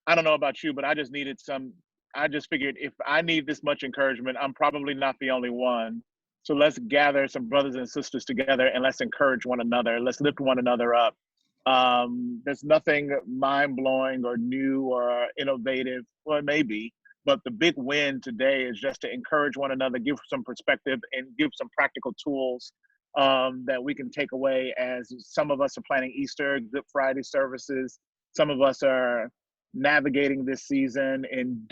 I don't know about you, but I just figured if I need this much encouragement, I'm probably not the only one. So let's gather some brothers and sisters together and let's encourage one another. Let's lift one another up. There's nothing mind blowing or new or innovative. Well, it may be, but the big win today is just to encourage one another, give some perspective, and give some practical tools that we can take away. As some of us are planning Easter, Good Friday services, some of us are navigating this season in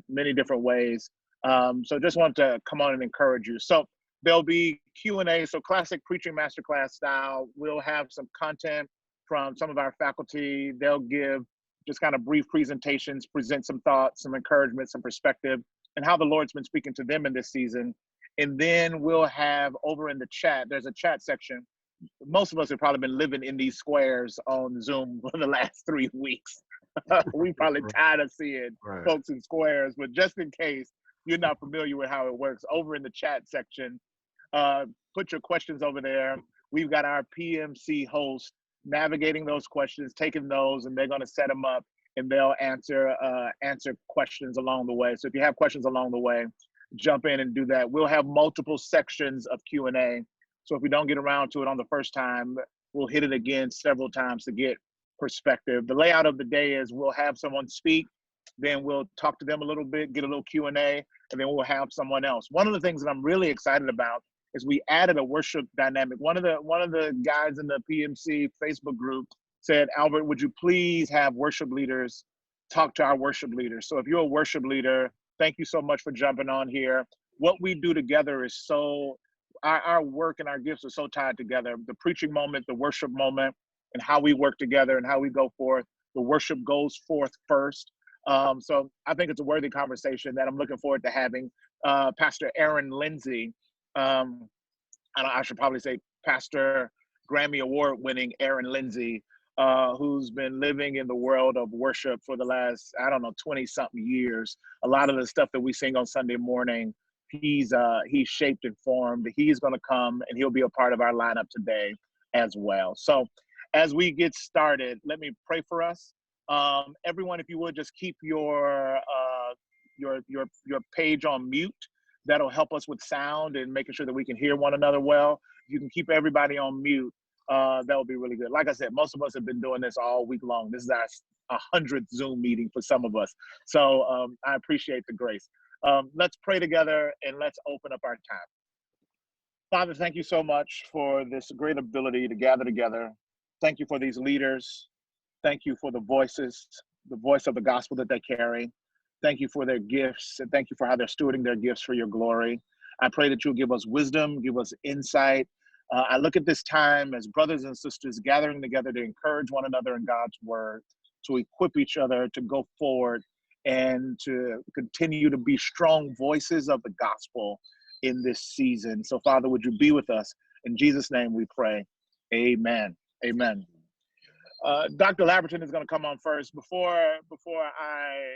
many different ways. So just want to come on and encourage you. So there'll be Q&A, so classic preaching masterclass style. We'll have some content from some of our faculty. They'll give just kind of brief presentations, present some thoughts, some encouragement, some perspective, and how the Lord's been speaking to them in this season. And then we'll have over in the chat, there's a chat section. Most of us have probably been living in these squares on Zoom for the last 3 weeks. We probably tired of seeing folks in squares, but just in case you're not familiar with how it works, over in the chat section, put your questions over there. We've got our PMC host navigating those questions, taking those, and they're going to set them up, and they'll answer questions along the way. So if you have questions along the way, jump in and do that. We'll have multiple sections of Q&A. So if we don't get around to it on the first time, we'll hit it again several times to get perspective. The layout of the day is we'll have someone speak, then we'll talk to them a little bit, get a little Q&A, and then we'll have someone else. One of the things that I'm really excited about is we added a worship dynamic. One of the guys in the PMC Facebook group said, Albert, would you please have worship leaders talk to our worship leaders? So if you're a worship leader, thank you so much for jumping on here. What we do together is our work and our gifts are so tied together. The preaching moment, the worship moment, and how we work together and how we go forth. The worship goes forth first. So I think it's a worthy conversation that I'm looking forward to having. Pastor Erin Lindsay, I should probably say Pastor Grammy Award winning Erin Lindsay, who's been living in the world of worship for the last, 20 something years. A lot of the stuff that we sing on Sunday morning, he's shaped and formed. He's going to come and he'll be a part of our lineup today as well. So as we get started, let me pray for us. Everyone, if you would just keep your page on mute. That'll help us with sound and making sure that we can hear one another well. You can keep everybody on mute. That would be really good. Like I said, most of us have been doing this all week long. This is our 100th Zoom meeting for some of us. So I appreciate the grace. Let's pray together and let's open up our time. Father, thank you so much for this great ability to gather together. Thank you for these leaders. Thank you for the voice of the gospel that they carry. Thank you for their gifts, and thank you for how they're stewarding their gifts for your glory. I pray that you'll give us wisdom, give us insight. I look at this time as brothers and sisters gathering together to encourage one another in God's word, to equip each other to go forward and to continue to be strong voices of the gospel in this season. So, Father, would you be with us? In Jesus' name we pray. Amen. Amen. Dr. Labberton is going to come on first. Before I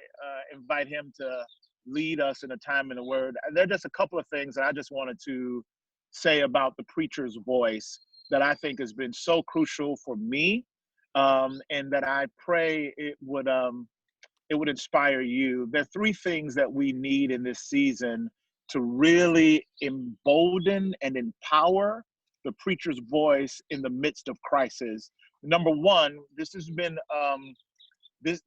invite him to lead us in a time in the word, there are just a couple of things that I just wanted to say about the preacher's voice that I think has been so crucial for me, and that I pray it would inspire you. There are three things that we need in this season to really embolden and empower the preacher's voice in the midst of crisis. Number one, this has been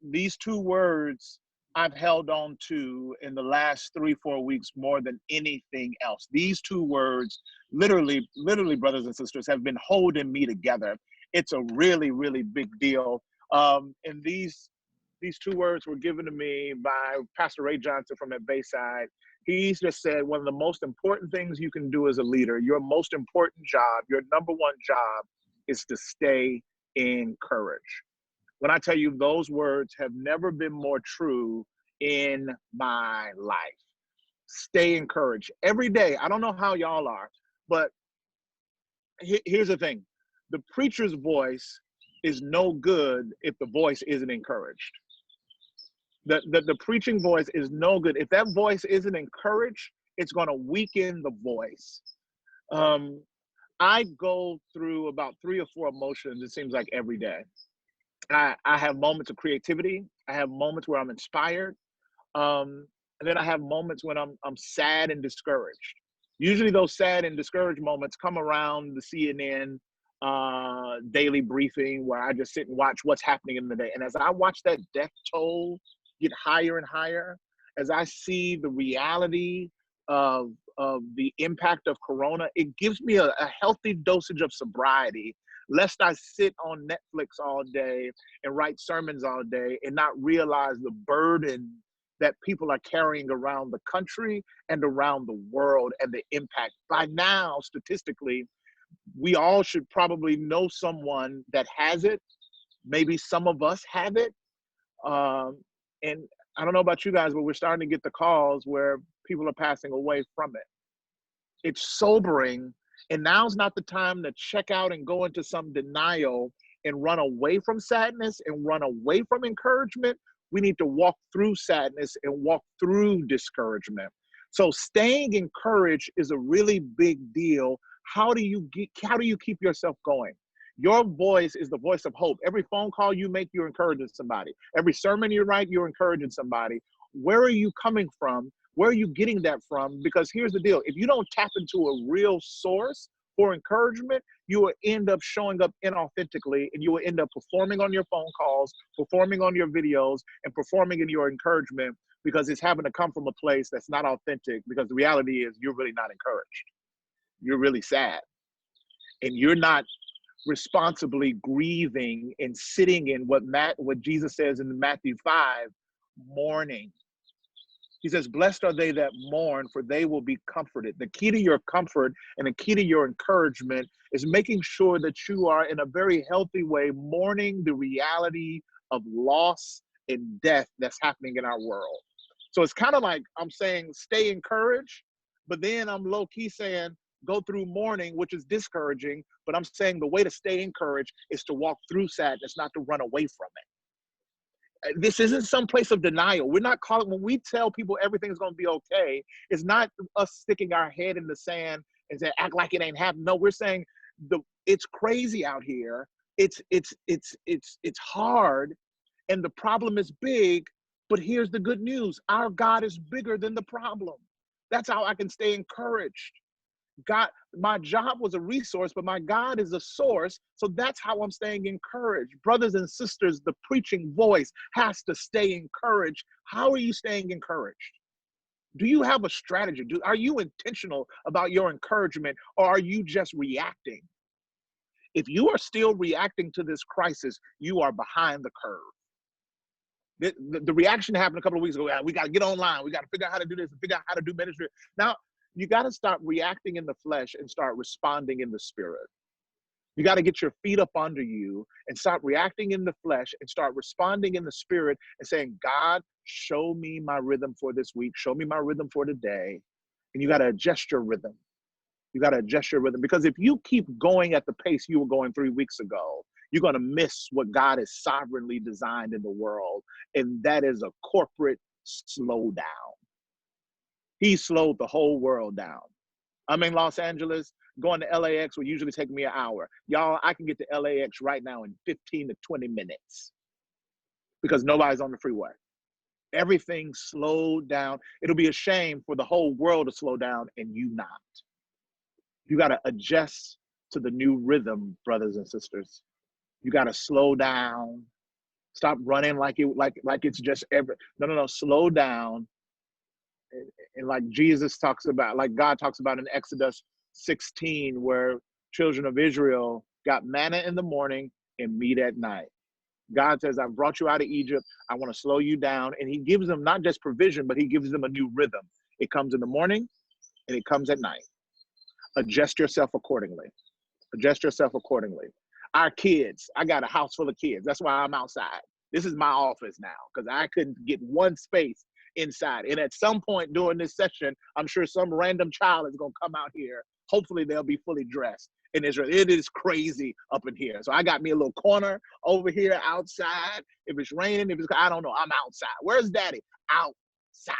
these two words I've held on to in the last 3-4 weeks more than anything else. These two words, literally, brothers and sisters, have been holding me together. It's a really, really big deal. And these two words were given to me by Pastor Ray Johnson from at Bayside. He's just said one of the most important things you can do as a leader, your most important job, your number one job, is to stay encouraged. When I tell you, those words have never been more true in my life. Stay encouraged every day. I don't know how y'all are, but here's the thing. The preacher's voice is no good if the voice isn't encouraged. The preaching voice is no good. If that voice isn't encouraged, it's going to weaken the voice. I go through about 3 or 4 emotions, it seems like, every day. I have moments of creativity. I have moments where I'm inspired. And then I have moments when I'm sad and discouraged. Usually those sad and discouraged moments come around the CNN daily briefing where I just sit and watch what's happening in the day. And as I watch that death toll get higher and higher, as I see the reality of the impact of Corona, it gives me a healthy dosage of sobriety, lest I sit on Netflix all day and write sermons all day and not realize the burden that people are carrying around the country and around the world and the impact. By now, statistically, we all should probably know someone that has it. Maybe some of us have it. And I don't know about you guys, but we're starting to get the calls where people are passing away from it. It's sobering. And now's not the time to check out and go into some denial and run away from sadness and run away from encouragement. We need to walk through sadness and walk through discouragement. So staying encouraged is a really big deal. How do you keep yourself going? Your voice is the voice of hope. Every phone call you make, you're encouraging somebody. Every sermon you write, you're encouraging somebody. Where are you coming from? Where are you getting that from? Because here's the deal. If you don't tap into a real source for encouragement, you will end up showing up inauthentically, and you will end up performing on your phone calls, performing on your videos, and performing in your encouragement because it's having to come from a place that's not authentic, because the reality is you're really not encouraged. You're really sad. And you're not responsibly grieving and sitting in what Jesus says in Matthew 5, mourning. He says, blessed are they that mourn, for they will be comforted. The key to your comfort and the key to your encouragement is making sure that you are in a very healthy way mourning the reality of loss and death that's happening in our world. So it's kind of like I'm saying, stay encouraged, but then I'm low-key saying, go through mourning, which is discouraging, but I'm saying the way to stay encouraged is to walk through sadness, not to run away from it. This isn't some place of denial. We're not calling, when we tell people everything's going to be okay, it's not us sticking our head in the sand and say, act like it ain't happening. No, we're saying it's crazy out here. It's hard, and the problem is big, but here's the good news. Our God is bigger than the problem. That's how I can stay encouraged. God, my job was a resource, but my God is a source. So that's how I'm staying encouraged. Brothers and sisters, the preaching voice has to stay encouraged. How are you staying encouraged? Do you have a strategy? Are you intentional about your encouragement, or are you just reacting? If you are still reacting to this crisis, you are behind the curve. The reaction happened a couple of weeks ago. We got to get online. We got to figure out how to do this and figure out how to do ministry. Now, you got to stop reacting in the flesh and start responding in the spirit. You got to get your feet up under you and stop reacting in the flesh and start responding in the spirit and saying, God, show me my rhythm for this week. Show me my rhythm for today. And you got to adjust your rhythm. You got to adjust your rhythm, because if you keep going at the pace you were going 3 weeks ago, you're going to miss what God has sovereignly designed in the world. And that is a corporate slowdown. He slowed the whole world down. I'm in Los Angeles. Going to LAX would usually take me an hour. Y'all, I can get to LAX right now in 15 to 20 minutes because nobody's on the freeway. Everything slowed down. It'll be a shame for the whole world to slow down and you not. You got to adjust to the new rhythm, brothers and sisters. You got to slow down. Stop running like it's just No. Slow down. And like Jesus talks about, like God talks about in Exodus 16, where children of Israel got manna in the morning and meat at night. God says, I've brought you out of Egypt. I want to slow you down. And he gives them not just provision, but he gives them a new rhythm. It comes in the morning and it comes at night. Adjust yourself accordingly. Adjust yourself accordingly. Our kids, I got a house full of kids. That's why I'm outside. This is my office now because I couldn't get one space inside. And at some point during this session, I'm sure some random child is going to come out here. Hopefully they'll be fully dressed in Israel. It is crazy up in here. So I got me a little corner over here outside. If it's raining, I don't know, I'm outside. Where's daddy? Outside.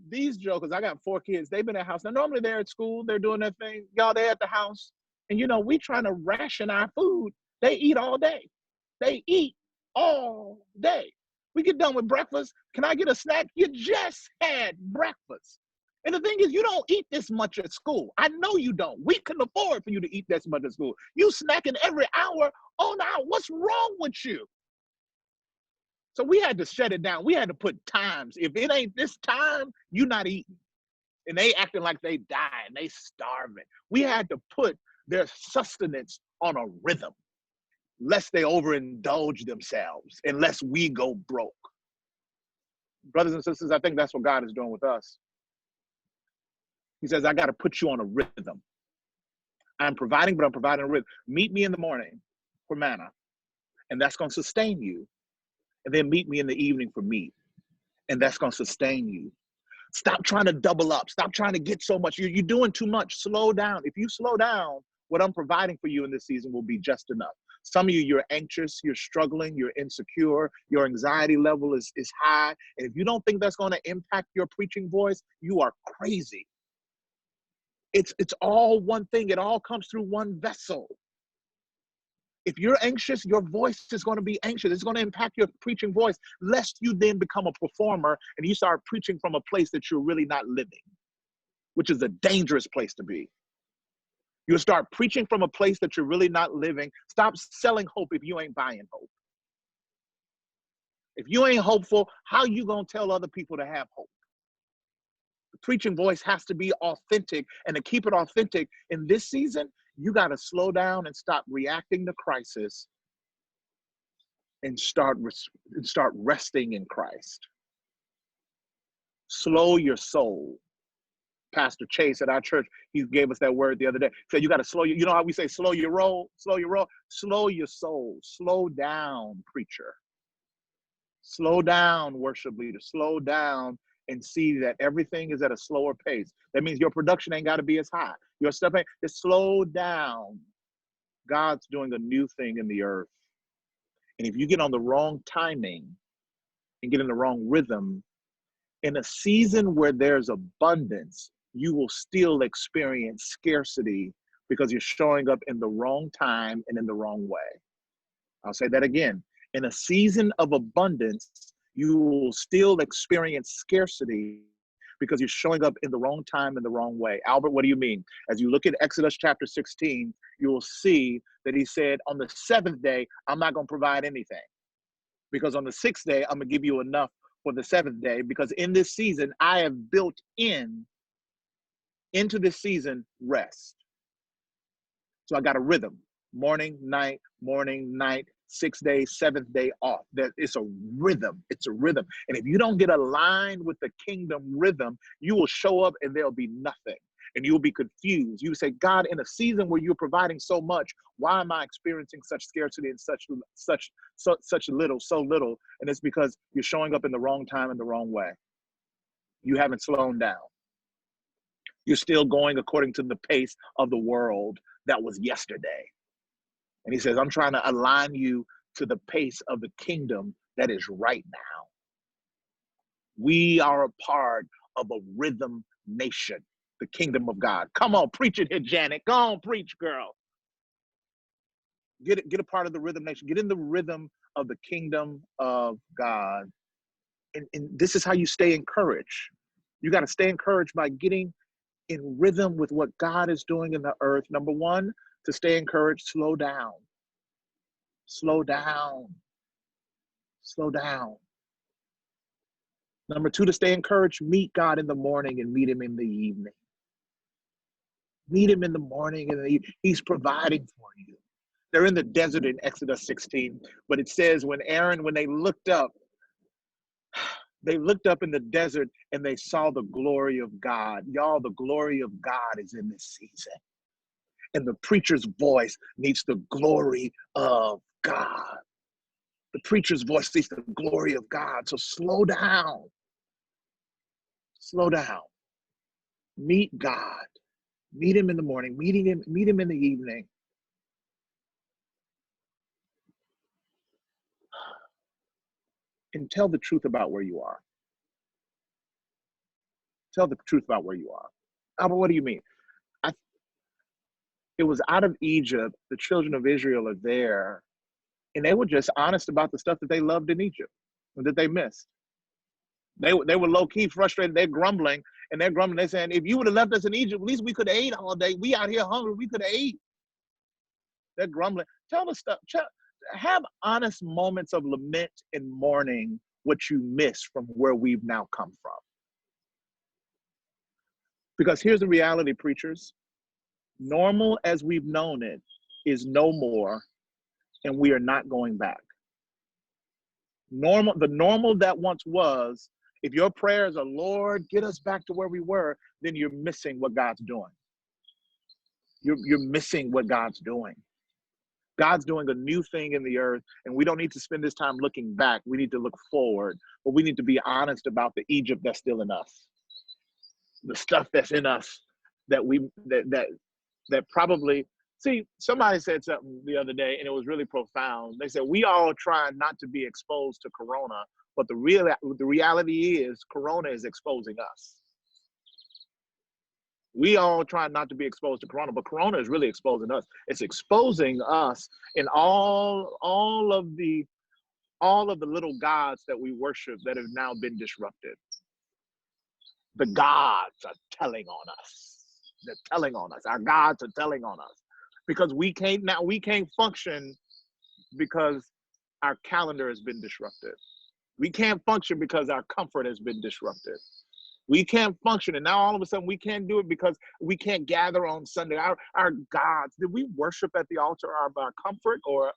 These jokers, I got 4 kids. They've been at the house. Now, normally they're at school. They're doing their thing. Y'all, they're at the house. And, we trying to ration our food. They eat all day. They eat all day. We get done with breakfast. Can I get a snack? You just had breakfast. And the thing is, you don't eat this much at school. I know you don't. We couldn't afford for you to eat this much at school. You snacking every hour on hour. What's wrong with you? So we had to shut it down. We had to put times. If it ain't this time, you're not eating. And they acting like they dying, they starving. We had to put their sustenance on a rhythm, lest they overindulge themselves, unless we go broke. Brothers and sisters, I think that's what God is doing with us. He says, I got to put you on a rhythm. I'm providing, but I'm providing a rhythm. Meet me in the morning for manna, and that's going to sustain you. And then meet me in the evening for meat, and that's going to sustain you. Stop trying to double up. Stop trying to get so much. You're doing too much. Slow down. If you slow down, what I'm providing for you in this season will be just enough. Some of you, you're anxious, you're struggling, you're insecure, your anxiety level is high. And if you don't think that's going to impact your preaching voice, you are crazy. It's all one thing. It all comes through one vessel. If you're anxious, your voice is going to be anxious. It's going to impact your preaching voice, lest you then become a performer and you start preaching from a place that you're really not living, which is a dangerous place to be. You'll start preaching from a place that you're really not living. Stop selling hope if you ain't buying hope. If you ain't hopeful, how you going to tell other people to have hope? The preaching voice has to be authentic, and to keep it authentic in this season, you got to slow down and stop reacting to crisis and start resting in Christ. Slow your soul. Pastor Chase at our church, he gave us that word the other day. He said, you got to slow you know how we say slow your roll, slow your soul, slow down, preacher. Slow down, worship leader, slow down and see that everything is at a slower pace. That means your production ain't got to be as high. Your stuff ain't, it's slow down. God's doing a new thing in the earth. And if you get on the wrong timing and get in the wrong rhythm, in a season where there's abundance, you will still experience scarcity because you're showing up in the wrong time and in the wrong way. I'll say that again. In a season of abundance, you will still experience scarcity because you're showing up in the wrong time and the wrong way. Albert, what do you mean? As you look at Exodus chapter 16, you will see that he said, on the seventh day, I'm not going to provide anything. Because on the sixth day, I'm going to give you enough for the seventh day. Because in this season, I have built into this season rest. So I got a rhythm. Morning, night, 6 days, seventh day off. That it's a rhythm. It's a rhythm. And if you don't get aligned with the kingdom rhythm, you will show up and there'll be nothing. And you'll be confused. You say, God, in a season where you're providing so much, why am I experiencing such scarcity and such little, so little? And it's because you're showing up in the wrong time and the wrong way. You haven't slowed down. You're still going according to the pace of the world that was yesterday. And he says, I'm trying to align you to the pace of the kingdom that is right now. We are a part of a rhythm nation, the kingdom of God. Come on, preach it here, Janet. Go on, preach, girl. Get a part of the rhythm nation. Get in the rhythm of the kingdom of God. And this is how you stay encouraged. You got to stay encouraged by getting in rhythm with what God is doing in the earth. Number one, to stay encouraged, slow down. Slow down. Slow down. Number two, to stay encouraged, meet God in the morning and meet him in the evening. Meet him in the morning and the evening. He's providing for you. They're in the desert in Exodus 16, but it says when they looked up in the desert and they saw the glory of God. Y'all, the glory of God is in this season. And the preacher's voice needs the glory of God. The preacher's voice needs the glory of God. So slow down. Slow down. Meet God. Meet him in the morning. Meet him in the evening. And tell the truth about where you are. Tell the truth about where you are. Albert, what do you mean? It was out of Egypt. The children of Israel are there. And they were just honest about the stuff that they loved in Egypt and that they missed. They were low-key frustrated. They're grumbling, and they're grumbling. They're saying, if you would have left us in Egypt, at least we could have ate all day. We out here hungry. We could have ate. They're grumbling. Tell the stuff. Have honest moments of lament and mourning what you miss from where we've now come from. Because here's the reality, preachers. Normal as we've known it is no more, and we are not going back. The normal that once was, if your prayers are, Lord, get us back to where we were, then you're missing what God's doing. You're missing what God's doing. God's doing a new thing in the earth, and we don't need to spend this time looking back. We need to look forward, but we need to be honest about the Egypt that's still in us. The stuff that's in us that probably, see, somebody said something the other day, and it was really profound. They said, we all try not to be exposed to Corona, but the reality is Corona is exposing us. We all try not to be exposed to Corona, but Corona is really exposing us. It's exposing us in all of the little gods that we worship that have now been disrupted. The gods are telling on us. They're telling on us. Our gods are telling on us. Because we can't function because our calendar has been disrupted. We can't function because our comfort has been disrupted. We can't function, and now all of a sudden we can't do it because we can't gather on Sunday. Our gods, did we worship at the altar of our comfort or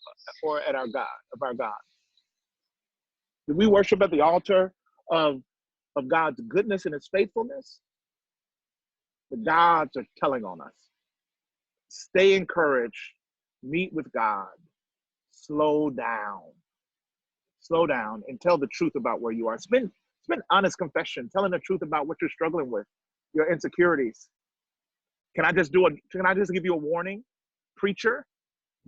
at our God? Did we worship at the altar of God's goodness and his faithfulness? The gods are telling on us. Stay encouraged, meet with God, slow down, and tell the truth about where you are. It's been honest confession, telling the truth about what you're struggling with, your insecurities. Can I just give you a warning? Preacher,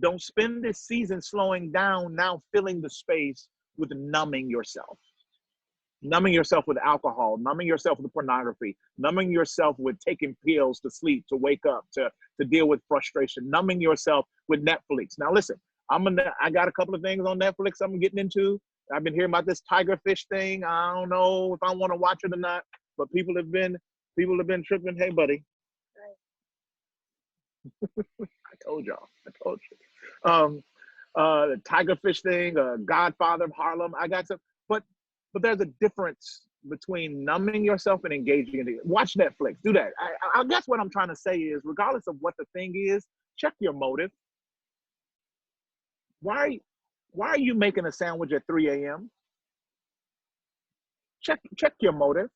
don't spend this season slowing down, now filling the space with numbing yourself. Numbing yourself with alcohol, numbing yourself with pornography, numbing yourself with taking pills to sleep, to wake up, to deal with frustration, numbing yourself with Netflix. Now listen, I got a couple of things on Netflix I'm getting into. I've been hearing about this tiger fish thing. I don't know if I want to watch it or not, but people have been tripping. Hey, buddy. I told you. The tiger fish thing, Godfather of Harlem. I got some, but there's a difference between numbing yourself and engaging in it. Watch Netflix. Do that. I guess what I'm trying to say is, regardless of what the thing is, check your motive. Why are you making a sandwich at 3 a.m.? Check your motive.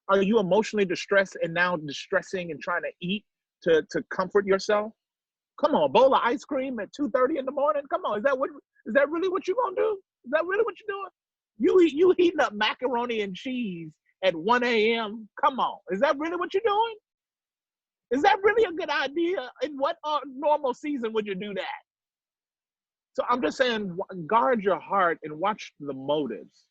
Are you emotionally distressed and now distressing and trying to eat to comfort yourself? Come on, a bowl of ice cream at 2:30 in the morning? Come on, is that really what you're gonna do? Is that really what you're doing? You heating up macaroni and cheese at 1 a.m.? Come on, is that really what you're doing? Is that really a good idea? In what normal season would you do that? So I'm just saying, guard your heart and watch the motives.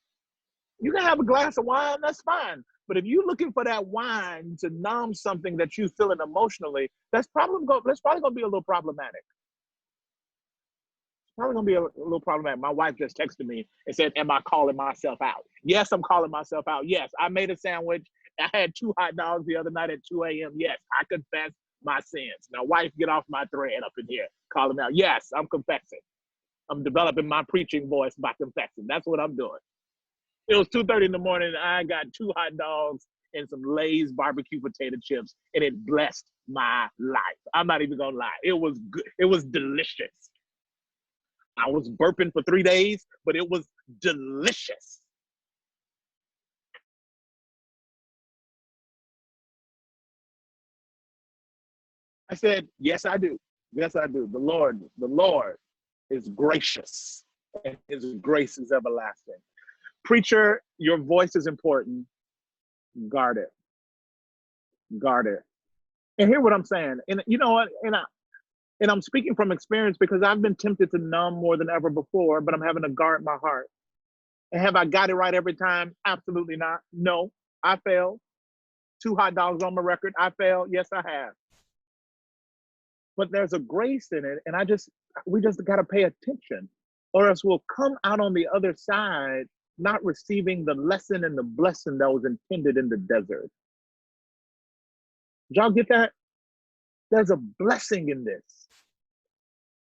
You can have a glass of wine, that's fine. But if you're looking for that wine to numb something that you're feeling emotionally, that's probably going to be a little problematic. It's probably going to be a little problematic. My wife just texted me and said, am I calling myself out? Yes, I'm calling myself out. Yes, I made a sandwich. I had 2 hot dogs the other night at 2 a.m. Yes, I confess my sins. Now, wife, get off my thread up in here. Calling out. Yes, I'm confessing. I'm developing my preaching voice by confessing. That's what I'm doing. It was 2:30 in the morning. And I got 2 hot dogs and some Lay's barbecue potato chips, and it blessed my life. I'm not even gonna lie. It was good. It was delicious. I was burping for 3 days, but it was delicious. I said, yes, I do. Yes, I do. The Lord is gracious, and his grace is everlasting. Preacher, your voice is important. Guard it. Guard it. And hear what I'm saying. And you know what? And I'm speaking from experience because I've been tempted to numb more than ever before, but I'm having to guard my heart. And have I got it right every time? Absolutely not. No, I failed. 2 hot dogs on my record. I failed. Yes, I have. But there's a grace in it, and we just got to pay attention. or else we'll come out on the other side not receiving the lesson and the blessing that was intended in the desert. Did y'all get that? There's a blessing in this.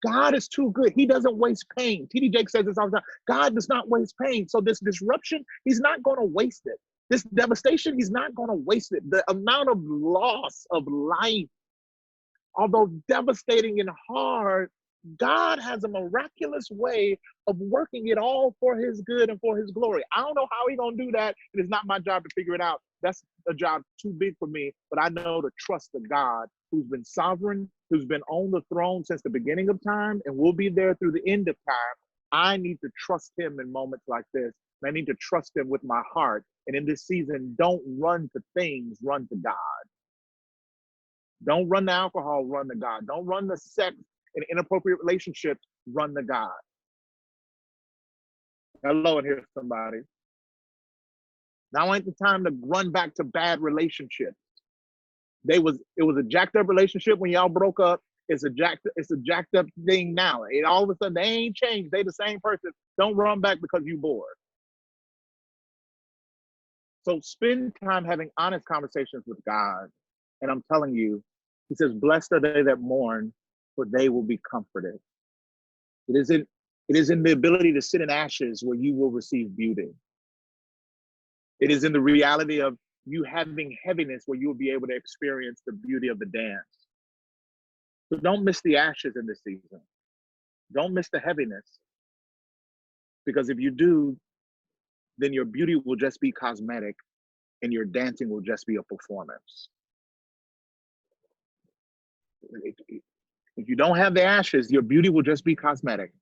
God is too good. He doesn't waste pain. T.D. Jakes says this all the time. God does not waste pain. So this disruption, he's not going to waste it. This devastation, he's not going to waste it. The amount of loss of life, although devastating and hard, God has a miraculous way of working it all for his good and for his glory. I don't know how he's going to do that. It is not my job to figure it out. That's a job too big for me. But I know to trust the God who's been sovereign, who's been on the throne since the beginning of time, and will be there through the end of time. I need to trust him in moments like this. I need to trust him with my heart. And in this season, don't run to things, run to God. Don't run to alcohol, run to God. Don't run to sex and inappropriate relationships, run to God. Hello, and here's somebody. Now ain't the time to run back to bad relationships. It was a jacked up relationship when y'all broke up. It's a jacked up thing now. And all of a sudden they ain't changed. They the same person. Don't run back because you bored. So spend time having honest conversations with God. And I'm telling you, he says, blessed are they that mourn, for they will be comforted. It is in the ability to sit in ashes where you will receive beauty. It is in the reality of you having heaviness where you will be able to experience the beauty of the dance. So don't miss the ashes in this season. Don't miss the heaviness. Because if you do, then your beauty will just be cosmetic and your dancing will just be a performance. If you don't have the ashes, your beauty will just be cosmetic.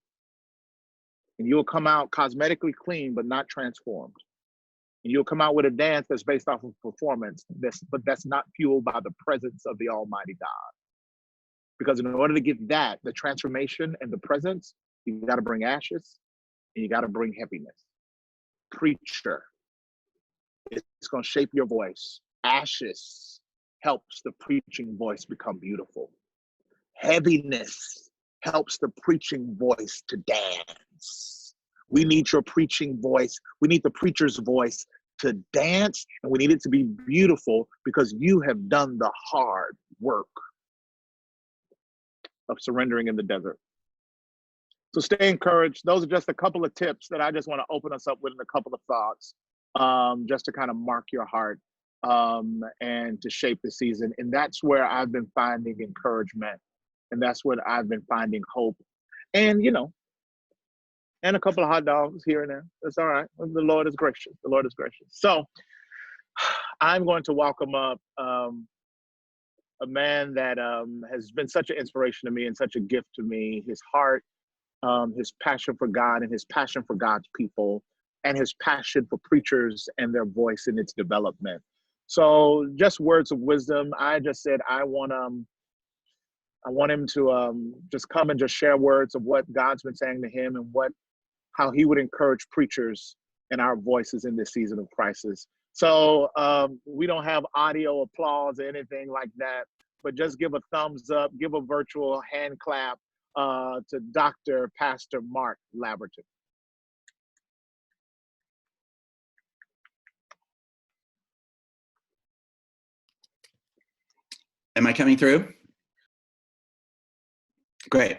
And you'll come out cosmetically clean, but not transformed. And you'll come out with a dance that's based off of performance, but that's not fueled by the presence of the Almighty God. Because in order to get that, the transformation and the presence, you got to bring ashes and you got to bring heaviness. Preacher, it's going to shape your voice. Ashes helps the preaching voice become beautiful. Heaviness helps the preaching voice to dance. We need your preaching voice. We need the preacher's voice to dance, and we need it to be beautiful because you have done the hard work of surrendering in the desert. So stay encouraged. Those are just a couple of tips that I just want to open us up with in a couple of thoughts, just to kind of mark your heart and to shape the season. And that's where I've been finding encouragement. And that's where I've been finding hope. And, and a couple of hot dogs here and there. That's all right. The Lord is gracious. The Lord is gracious. So I'm going to welcome up a man that has been such an inspiration to me and such a gift to me. His heart, his passion for God and his passion for God's people, and his passion for preachers and their voice in its development. So just words of wisdom. I just said, I want him to just come and just share words of what God's been saying to him and how he would encourage preachers and our voices in this season of crisis. So we don't have audio applause or anything like that, but just give a thumbs up, give a virtual hand clap to Dr. Pastor Mark Labberton. Am I coming through? Great.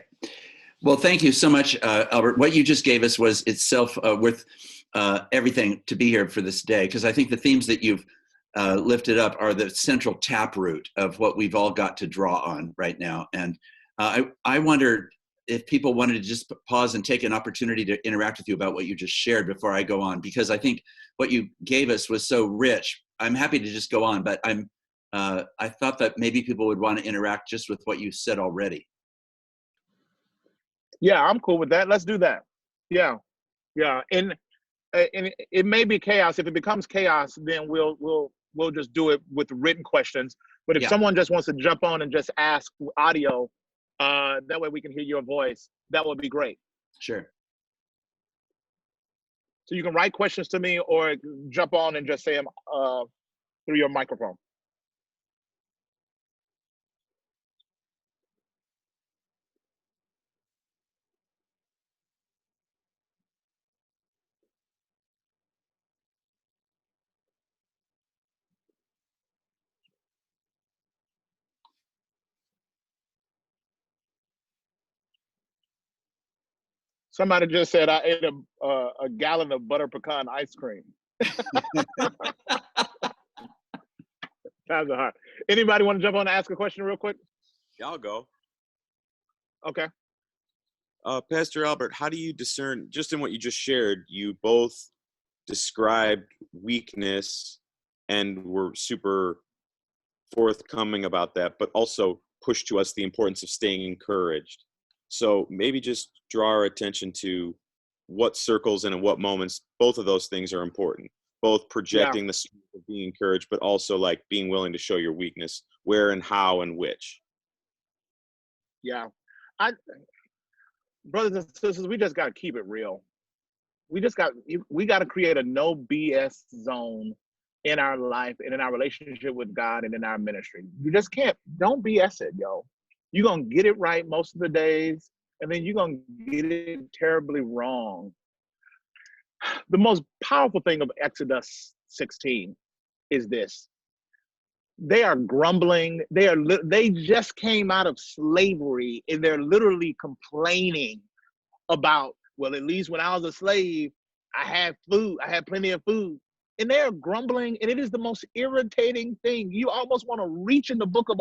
Well, thank you so much, Albert. What you just gave us was itself worth everything to be here for this day, because I think the themes that you've lifted up are the central taproot of what we've all got to draw on right now. And I wonder if people wanted to just pause and take an opportunity to interact with you about what you just shared before I go on, because I think what you gave us was so rich. I'm happy to just go on, but I thought that maybe people would want to interact just with what you said already. Yeah, I'm cool with that. Let's do that. Yeah. And it may be chaos. If it becomes chaos, then we'll just do it with written questions. But if someone just wants to jump on and just ask audio, that way we can hear your voice, that would be great. Sure. So you can write questions to me or jump on and just say them through your microphone. Somebody just said I ate a gallon of butter pecan ice cream. Times are hard. Anybody want to jump on and ask a question real quick? Yeah, I'll go. Okay. Pastor Albert, how do you discern, just in what you just shared, you both described weakness and were super forthcoming about that, but also pushed to us the importance of staying encouraged. So maybe just draw our attention to what circles and in what moments both of those things are important. Both projecting the strength of being encouraged, but also like being willing to show your weakness, where and how and which. Yeah. Brothers and sisters, we just got to keep it real. We got to create a no BS zone in our life and in our relationship with God and in our ministry. You just can't, don't BS it, yo. You're going to get it right most of the days, and then you're going to get it terribly wrong. The most powerful thing of Exodus 16 is this. They are grumbling. They just came out of slavery, and they're literally complaining about, well, at least when I was a slave, I had food. I had plenty of food. And they're grumbling, and it is the most irritating thing. You almost want to reach in the book of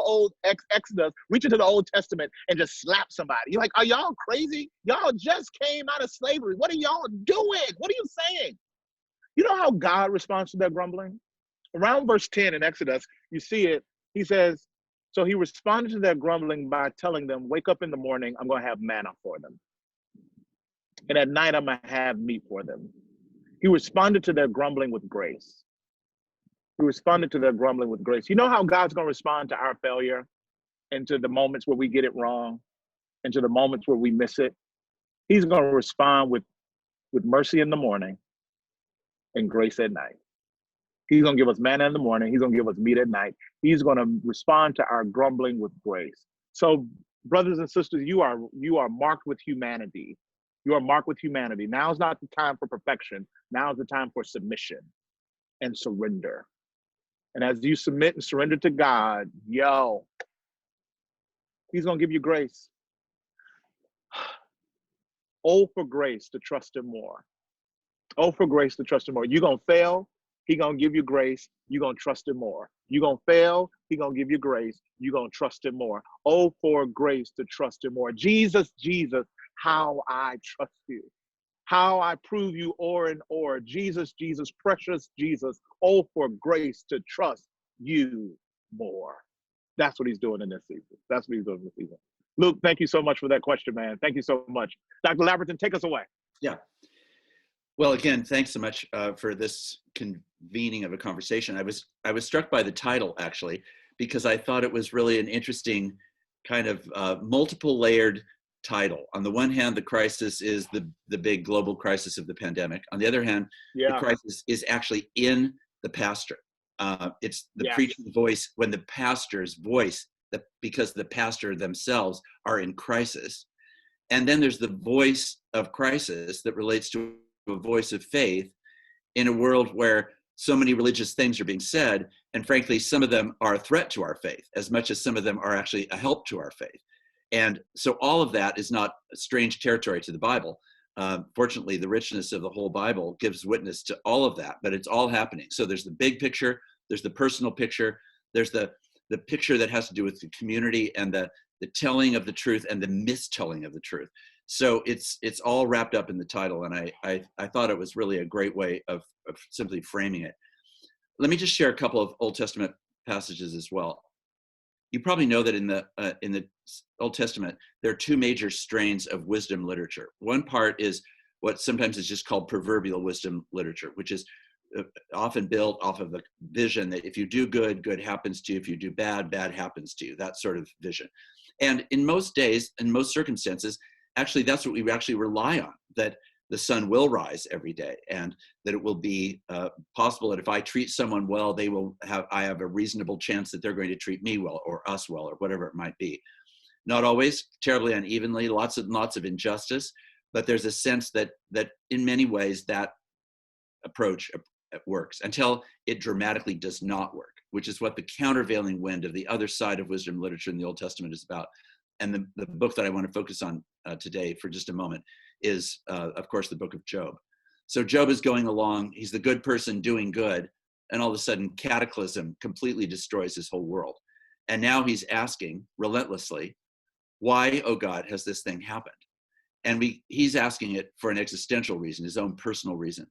Exodus, reach into the Old Testament, and just slap somebody. You're like, are y'all crazy? Y'all just came out of slavery. What are y'all doing? What are you saying? You know how God responds to their grumbling? Around verse 10 in Exodus, you see it. He says, so he responded to their grumbling by telling them, wake up in the morning, I'm going to have manna for them. And at night, I'm going to have meat for them. He responded to their grumbling with grace. He responded to their grumbling with grace. You know how God's going to respond to our failure and to the moments where we get it wrong and to the moments where we miss it? He's going to respond with mercy in the morning and grace at night. He's going to give us manna in the morning. He's going to give us meat at night. He's going to respond to our grumbling with grace. So, brothers and sisters, you are marked with humanity. You are marked with humanity. Now is not the time for perfection. Now is the time for submission and surrender. And as you submit and surrender to God, he's going to give you grace. Oh, for grace to trust him more. Oh, for grace to trust him more. You're going to fail. He's going to give you grace. You're going to trust him more. You're going to fail. He's going to give you grace. You're going to trust him more. Oh, for grace to trust him more. Jesus, Jesus, how I trust you. How I prove you o'er and o'er. Jesus, Jesus, precious Jesus. Oh, for grace to trust you more. That's what he's doing in this season. That's what he's doing in this season. Luke, thank you so much for that question, man. Thank you so much. Dr. Labberton, take us away. Yeah. Well, again, thanks so much for this convening of a conversation. I was struck by the title, actually, because I thought it was really an interesting kind of multiple layered title. On the one hand, the crisis is the big global crisis of the pandemic. On the other hand, the crisis is actually in the pastor. It's the preacher's voice when the pastor's voice, because the pastor themselves are in crisis. And then there's the voice of crisis that relates to a voice of faith in a world where so many religious things are being said, and frankly, some of them are a threat to our faith, as much as some of them are actually a help to our faith. And so all of that is not strange territory to the Bible. Fortunately, the richness of the whole Bible gives witness to all of that, but it's all happening. So there's the big picture, there's the personal picture, there's the picture that has to do with the community and the telling of the truth and the mistelling of the truth. So it's all wrapped up in the title, and I thought it was really a great way of simply framing it. Let me just share a couple of Old Testament passages as well. You probably know that in the Old Testament, there are two major strains of wisdom literature. One part is what sometimes is just called proverbial wisdom literature, which is often built off of the vision that if you do good, good happens to you. If you do bad, bad happens to you, that sort of vision. And in most days, in most circumstances, actually, that's what we actually rely on, that the sun will rise every day, and that it will be possible that if I treat someone well, I have a reasonable chance that they're going to treat me well, or us well, or whatever it might be. Not always, terribly unevenly, lots of injustice, but there's a sense that in many ways that approach works until it dramatically does not work, which is what the countervailing wind of the other side of wisdom literature in the Old Testament is about. And the book that I want to focus on today for just a moment is, of course, the book of Job. So Job is going along, he's the good person doing good, and all of a sudden cataclysm completely destroys his whole world. And now he's asking relentlessly, why, oh God, has this thing happened? And he's asking it for an existential reason, his own personal reason.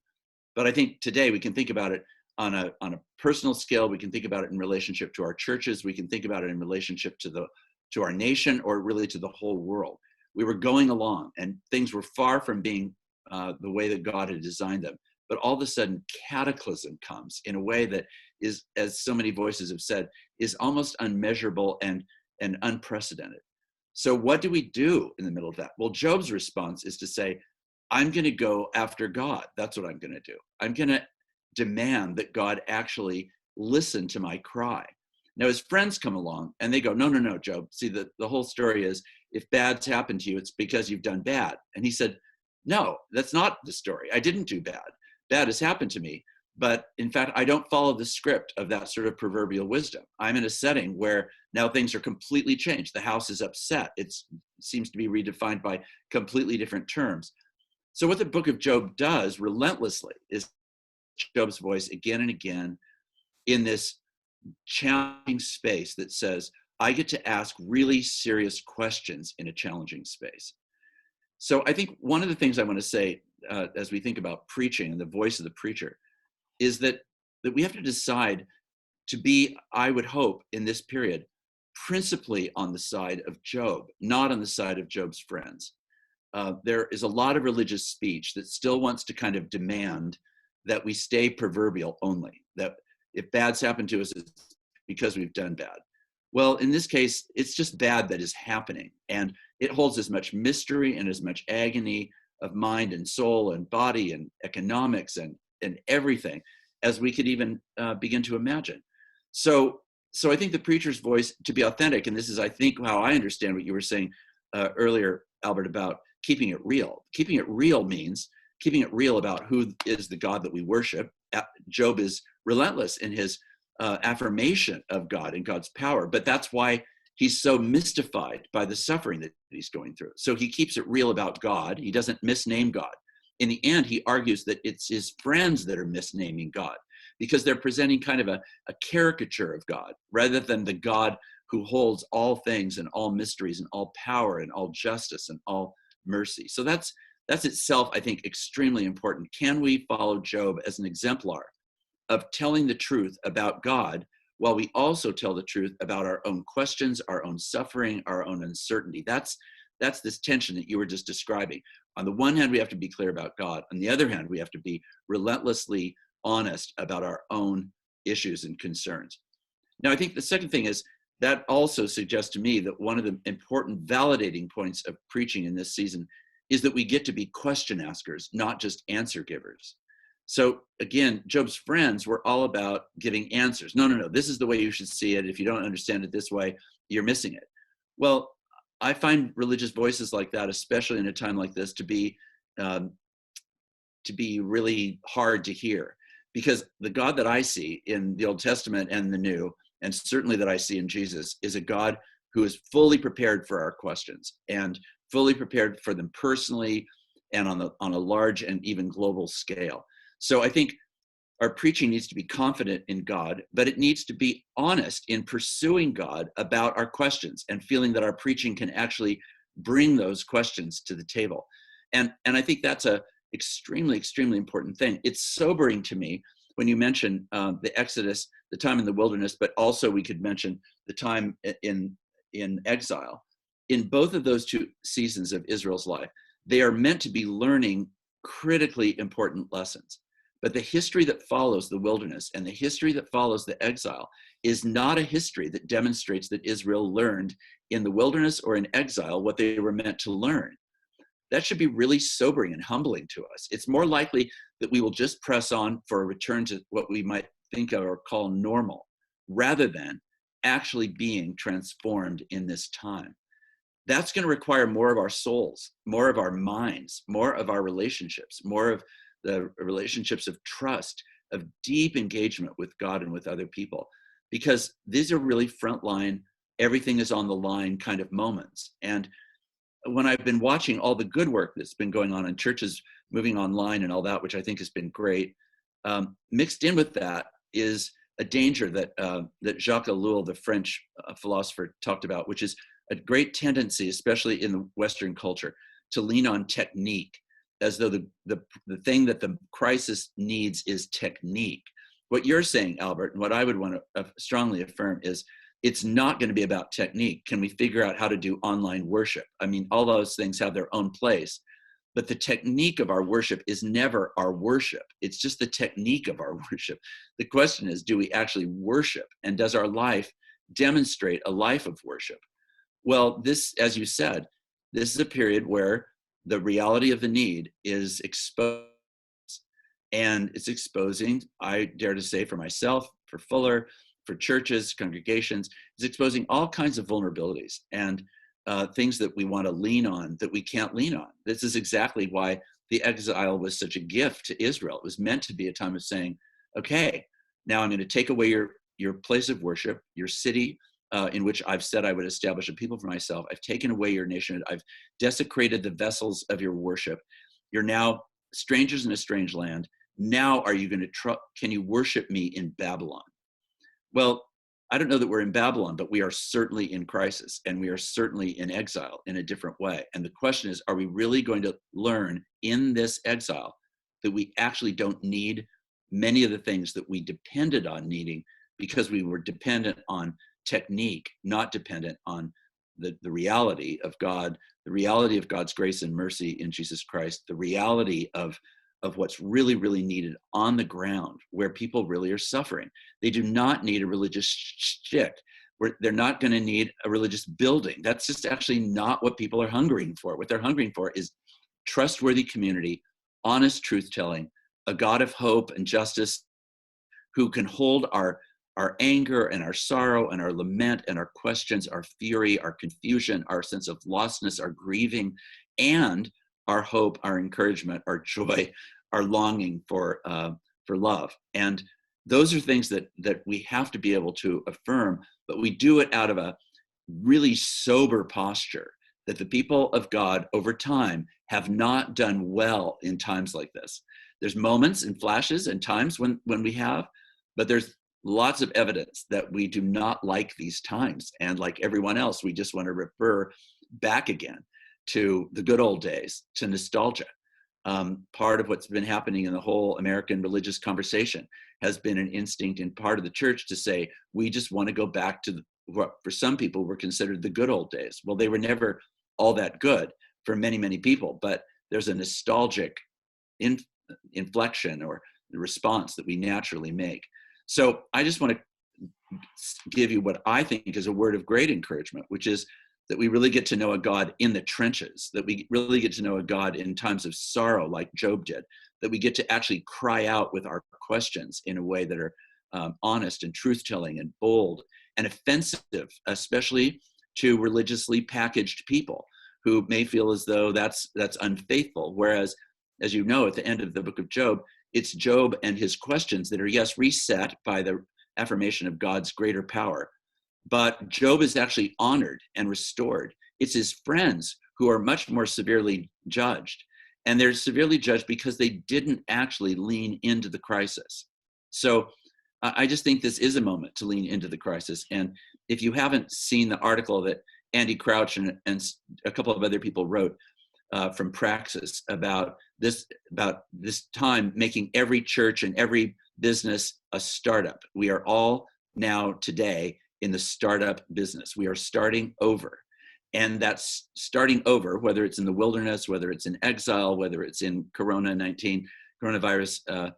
But I think today we can think about it on a personal scale. We can think about it in relationship to our churches. We can think about it in relationship to our nation, or really to the whole world. We were going along and things were far from being the way that God had designed them. But all of a sudden, cataclysm comes in a way that is, as so many voices have said, is almost unmeasurable and unprecedented. So what do we do in the middle of that? Well, Job's response is to say, I'm going to go after God. That's what I'm going to do. I'm going to demand that God actually listen to my cry. Now, his friends come along and they go, no, Job. See, the whole story is, if bad's happened to you, it's because you've done bad. And he said, no, that's not the story. I didn't do bad. Bad has happened to me. But in fact, I don't follow the script of that sort of proverbial wisdom. I'm in a setting where now things are completely changed. The house is upset. It seems to be redefined by completely different terms. So what the book of Job does relentlessly is Job's voice again and again in this challenging space that says, I get to ask really serious questions in a challenging space. So I think one of the things I want to say as we think about preaching and the voice of the preacher is that we have to decide to be, I would hope, in this period, principally on the side of Job, not on the side of Job's friends. There is a lot of religious speech that still wants to kind of demand that we stay proverbial only, that if bad's happened to us, it's because we've done bad. Well, in this case, it's just bad that is happening. And it holds as much mystery and as much agony of mind and soul and body and economics and everything as we could even begin to imagine. So I think the preacher's voice, to be authentic, and this is, I think, how I understand what you were saying earlier, Albert, about keeping it real. Keeping it real means keeping it real about who is the God that we worship. Job is relentless in his affirmation of God and God's power, but that's why he's so mystified by the suffering that he's going through. So he keeps it real about God. He doesn't misname God. In the end, he argues that it's his friends that are misnaming God because they're presenting kind of a caricature of God rather than the God who holds all things and all mysteries and all power and all justice and all mercy. So that's itself, I think, extremely important. Can we follow Job as an exemplar of telling the truth about God while we also tell the truth about our own questions, our own suffering, our own uncertainty? That's this tension that you were just describing. On the one hand, we have to be clear about God. On the other hand, we have to be relentlessly honest about our own issues and concerns. Now, I think the second thing is that also suggests to me that one of the important validating points of preaching in this season is that we get to be question askers, not just answer givers. So again, Job's friends were all about giving answers. No, this is the way you should see it. If you don't understand it this way, you're missing it. Well, I find religious voices like that, especially in a time like this, to be really hard to hear, because the God that I see in the Old Testament and the New, and certainly that I see in Jesus, is a God who is fully prepared for our questions and fully prepared for them personally and on a large and even global scale. So I think our preaching needs to be confident in God, but it needs to be honest in pursuing God about our questions and feeling that our preaching can actually bring those questions to the table. And I think that's a extremely, extremely important thing. It's sobering to me when you mention the Exodus, the time in the wilderness, but also we could mention the time in exile. In both of those two seasons of Israel's life, they are meant to be learning critically important lessons. But the history that follows the wilderness and the history that follows the exile is not a history that demonstrates that Israel learned in the wilderness or in exile what they were meant to learn. That should be really sobering and humbling to us. It's more likely that we will just press on for a return to what we might think of or call normal, rather than actually being transformed in this time. That's going to require more of our souls, more of our minds, more of our relationships, more of the relationships of trust, of deep engagement with God and with other people, because these are really frontline, everything is on the line kind of moments. And when I've been watching all the good work that's been going on in churches moving online and all that, which I think has been great, mixed in with that is a danger that that Jacques Ellul, the French philosopher, talked about, which is a great tendency, especially in the Western culture, to lean on technique, as though the thing that the crisis needs is technique. What you're saying, Albert, and what I would want to strongly affirm is it's not going to be about technique. Can we figure out how to do online worship? I mean, all those things have their own place, but the technique of our worship is never our worship. It's just the technique of our worship. The question is, do we actually worship? And does our life demonstrate a life of worship? Well, this, as you said, this is a period where the reality of the need is exposed. And it's exposing, I dare to say, for myself, for Fuller, for churches, congregations, it's exposing all kinds of vulnerabilities and things that we want to lean on that we can't lean on. This is exactly why the exile was such a gift to Israel. It was meant to be a time of saying, okay, now I'm going to take away your place of worship, your city in which I've said I would establish a people for myself. I've taken away your nation. I've desecrated the vessels of your worship. You're now strangers in a strange land. Now are you going to can you worship me in Babylon? Well, I don't know that we're in Babylon, but we are certainly in crisis, and we are certainly in exile in a different way. And the question is, are we really going to learn in this exile that we actually don't need many of the things that we depended on needing because we were dependent on technique, not dependent on the reality of God, the reality of God's grace and mercy in Jesus Christ, the reality of what's really, really needed on the ground where people really are suffering. They do not need a religious shtick. They're not going to need a religious building. That's just actually not what people are hungering for. What they're hungering for is trustworthy community, honest truth-telling, a God of hope and justice who can hold our anger and our sorrow and our lament and our questions, our fury, our confusion, our sense of lostness, our grieving, and our hope, our encouragement, our joy, our longing for love. And those are things that we have to be able to affirm, but we do it out of a really sober posture that the people of God over time have not done well in times like this. There's moments and flashes and times when we have, but there's lots of evidence that we do not like these times. And like everyone else, we just want to refer back again to the good old days, to nostalgia. Part of what's been happening in the whole American religious conversation has been an instinct in part of the church to say, we just want to go back to what for some people were considered the good old days. Well, they were never all that good for many, many people, but there's a nostalgic inflection or response that we naturally make. So I just want to give you what I think is a word of great encouragement, which is that we really get to know a God in the trenches, that we really get to know a God in times of sorrow like Job did, that we get to actually cry out with our questions in a way that are honest and truth-telling and bold and offensive, especially to religiously packaged people who may feel as though that's unfaithful. Whereas, as you know, at the end of the book of Job, it's Job and his questions that are, yes, reset by the affirmation of God's greater power, but Job is actually honored and restored. It's his friends who are much more severely judged. And they're severely judged because they didn't actually lean into the crisis. So I just think this is a moment to lean into the crisis. And if you haven't seen the article that Andy Crouch and a couple of other people wrote from Praxis about this time making every church and every business a startup. We are all now today in the startup business. We are starting over. And that's starting over, whether it's in the wilderness, whether it's in exile, whether it's in coronavirus,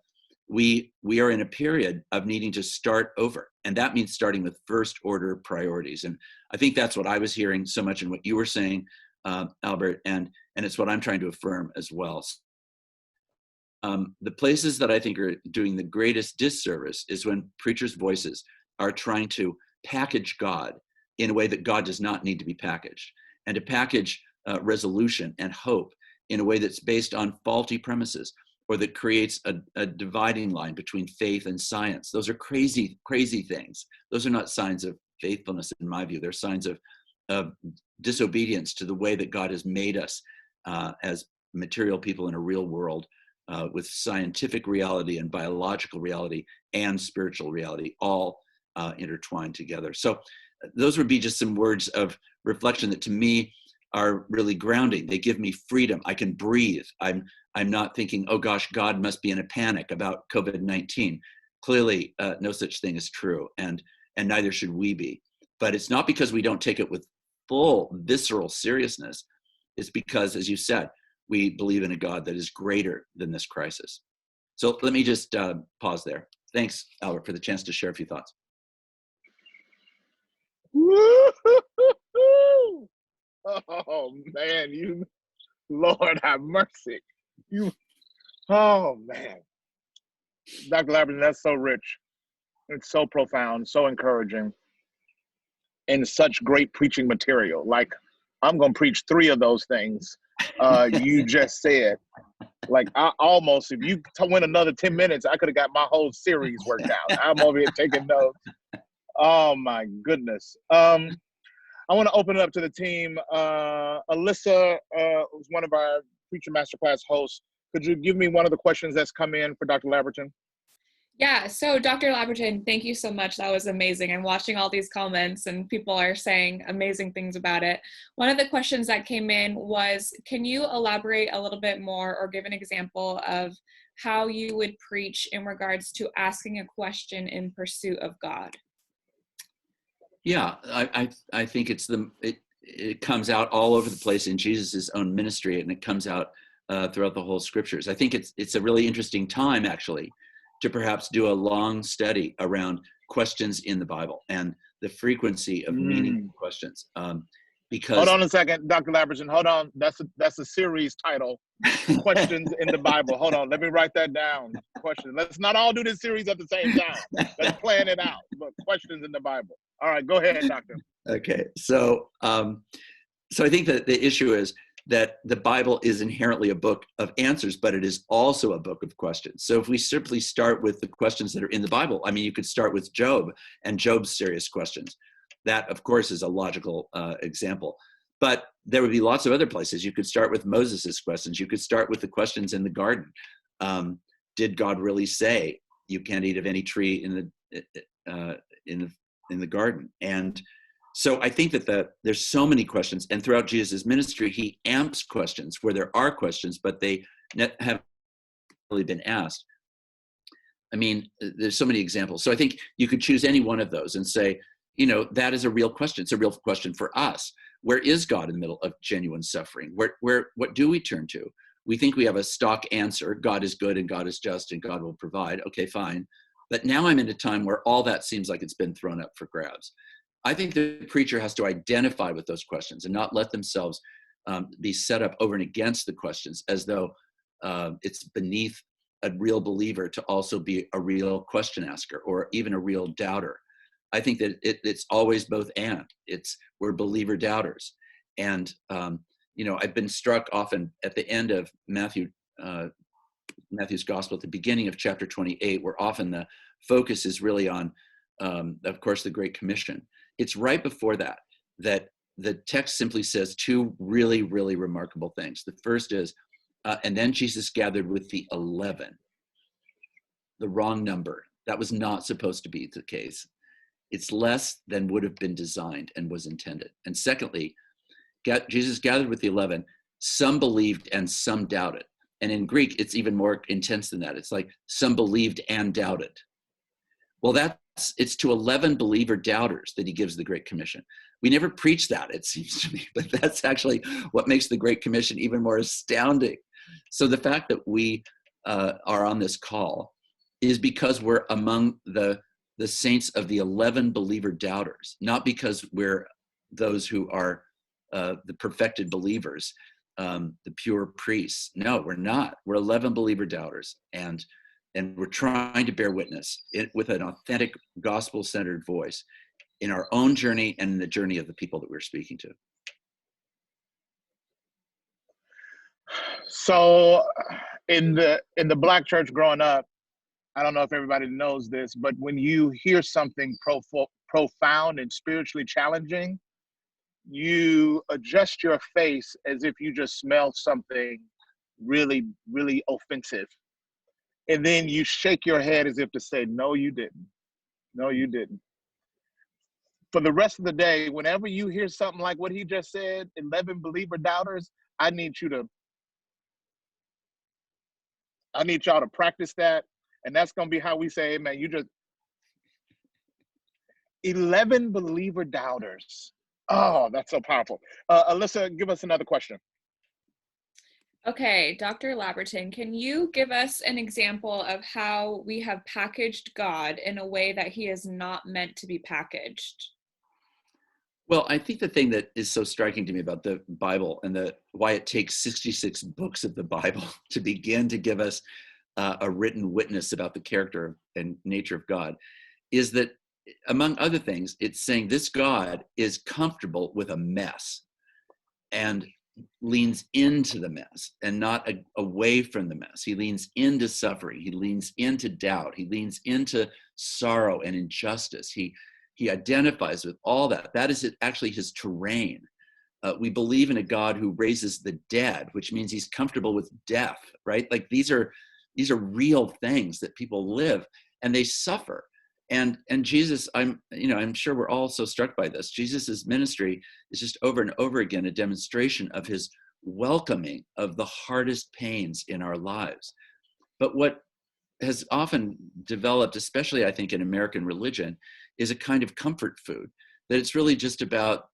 we are in a period of needing to start over. And that means starting with first order priorities. And I think that's what I was hearing so much in what you were saying, Albert, and it's what I'm trying to affirm as well. The places that I think are doing the greatest disservice is when preachers' voices are trying to package God in a way that God does not need to be packaged, and to package resolution and hope in a way that's based on faulty premises, or that creates a dividing line between faith and science. Those are crazy, crazy things. Those are not signs of faithfulness in my view. They're signs of disobedience to the way that God has made us as material people in a real world, with scientific reality and biological reality and spiritual reality all intertwined together. So those would be just some words of reflection that to me are really grounding. They give me freedom. I can breathe. I'm not thinking, oh gosh, God must be in a panic about COVID-19. Clearly, no such thing is true, and neither should we be. But it's not because we don't take it with full visceral seriousness. It's because, as you said, we believe in a God that is greater than this crisis. So let me just pause there. Thanks, Albert, for the chance to share a few thoughts. Oh man, Lord have mercy. Oh man. Dr. Labberton, that's so rich. It's so profound, so encouraging, and such great preaching material. Like, I'm going to preach 3 of those things you just said. Like, I almost, if you went another 10 minutes, I could have got my whole series worked out. I'm over here taking notes. Oh my goodness. I want to open it up to the team. Alyssa, who's one of our Preacher Masterclass hosts, could you give me one of the questions that's come in for Dr. Labberton? Yeah, so Dr. Labberton, thank you so much. That was amazing. I'm watching all these comments and people are saying amazing things about it. One of the questions that came in was, can you elaborate a little bit more or give an example of how you would preach in regards to asking a question in pursuit of God? Yeah, I think it comes out all over the place in Jesus's own ministry, and it comes out throughout the whole scriptures. I think it's a really interesting time, actually, to perhaps do a long study around questions in the Bible and the frequency of meaningful questions. Because hold on a second, Dr. Labberton, hold on. That's a series title, Questions in the Bible. Hold on, let me write that down. Questions. Let's not all do this series at the same time. Let's plan it out. But questions in the Bible. All right, go ahead, Doctor. Okay, so I think that the issue is that the Bible is inherently a book of answers, but it is also a book of questions. So if we simply start with the questions that are in the Bible, I mean, you could start with Job and Job's serious questions. That, of course, is a logical example. But there would be lots of other places. You could start with Moses's questions. You could start with the questions in the garden. Did God really say you can't eat of any tree in the garden? And so I think that there's so many questions, and throughout Jesus' ministry, he amps questions where there are questions, but they haven't really been asked. I mean, there's so many examples. So I think you could choose any one of those and say, that is a real question. It's a real question for us. Where is God in the middle of genuine suffering? What do we turn to? We think we have a stock answer. God is good and God is just and God will provide. Okay, fine. But now I'm in a time where all that seems like it's been thrown up for grabs. I think the preacher has to identify with those questions and not let themselves be set up over and against the questions as though it's beneath a real believer to also be a real question asker or even a real doubter. I think that it's always both and. We're believer doubters. And, I've been struck often at the end of Matthew's gospel, at the beginning of chapter 28, where often the focus is really on, of course, the Great Commission. It's right before that the text simply says 2 really, really remarkable things. The first is, and then Jesus gathered with the 11, the wrong number. That was not supposed to be the case. It's less than would have been designed and was intended. And secondly, Jesus gathered with the 11. Some believed and some doubted. And in Greek, it's even more intense than that. It's like some believed and doubted. Well, it's to 11 believer doubters that he gives the Great Commission. We never preach that, it seems to me, but that's actually what makes the Great Commission even more astounding. So the fact that we are on this call is because we're among the saints of the 11 believer doubters, not because we're those who are the perfected believers, the pure priests. No, we're not. We're 11 believer doubters, and we're trying to bear witness with an authentic gospel-centered voice in our own journey and in the journey of the people that we're speaking to. So in the Black church growing up, I don't know if everybody knows this, but when you hear something profound and spiritually challenging, you adjust your face as if you just smell something really, really offensive. And then you shake your head as if to say, no, you didn't. No, you didn't. For the rest of the day, whenever you hear something like what he just said, 11 believer doubters, I need y'all to practice that. And that's going to be how we say, hey, man, 11 believer doubters. Oh, that's so powerful. Alyssa, give us another question. Okay, Dr. Labberton, can you give us an example of how we have packaged God in a way that he is not meant to be packaged? Well, I think the thing that is so striking to me about the Bible and why it takes 66 books of the Bible to begin to give us a written witness about the character and nature of God is that, among other things, it's saying this God is comfortable with a mess and leans into the mess and not away from the mess. He leans into suffering. He leans into doubt. He leans into sorrow and injustice. He identifies with all that. That is actually his terrain. We believe in a God who raises the dead, which means he's comfortable with death, right? Like these are real things that people live and they suffer. And Jesus, I'm sure we're all so struck by this. Jesus's ministry is just over and over again a demonstration of his welcoming of the hardest pains in our lives. But what has often developed, especially I think in American religion, is a kind of comfort food. That it's really just about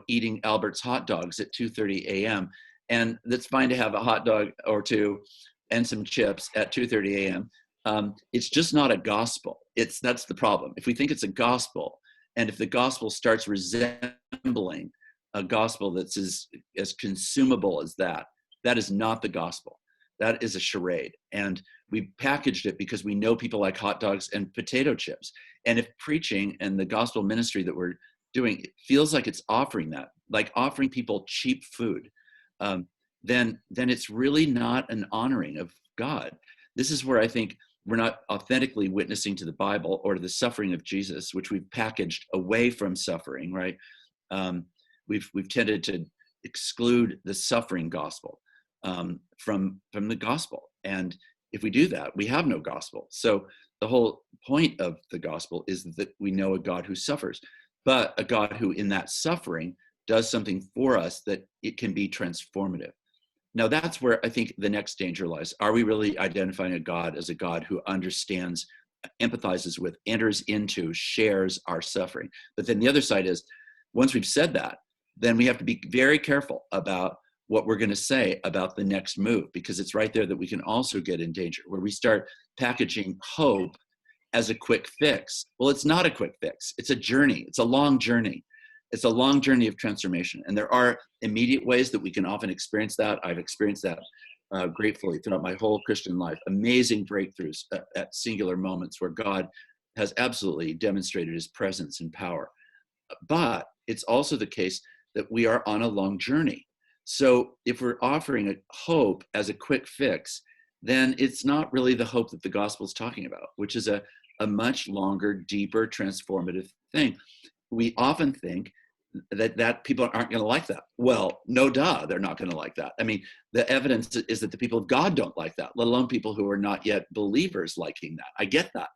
eating Albert's hot dogs at 2:30 a.m. And that's fine to have a hot dog or two and some chips at 2:30 a.m. It's just not a gospel. That's the problem. If we think it's a gospel, and if the gospel starts resembling a gospel that's as consumable as that is not the gospel. That is a charade. And we packaged it because we know people like hot dogs and potato chips. And if preaching and the gospel ministry that we're doing it feels like it's offering that, like offering people cheap food, then it's really not an honoring of God. This is where I think we're not authentically witnessing to the Bible or to the suffering of Jesus, which we've packaged away from suffering, right? We've tended to exclude the suffering gospel from the gospel. And if we do that, we have no gospel. So the whole point of the gospel is that we know a God who suffers, but a God who in that suffering does something for us that it can be transformative. Now that's where I think the next danger lies. Are we really identifying a God as a God who understands, empathizes with, enters into, shares our suffering? But then the other side is, once we've said that, then we have to be very careful about what we're going to say about the next move, because it's right there that we can also get in danger, where we start packaging hope as a quick fix. Well, it's not a quick fix. It's a journey. It's a long journey. It's a long journey of transformation. And there are immediate ways that we can often experience that. I've experienced that gratefully throughout my whole Christian life. Amazing breakthroughs at singular moments where God has absolutely demonstrated his presence and power. But it's also the case that we are on a long journey. So if we're offering a hope as a quick fix, then it's not really the hope that the gospel is talking about, which is a much longer, deeper, transformative thing. We often think that people aren't going to like that. Well, no duh, they're not going to like that. I mean, the evidence is that the people of God don't like that, let alone people who are not yet believers liking that. I get that.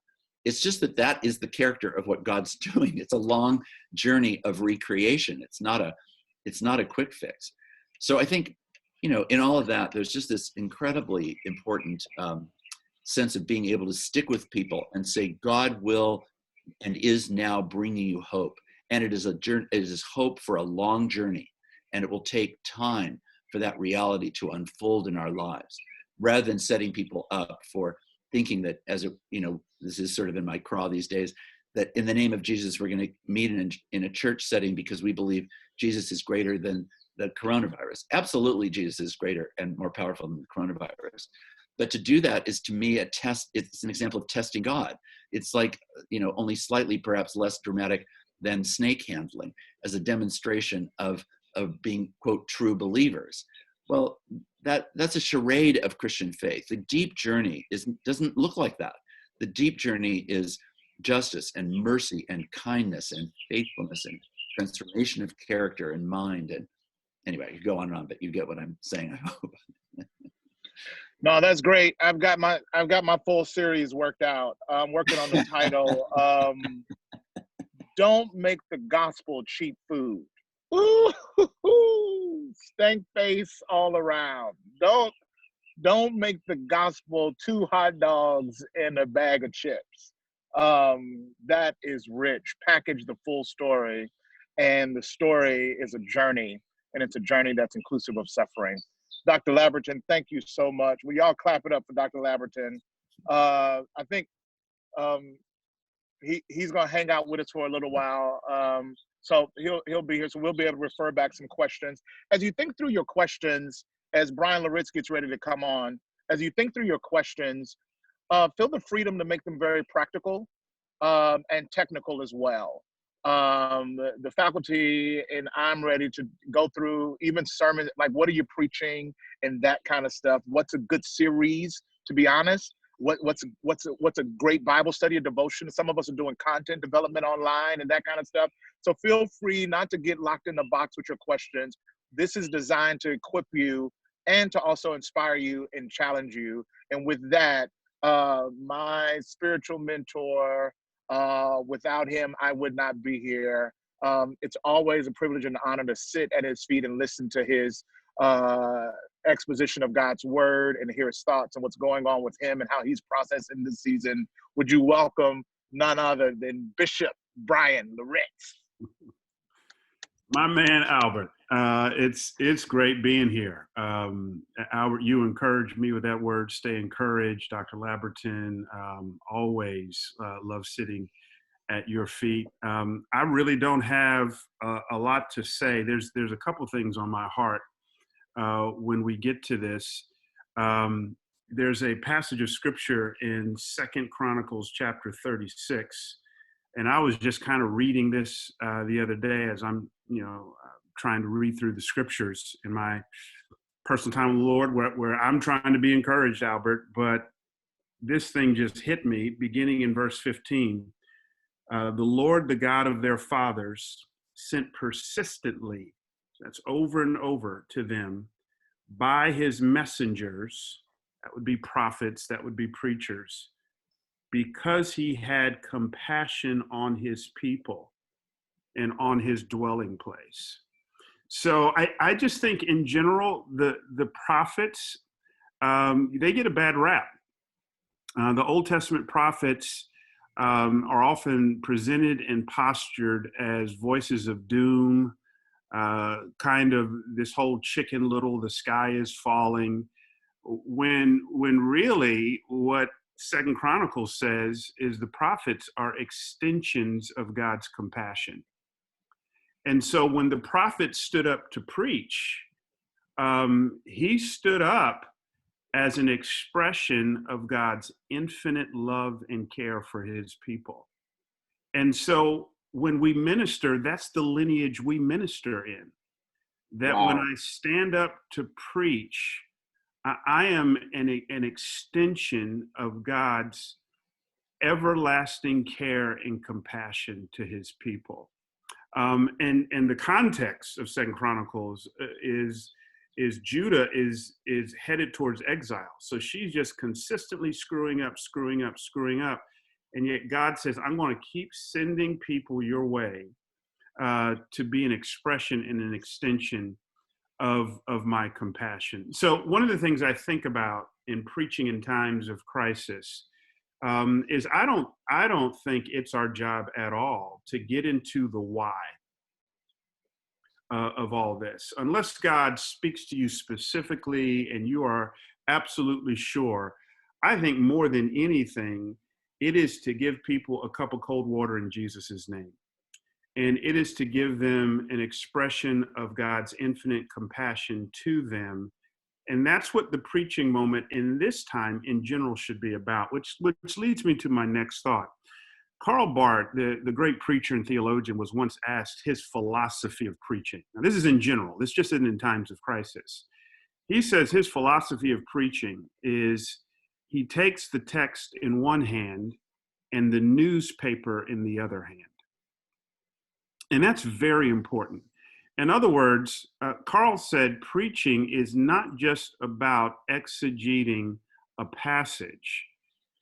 It's just that is the character of what God's doing. It's a long journey of recreation. It's not a quick fix. So I think, in all of that, there's just this incredibly important sense of being able to stick with people and say, God will and is now bringing you hope. And it is a journey. It is hope for a long journey, and it will take time for that reality to unfold in our lives, rather than setting people up for thinking that this is sort of in my craw these days, that in the name of Jesus, we're going to meet in a church setting because we believe Jesus is greater than the coronavirus. Absolutely, Jesus is greater and more powerful than the coronavirus. But to do that is, to me, a test. It's an example of testing God. It's like, only slightly perhaps less dramatic than snake handling, as a demonstration of being, quote, true believers. Well, that's a charade of Christian faith. The deep journey doesn't look like that. The deep journey is justice and mercy and kindness and faithfulness and transformation of character and mind. And anyway, you go on and on, but you get what I'm saying, I hope. No, that's great. I've got my full series worked out. I'm working on the title. Don't make the gospel cheap food. Ooh, stank face all around. Don't make the gospel 2 hot dogs and a bag of chips. That is rich. Package the full story, and the story is a journey, and it's a journey that's inclusive of suffering. Dr. Labberton, thank you so much. We all clap it up for Dr. Labberton. I think he's going to hang out with us for a little while. So he'll be here. So we'll be able to refer back some questions. As you think through your questions, as Bryan Loritts gets ready to come on, as you think through your questions, feel the freedom to make them very practical and technical as well. The faculty and I'm ready to go through even sermons, like what are you preaching and that kind of stuff. What's a good series, to be honest? What's a great Bible study or devotion? Some of us are doing content development online and that kind of stuff. So feel free not to get locked in the box with your questions. This is designed to equip you and to also inspire you and challenge you. And with that, my spiritual mentor, without him, I would not be here. It's always a privilege and an honor to sit at his feet and listen to his exposition of God's word and hear his thoughts and what's going on with him and how he's processing this season. Would you welcome none other than Bishop Bryan Loritts? My man, Albert. It's great being here. Albert, you encouraged me with that word, stay encouraged. Dr. Labberton, always love sitting at your feet. I really don't have a lot to say. There's a couple things on my heart when we get to this. There's a passage of scripture in 2 Chronicles chapter 36. And I was just kind of reading this the other day as I'm, trying to read through the scriptures in my personal time with the Lord, where I'm trying to be encouraged, Albert. But this thing just hit me, beginning in verse 15. The Lord, the God of their fathers, sent persistently, that's over and over, to them by his messengers, that would be prophets, that would be preachers, because he had compassion on his people and on his dwelling place. So I just think in general, the prophets, they get a bad rap. The Old Testament prophets are often presented and postured as voices of doom, kind of this whole Chicken Little, the sky is falling, when really what 2 Chronicles says is the prophets are extensions of God's compassion. And so when the prophet stood up to preach, he stood up as an expression of God's infinite love and care for his people. And so when we minister, that's the lineage we minister in. That Wow. When I stand up to preach, I am an extension of God's everlasting care and compassion to his people. And the context of 2 Chronicles is Judah is headed towards exile. So she's just consistently screwing up. And yet God says, I'm going to keep sending people your way to be an expression and an extension of my compassion. So one of the things I think about in preaching in times of crisis is I don't think it's our job at all to get into the why of all this, unless God speaks to you specifically and you are absolutely sure. I think more than anything, it is to give people a cup of cold water in Jesus's name. And it is to give them an expression of God's infinite compassion to them. And that's what the preaching moment in this time in general should be about, which leads me to my next thought. Karl Barth, the great preacher and theologian, was once asked his philosophy of preaching. Now, this is in general. This just isn't in times of crisis. He says his philosophy of preaching is he takes the text in one hand and the newspaper in the other hand. And that's very important. In other words, Carl said preaching is not just about exegeting a passage.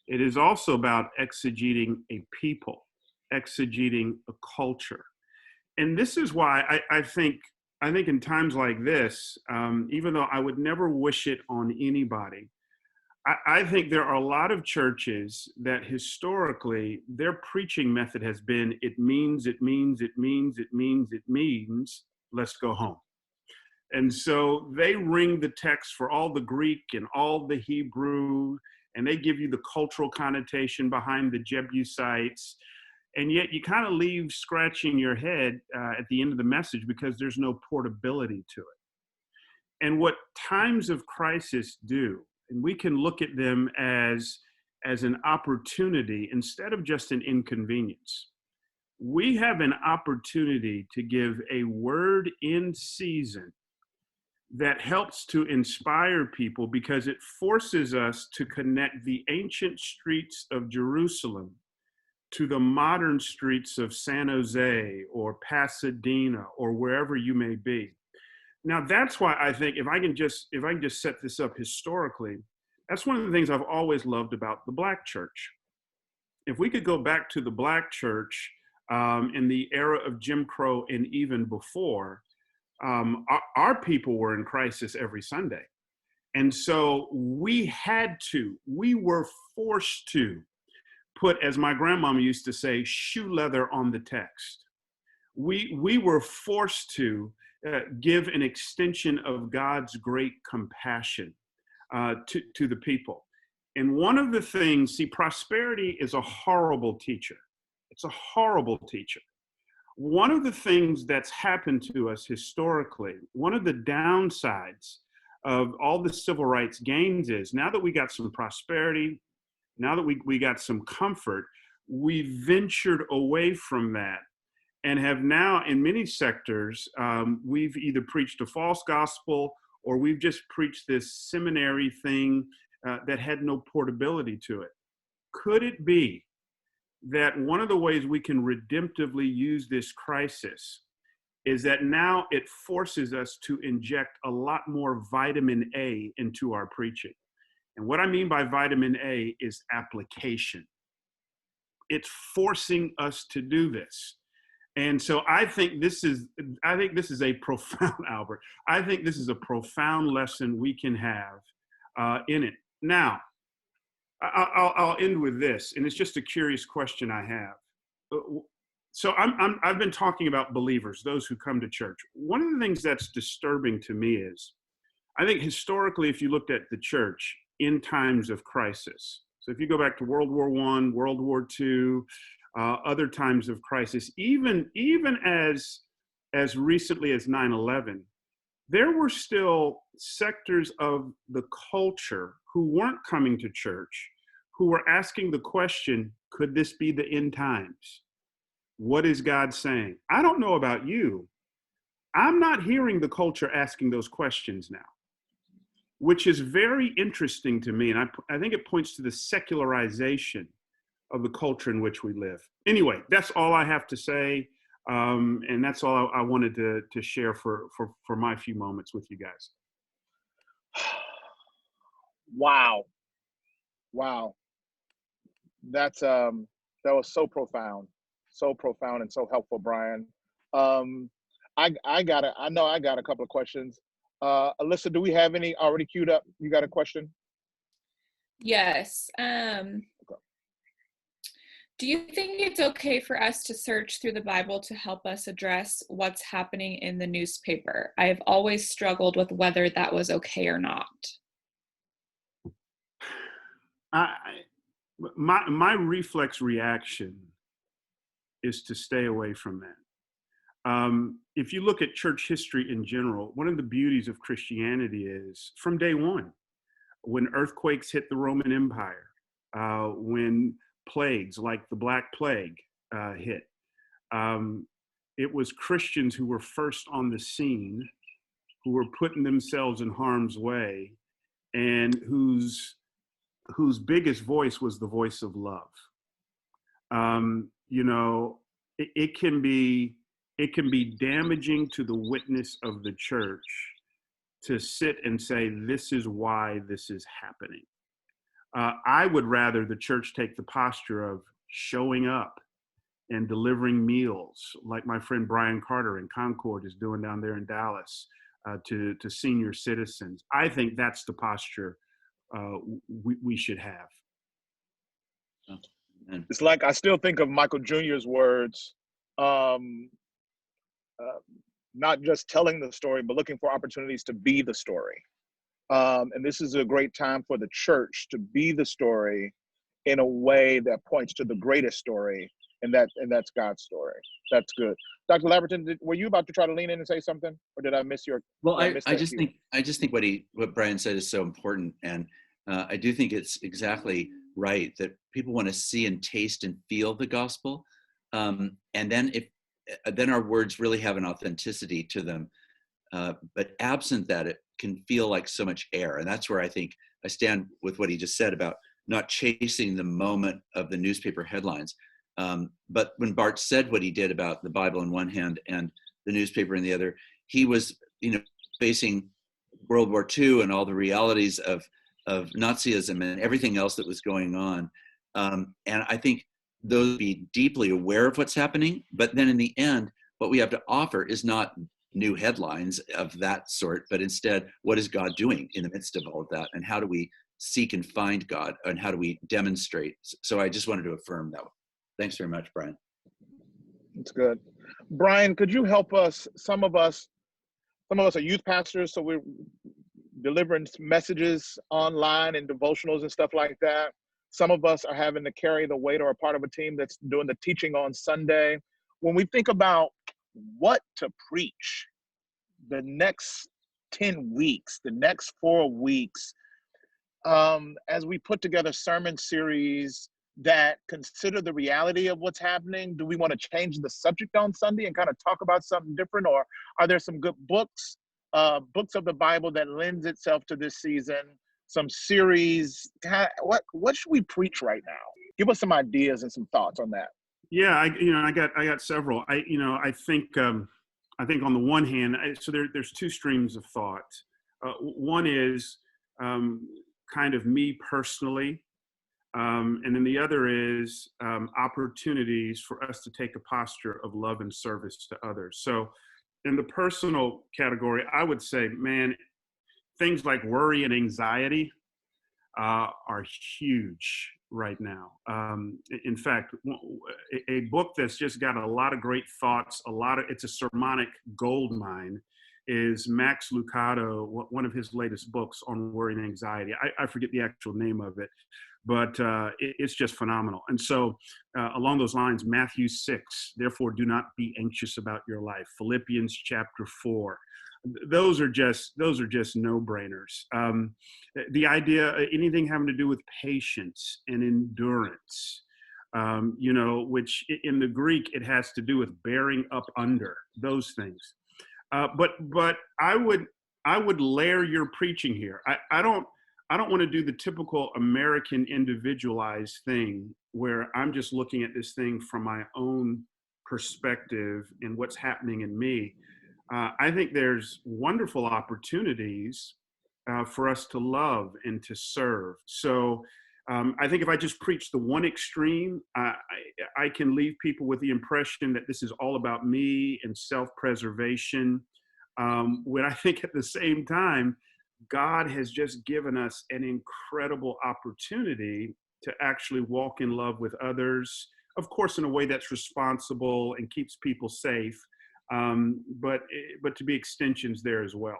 It is also about exegeting a people, exegeting a culture. And this is why I think in times like this, even though I would never wish it on anybody, I think there are a lot of churches that historically their preaching method has been, it means, let's go home. And so they wring the text for all the Greek and all the Hebrew, and they give you the cultural connotation behind the Jebusites. And yet you kind of leave scratching your head at the end of the message because there's no portability to it. And what times of crisis do, and we can look at them as an opportunity instead of just an inconvenience. We have an opportunity to give a word in season that helps to inspire people because it forces us to connect the ancient streets of Jerusalem to the modern streets of San Jose or Pasadena or wherever you may be. Now, that's why I think if I can just set this up historically, that's one of the things I've always loved about the Black church. If we could go back to the Black church in the era of Jim Crow and even before, our people were in crisis every Sunday. And so we were forced to put, as my grandmama used to say, shoe leather on the text. We were forced to give an extension of God's great compassion to the people. And one of the things, see, prosperity is a horrible teacher. It's a horrible teacher. One of the things that's happened to us historically, one of the downsides of all the civil rights gains is now that we got some prosperity, now that we got some comfort, we ventured away from that and have now in many sectors, we've either preached a false gospel or we've just preached this seminary thing that had no portability to it. Could it be that one of the ways we can redemptively use this crisis is that now it forces us to inject a lot more vitamin A into our preaching? And what I mean by vitamin A is application. It's forcing us to do this. And so I think this is a profound, Albert, I think this is a profound lesson we can have in it. Now, I'll end with this, and it's just a curious question I have. So I've been talking about believers, those who come to church. One of the things that's disturbing to me is, I think historically, if you looked at the church in times of crisis, so if you go back to World War I, World War II, other times of crisis, even as recently as 9/11, there were still sectors of the culture who weren't coming to church, who were asking the question, could this be the end times? What is God saying? I don't know about you. I'm not hearing the culture asking those questions now, which is very interesting to me. And I think it points to the secularization of the culture in which we live. Anyway, that's all I have to say. And that's all I wanted to share for my few moments with you guys. Wow. That's that was so profound and so helpful, Bryan. I know I got a couple of questions. Alyssa, do we have any already queued up? You got a question? Yes. Okay. Do you think it's okay for us to search through the Bible to help us address what's happening in the newspaper? I have always struggled with whether that was okay or not. My reflex reaction is to stay away from that. If you look at church history in general, one of the beauties of Christianity is from day one, when earthquakes hit the Roman Empire, when plagues like the Black Plague hit, it was Christians who were first on the scene, who were putting themselves in harm's way, and whose biggest voice was the voice of love. You know, it can be it can be damaging to the witness of the church to sit and say, this is why this is happening. I would rather the church take the posture of showing up and delivering meals, like my friend Bryan Carter in Concord is doing down there in Dallas, to senior citizens. I think that's the posture we should have. It's like I still think of Michael Jr.'s words, not just telling the story, but looking for opportunities to be the story. And this is a great time for the church to be the story in a way that points to the greatest story, and that's God's story. That's good. Dr. Labberton, were you about to try to lean in and say something, or did I miss your? Well, I just think what Bryan said is so important, and I do think it's exactly right that people want to see and taste and feel the gospel, and then our words really have an authenticity to them. But absent that, it can feel like so much air, and that's where I think I stand with what he just said about not chasing the moment of the newspaper headlines. But when Bart said what he did about the Bible in one hand and the newspaper in the other, he was, facing World War II and all the realities of Nazism and everything else that was going on. And I think those be deeply aware of what's happening. But then in the end, what we have to offer is not new headlines of that sort, but instead, what is God doing in the midst of all of that? And how do we seek and find God? And how do we demonstrate? So I just wanted to affirm that. Thanks very much, Bryan. That's good. Bryan, could you help us? Some of us are youth pastors, so we're delivering messages online and devotionals and stuff like that. Some of us are having to carry the weight or a part of a team that's doing the teaching on Sunday. When we think about what to preach the next 10 weeks, the next 4 weeks, as we put together sermon series that consider the reality of what's happening, do we want to change the subject on Sunday and kind of talk about something different? Or are there some good books of the Bible that lends itself to this season? Some series, what should we preach right now? Give us some ideas and some thoughts on that. Yeah, I got several. I think on the one hand, so there's two streams of thought. One is kind of me personally, and then the other is opportunities for us to take a posture of love and service to others. So in the personal category, I would say, man, things like worry and anxiety are huge right now. In fact, a book that's just got a lot of great thoughts, it's a sermonic gold mine, is Max Lucado, one of his latest books on worry and anxiety. I forget the actual name of it, but it's just phenomenal. And so along those lines, Matthew 6, therefore do not be anxious about your life. Philippians chapter 4. Those are just no-brainers. The idea, anything having to do with patience and endurance, which in the Greek, it has to do with bearing up under those things. But I would layer your preaching here. I don't want to do the typical American individualized thing where I'm just looking at this thing from my own perspective and what's happening in me. I think there's wonderful opportunities for us to love and to serve. So I think if I just preach the one extreme, I can leave people with the impression that this is all about me and self-preservation, when I think at the same time, God has just given us an incredible opportunity to actually walk in love with others, of course, in a way that's responsible and keeps people safe. But to be extensions there as well.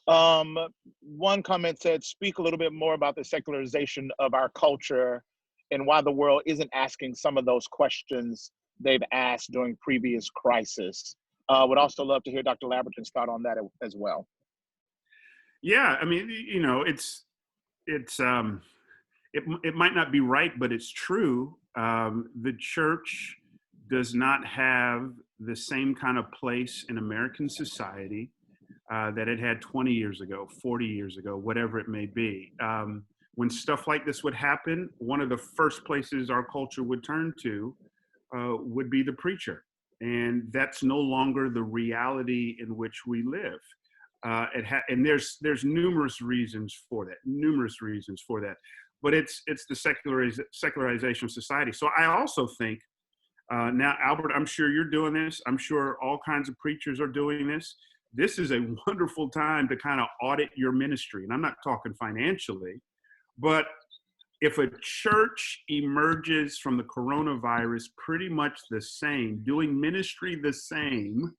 One comment said, speak a little bit more about the secularization of our culture and why the world isn't asking some of those questions they've asked during previous crises. Would also love to hear Dr. Labberton's thought on that as well. Yeah, I mean, it might not be right, but it's true. The church does not have the same kind of place in American society that it had 20 years ago, 40 years ago, whatever it may be. When stuff like this would happen, one of the first places our culture would turn to would be the preacher. And that's no longer the reality in which we live. And there's numerous reasons for that. But it's the secularization of society. So I also think, now, Albert, I'm sure you're doing this. I'm sure all kinds of preachers are doing this. This is a wonderful time to kind of audit your ministry. And I'm not talking financially, but if a church emerges from the coronavirus pretty much the same, doing ministry the same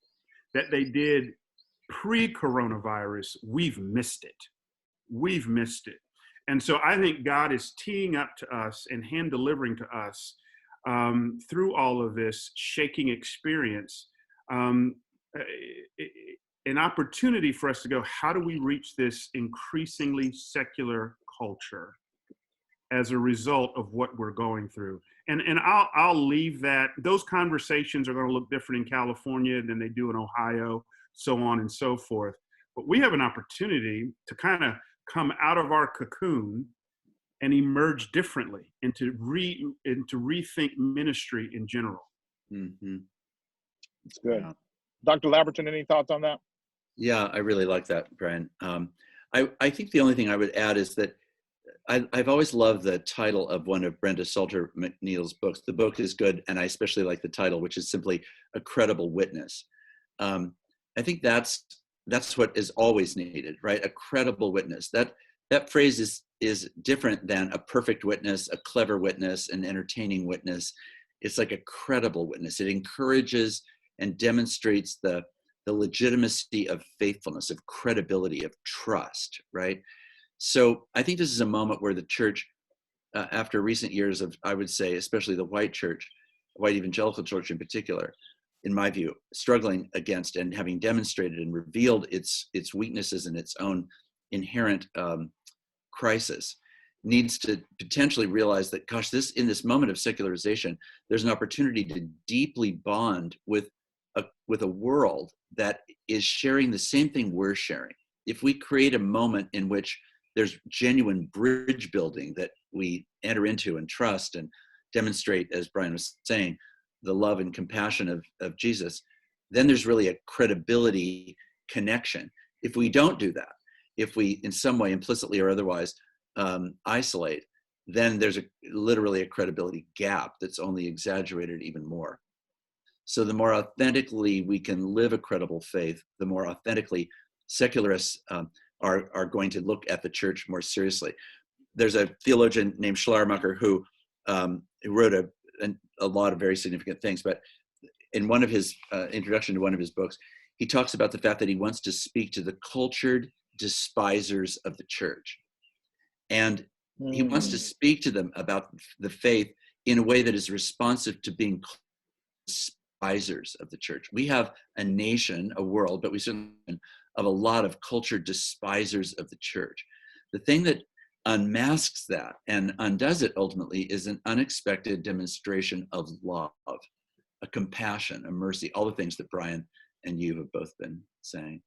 that they did pre-coronavirus, we've missed it. We've missed it. And so I think God is teeing up to us and hand delivering to us through all of this shaking experience, an opportunity for us to go, how do we reach this increasingly secular culture as a result of what we're going through? And I'll leave that. Those conversations are going to look different in California than they do in Ohio, so on and so forth. But we have an opportunity to kind of come out of our cocoon and emerge differently, and to rethink ministry in general. Mm-hmm. It's good. Dr. Labberton, any thoughts on that? Yeah, I really like that, Bryan. I think the only thing I would add is that I've always loved the title of one of Brenda Salter McNeil's books. The book is good, and I especially like the title, which is simply A Credible Witness. I think that's what is always needed, right? A credible witness. That phrase is different than a perfect witness, a clever witness, an entertaining witness. It's like a credible witness. It encourages and demonstrates the legitimacy of faithfulness, of credibility, of trust, right? So I think this is a moment where the church, after recent years of, I would say, especially the white church, white evangelical church in particular, in my view, struggling against and having demonstrated and revealed its weaknesses and its own inherent crisis, needs to potentially realize that, gosh, in this moment of secularization, there's an opportunity to deeply bond with a world that is sharing the same thing we're sharing. If we create a moment in which there's genuine bridge building that we enter into and trust and demonstrate, as Bryan was saying, the love and compassion of Jesus, then there's really a credibility connection. If we don't do that, if we in some way implicitly or otherwise isolate, then there's literally a credibility gap that's only exaggerated even more. So the more authentically we can live a credible faith, the more authentically secularists are going to look at the church more seriously. There's a theologian named Schleiermacher who wrote a lot of very significant things, but in one of his introduction to one of his books, he talks about the fact that he wants to speak to the cultured despisers of the church. And he wants to speak to them about the faith in a way that is responsive to being despisers of the church. We have a nation, a world, but we certainly of a lot of cultured despisers of the church. The thing that unmasks that and undoes it ultimately is an unexpected demonstration of love, a compassion, a mercy, all the things that Bryan and you have both been saying.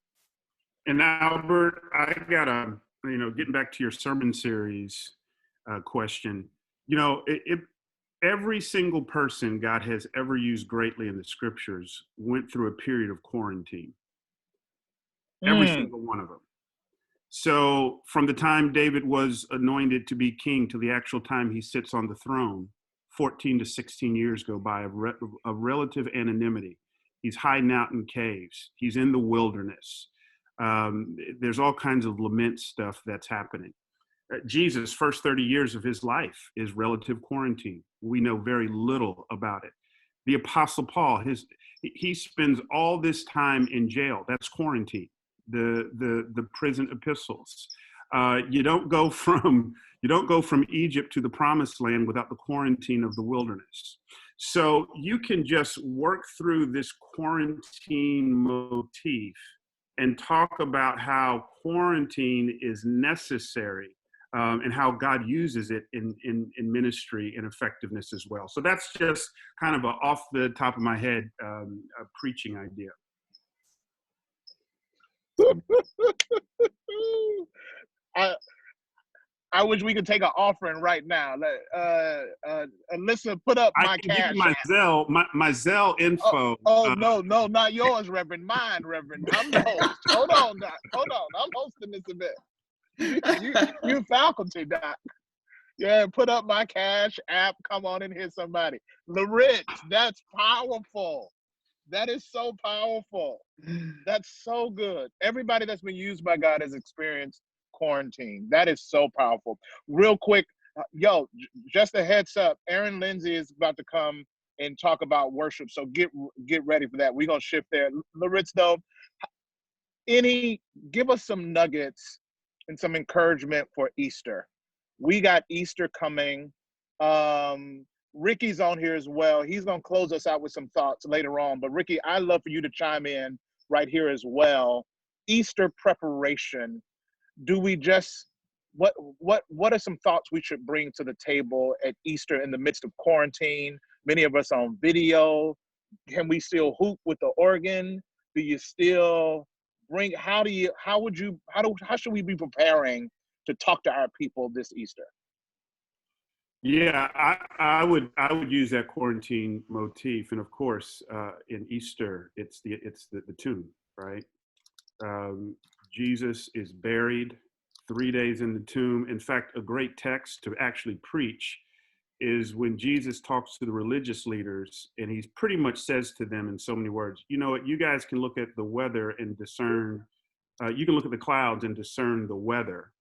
And Albert, I got getting back to your sermon series question, every single person God has ever used greatly in the scriptures went through a period of quarantine. Every single one of them. So from the time David was anointed to be king to the actual time he sits on the throne, 14 to 16 years go by of relative anonymity. He's hiding out in caves. He's in the wilderness. There's all kinds of lament stuff that's happening. Jesus' first 30 years of his life is relative quarantine. We know very little about it. The Apostle Paul, he spends all this time in jail. That's quarantine. The prison epistles. You don't go from Egypt to the promised land without the quarantine of the wilderness. So you can just work through this quarantine motif and talk about how quarantine is necessary and how God uses it in ministry and effectiveness as well. So that's just kind of a off the top of my head preaching idea. I wish we could take an offering right now. Alyssa, put up I my can give cash you my app. Zelle, my Zelle info. No, not yours, Reverend. Mine, Reverend. I'm the host. Hold on, Doc. Hold on. I'm hosting this event. You faculty, Doc. Yeah, put up my cash app. Come on in here, somebody. Loritts, that's powerful. That is so powerful. That's so good. Everybody that's been used by God has experienced quarantine. That is so powerful. Real quick, just a heads up. Erin Lindsay is about to come and talk about worship. So get ready for that. We're gonna shift there. Loritts, though, give us some nuggets and some encouragement for Easter. We got Easter coming. Ricky's on here as well. He's going to close us out with some thoughts later on. But Ricky, I'd love for you to chime in right here as well. Easter preparation. Do we just, what are some thoughts we should bring to the table at Easter in the midst of quarantine? Many of us on video. Can we still hoop with the organ? Do you still bring, how should we be preparing to talk to our people this Easter? Yeah, I would use that quarantine motif, and of course, in Easter, it's the tomb, right? Jesus is buried 3 days in the tomb. In fact, a great text to actually preach is when Jesus talks to the religious leaders, and he pretty much says to them in so many words, you know what, you guys can look at the weather and discern. You can look at the clouds and discern the weather.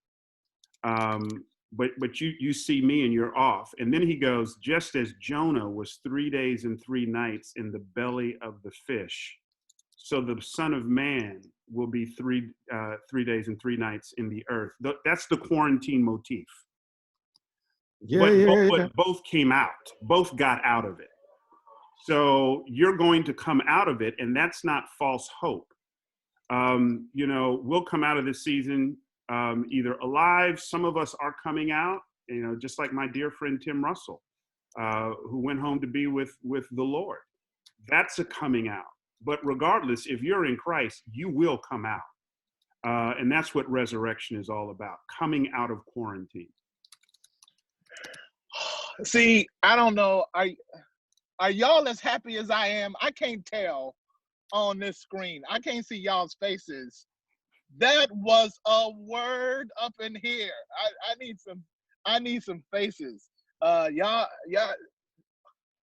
But you see me and you're off. And then he goes, just as Jonah was 3 days and 3 nights in the belly of the fish, so the Son of Man will be 3 days and 3 nights in the earth. That's the quarantine motif. But both came out. Both got out of it. So you're going to come out of it, and that's not false hope. We'll come out of this season either alive. Some of us are coming out, just like my dear friend Tim Russell, who went home to be with the Lord. That's a coming out. But regardless, if you're in Christ, you will come out. And that's what resurrection is all about, coming out of quarantine. See, I don't know. Are y'all as happy as I am? I can't tell on this screen. I can't see y'all's faces. That was a word up in here. I need some faces. Y'all,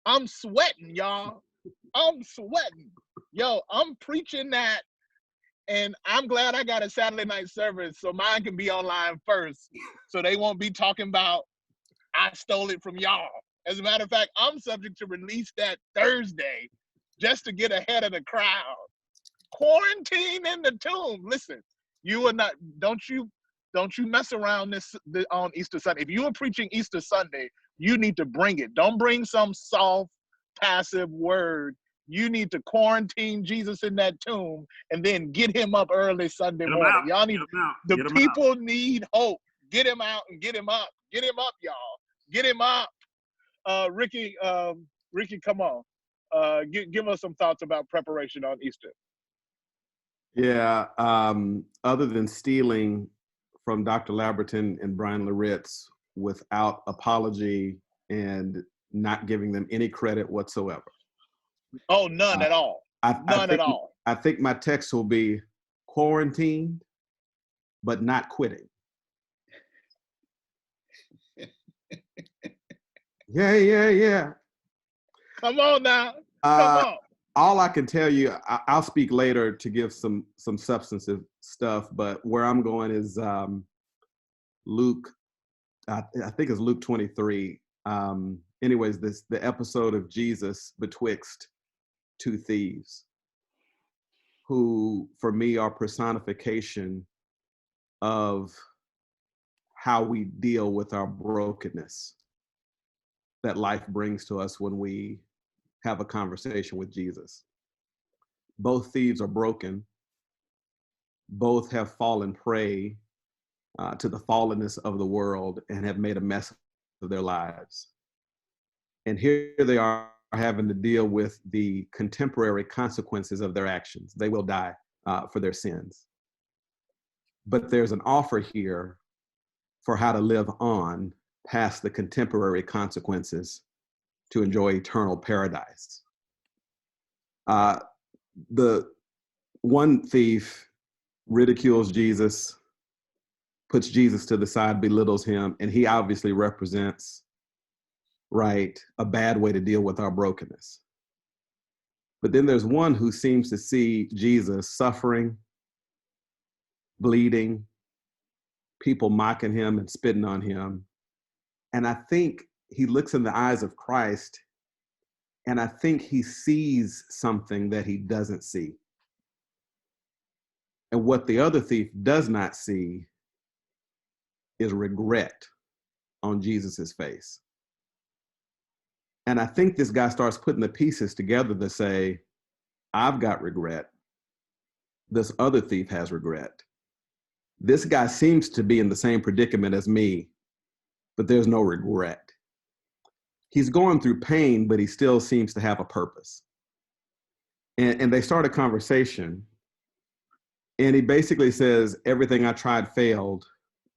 I'm sweating, y'all. I'm sweating. Yo, I'm preaching that, and I'm glad I got a Saturday night service so mine can be online first, so they won't be talking about I stole it from y'all. As a matter of fact, I'm subject to release that Thursday just to get ahead of the crowd. Quarantine in the tomb. Listen, you are not. Don't you mess around on Easter Sunday. If you are preaching Easter Sunday, you need to bring it. Don't bring some soft, passive word. You need to quarantine Jesus in that tomb and then get him up early Sunday morning. Y'all need the people need hope. Get him out and get him up. Get him up, y'all. Get him up. Ricky, come on. Give us some thoughts about preparation on Easter. Yeah, other than stealing from Dr. Labberton and Bryan Loritts without apology and not giving them any credit whatsoever. Oh, none at all. None at all. I think my text will be quarantined, but not quitting. Yeah. Come on now. Come on. All I can tell you, I'll speak later to give some substantive stuff, but where I'm going is Luke, I think it's Luke 23. Anyways, the episode of Jesus betwixt two thieves, who for me are personification of how we deal with our brokenness that life brings to us when we have a conversation with Jesus. Both thieves are broken. Both have fallen prey to the fallenness of the world and have made a mess of their lives. And here they are having to deal with the contemporary consequences of their actions. They will die for their sins. But there's an offer here for how to live on past the contemporary consequences to enjoy eternal paradise. The one thief ridicules Jesus, puts Jesus to the side, belittles him, and he obviously represents, right, a bad way to deal with our brokenness. But then there's one who seems to see Jesus suffering, bleeding, people mocking him and spitting on him. And I think he looks in the eyes of Christ, and I think he sees something that he doesn't see. And what the other thief does not see is regret on Jesus's face. And I think this guy starts putting the pieces together to say, I've got regret. This other thief has regret. This guy seems to be in the same predicament as me, but there's no regret. He's going through pain, but he still seems to have a purpose. And they start a conversation, and he basically says, everything I tried failed,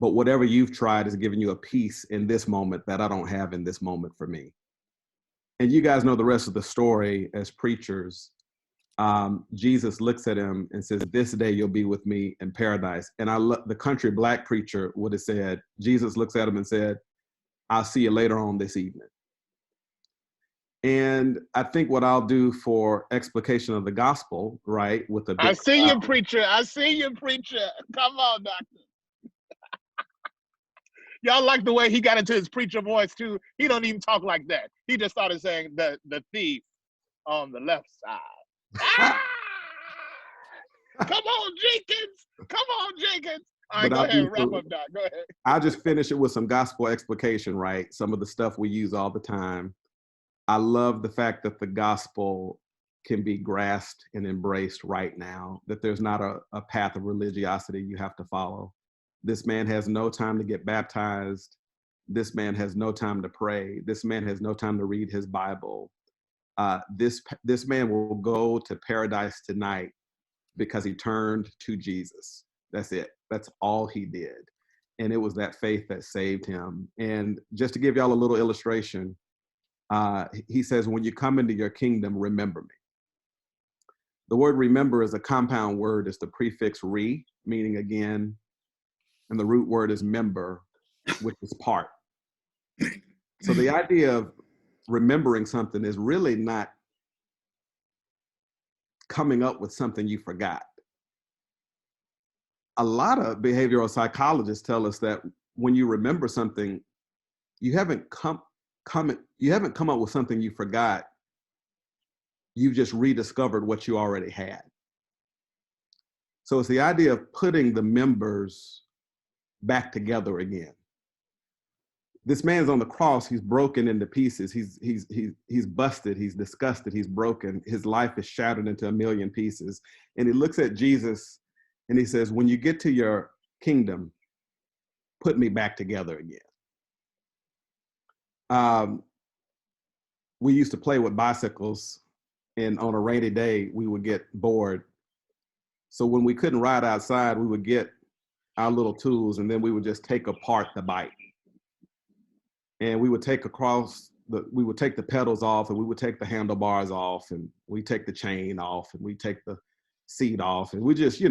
but whatever you've tried is giving you a peace in this moment that I don't have in this moment for me. And you guys know the rest of the story as preachers. Jesus looks at him and says, this day you'll be with me in paradise. And the country black preacher would have said, Jesus looks at him and said, I'll see you later on this evening. And I think what I'll do for explication of the gospel, right, with a big I see you, preacher. I see you, preacher. Come on, doctor. Y'all like the way he got into his preacher voice too. He don't even talk like that. He just started saying the thief on the left side. Ah! Come on, Jenkins. Come on, Jenkins. All right, go ahead. Wrap up, Doc. Go ahead. I'll just finish it with some gospel explication, right? Some of the stuff we use all the time. I love the fact that the gospel can be grasped and embraced right now, that there's not a path of religiosity you have to follow. This man has no time to get baptized. This man has no time to pray. This man has no time to read his Bible. This man will go to paradise tonight because he turned to Jesus. That's it. That's all he did. And it was that faith that saved him. And just to give y'all a little illustration, he says, when you come into your kingdom, remember me. The word remember is a compound word. It's the prefix re, meaning again, and the root word is member, which is part. So the idea of remembering something is really not coming up with something you forgot. A lot of behavioral psychologists tell us that when you remember something, you haven't come up with something you forgot. You've just rediscovered what you already had. So it's the idea of putting the members back together again. This man's on the cross. He's broken into pieces. He's busted. He's disgusted. He's broken. His life is shattered into a million pieces. And he looks at Jesus and he says, when you get to your kingdom, put me back together again. We used to play with bicycles, and on a rainy day, we would get bored. So when we couldn't ride outside, we would get our little tools, and then we would just take apart the bike. And we would take the pedals off, and we would take the handlebars off, and we take the chain off, and we take the seat off, and we just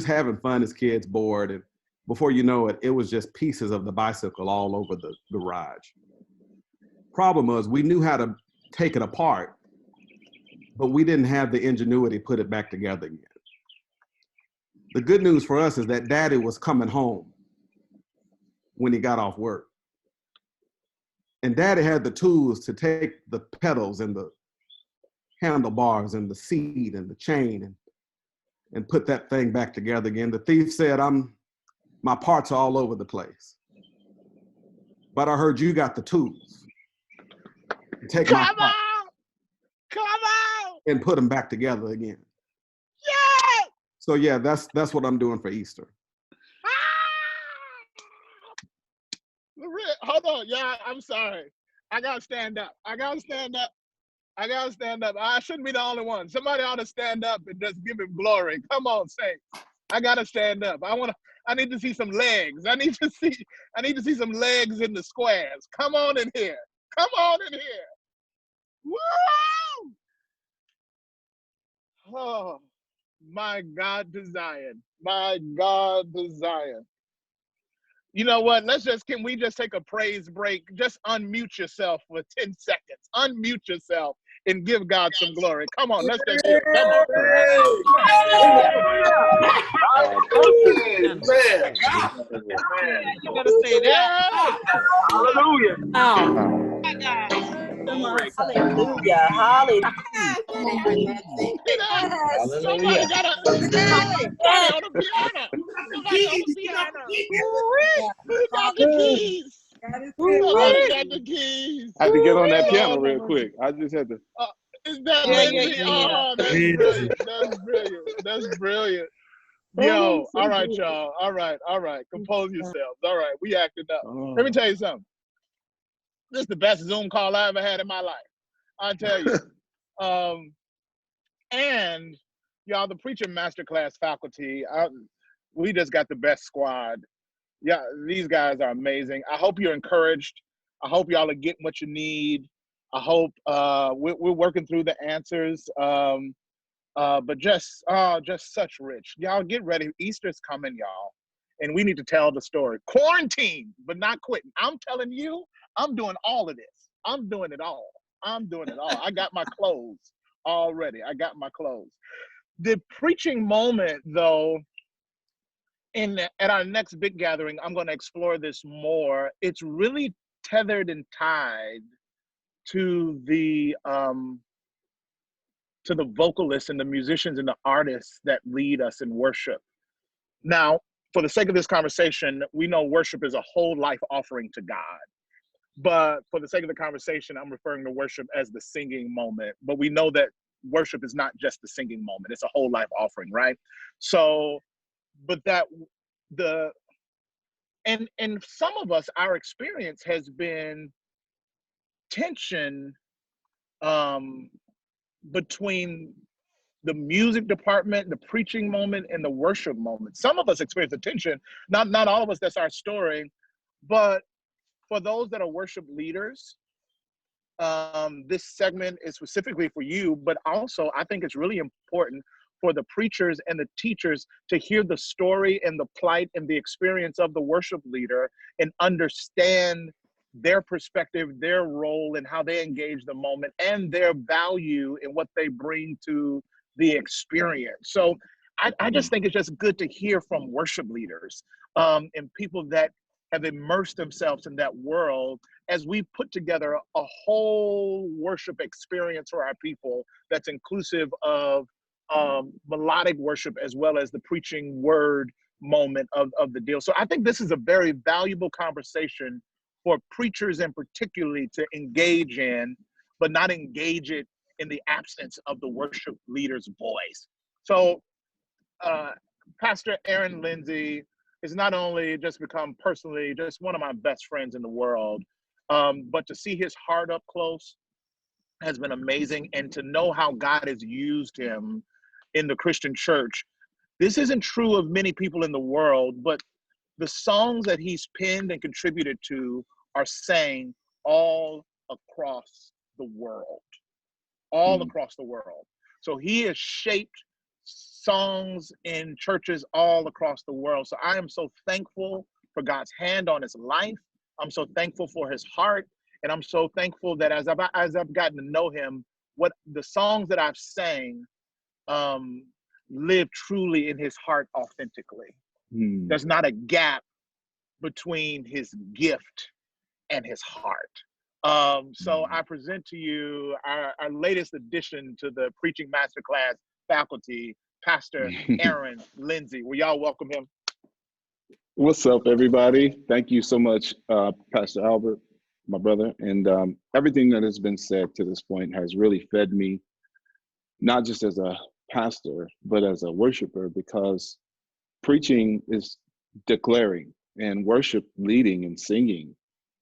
having fun as kids, bored. And before you know it, it was just pieces of the bicycle all over the garage. Problem was, we knew how to take it apart, but we didn't have the ingenuity to put it back together again. The good news for us is that Daddy was coming home when he got off work. And Daddy had the tools to take the pedals and the handlebars and the seat and the chain and put that thing back together again. The thief said, my parts are all over the place, but I heard you got the tools. Take my parts and put them back together again. Yeah! So yeah, that's what I'm doing for Easter. Hold on, y'all. I'm sorry. I gotta stand up. I shouldn't be the only one. Somebody ought to stand up and just give him glory. Come on, saints. I gotta stand up. I need to see some legs. I need to see some legs in the squares. Come on in here. Come on in here. Woo! Oh, my God to Zion. My God to Zion. You know what? Can we just take a praise break? Just unmute yourself for 10 seconds. Unmute yourself and give God some glory. Come on, let's just hear it. Come on. You better say that. Hallelujah. Hallelujah. Hallelujah. Somebody got on the piano. Somebody on the piano. Who got the keys? Somebody got the keys. I had to get on that piano real quick. I just had to. Is that Lindsay? Oh, that's brilliant. That's brilliant. That's brilliant. Yo, all right, y'all. All right. Compose yourselves. All right, we acting up. Let me tell you something. This is the best Zoom call I ever had in my life. I'll tell you. And y'all, the Preacher Masterclass faculty, we just got the best squad. Yeah, these guys are amazing. I hope you're encouraged. I hope y'all are getting what you need. I hope we're working through the answers. But just such rich. Y'all get ready. Easter's coming, y'all. And we need to tell the story. Quarantine, but not quitting. I'm telling you, I'm doing all of this. I'm doing it all. I got my clothes already. The preaching moment, though, at our next big gathering, I'm going to explore this more. It's really tethered and tied to the vocalists and the musicians and the artists that lead us in worship. Now, for the sake of this conversation, we know worship is a whole life offering to God. But for the sake of the conversation, I'm referring to worship as the singing moment. But we know that worship is not just the singing moment. It's a whole life offering, right? So, but and some of us, our experience has been tension between the music department, the preaching moment, and the worship moment. Some of us experience the tension. Not all of us, that's our story. But for those that are worship leaders, this segment is specifically for you, but also I think it's really important for the preachers and the teachers to hear the story and the plight and the experience of the worship leader and understand their perspective, their role, and how they engage the moment and their value and what they bring to the experience. So I just think it's just good to hear from worship leaders and people that have immersed themselves in that world as we put together a whole worship experience for our people that's inclusive of melodic worship as well as the preaching word moment of the deal. So I think this is a very valuable conversation for preachers and particularly to engage in, but not engage it in the absence of the worship leader's voice. So Pastor Erin Lindsay has not only just become personally just one of my best friends in the world, but to see his heart up close has been amazing. And to know how God has used him in the Christian church. This isn't true of many people in the world, but the songs that he's penned and contributed to are sang all across the world, across the world. So he has shaped songs in churches all across the world. So I am so thankful for God's hand on his life. I'm so thankful for his heart. And I'm so thankful that as I've gotten to know him, what the songs that I've sang live truly in his heart authentically. There's not a gap between his gift and his heart. So I present to you our latest addition to the Preaching Masterclass faculty, Pastor Erin Lindsay. Will y'all welcome him? What's up, everybody? Thank you so much, Pastor Albert, my brother. And everything that has been said to this point has really fed me, not just as a pastor, but as a worshiper, because preaching is declaring and worship, leading and singing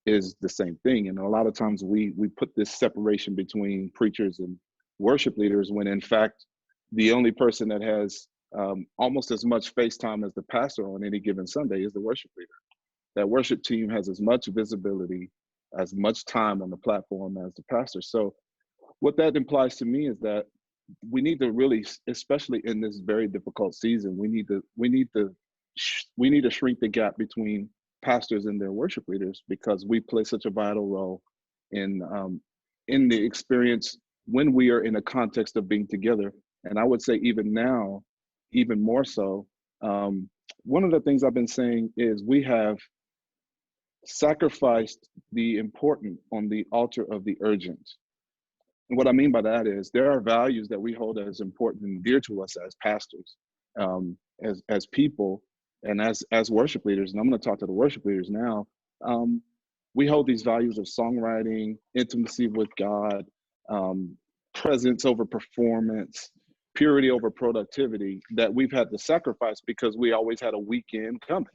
is the same thing. And a lot of times we put this separation between preachers and worship leaders when in fact, the only person that has almost as much face time as the pastor on any given Sunday is the worship leader. That worship team has as much visibility, as much time on the platform as the pastor. So what that implies to me is that we need to really, especially in this very difficult season, we need to shrink the gap between pastors and their worship leaders, because we play such a vital role in the experience when we are in a context of being together. And I would say even now, even more so, one of the things I've been saying is we have sacrificed the important on the altar of the urgent. And what I mean by that is there are values that we hold as important and dear to us as pastors, as people, and as worship leaders. And I'm going to talk to the worship leaders now. We hold these values of songwriting, intimacy with God, presence over performance, purity over productivity, that we've had to sacrifice because we always had a weekend coming,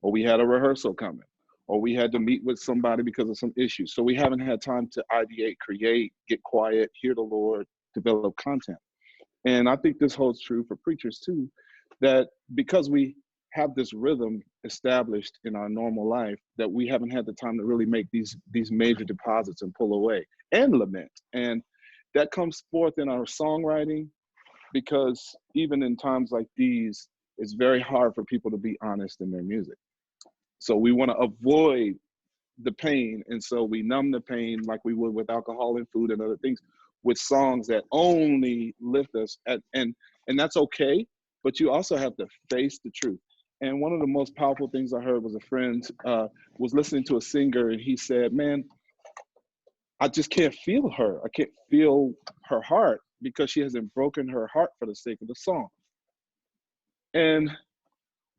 or we had a rehearsal coming, or we had to meet with somebody because of some issues. So we haven't had time to ideate, create, get quiet, hear the Lord, develop content. And I think this holds true for preachers too, that because we have this rhythm established in our normal life, that we haven't had the time to really make these major deposits and pull away and lament. And that comes forth in our songwriting, because even in times like these, it's very hard for people to be honest in their music. So we want to avoid the pain. And so we numb the pain like we would with alcohol and food and other things, with songs that only lift us. And that's okay, but you also have to face the truth. And one of the most powerful things I heard was a friend was listening to a singer, and he said, man, I just can't feel her. I can't feel her heart because she hasn't broken her heart for the sake of the song. And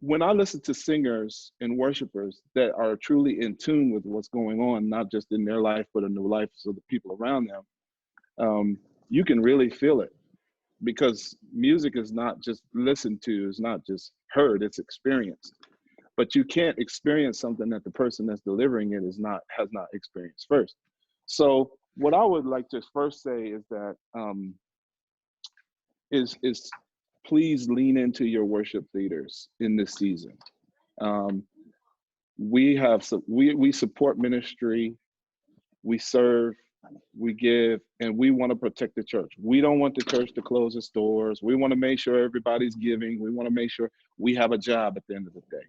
when I listen to singers and worshipers that are truly in tune with what's going on, not just in their life, but in the lives of the people around them, you can really feel it, because music is not just listened to, it's not just heard, it's experienced. But you can't experience something that the person that's delivering it has not experienced first. So what I would like to first say is that is please lean into your worship leaders in this season. We support ministry, we serve, we give, and we want to protect the church. We don't want the church to close its doors. We want to make sure everybody's giving. We want to make sure we have a job at the end of the day.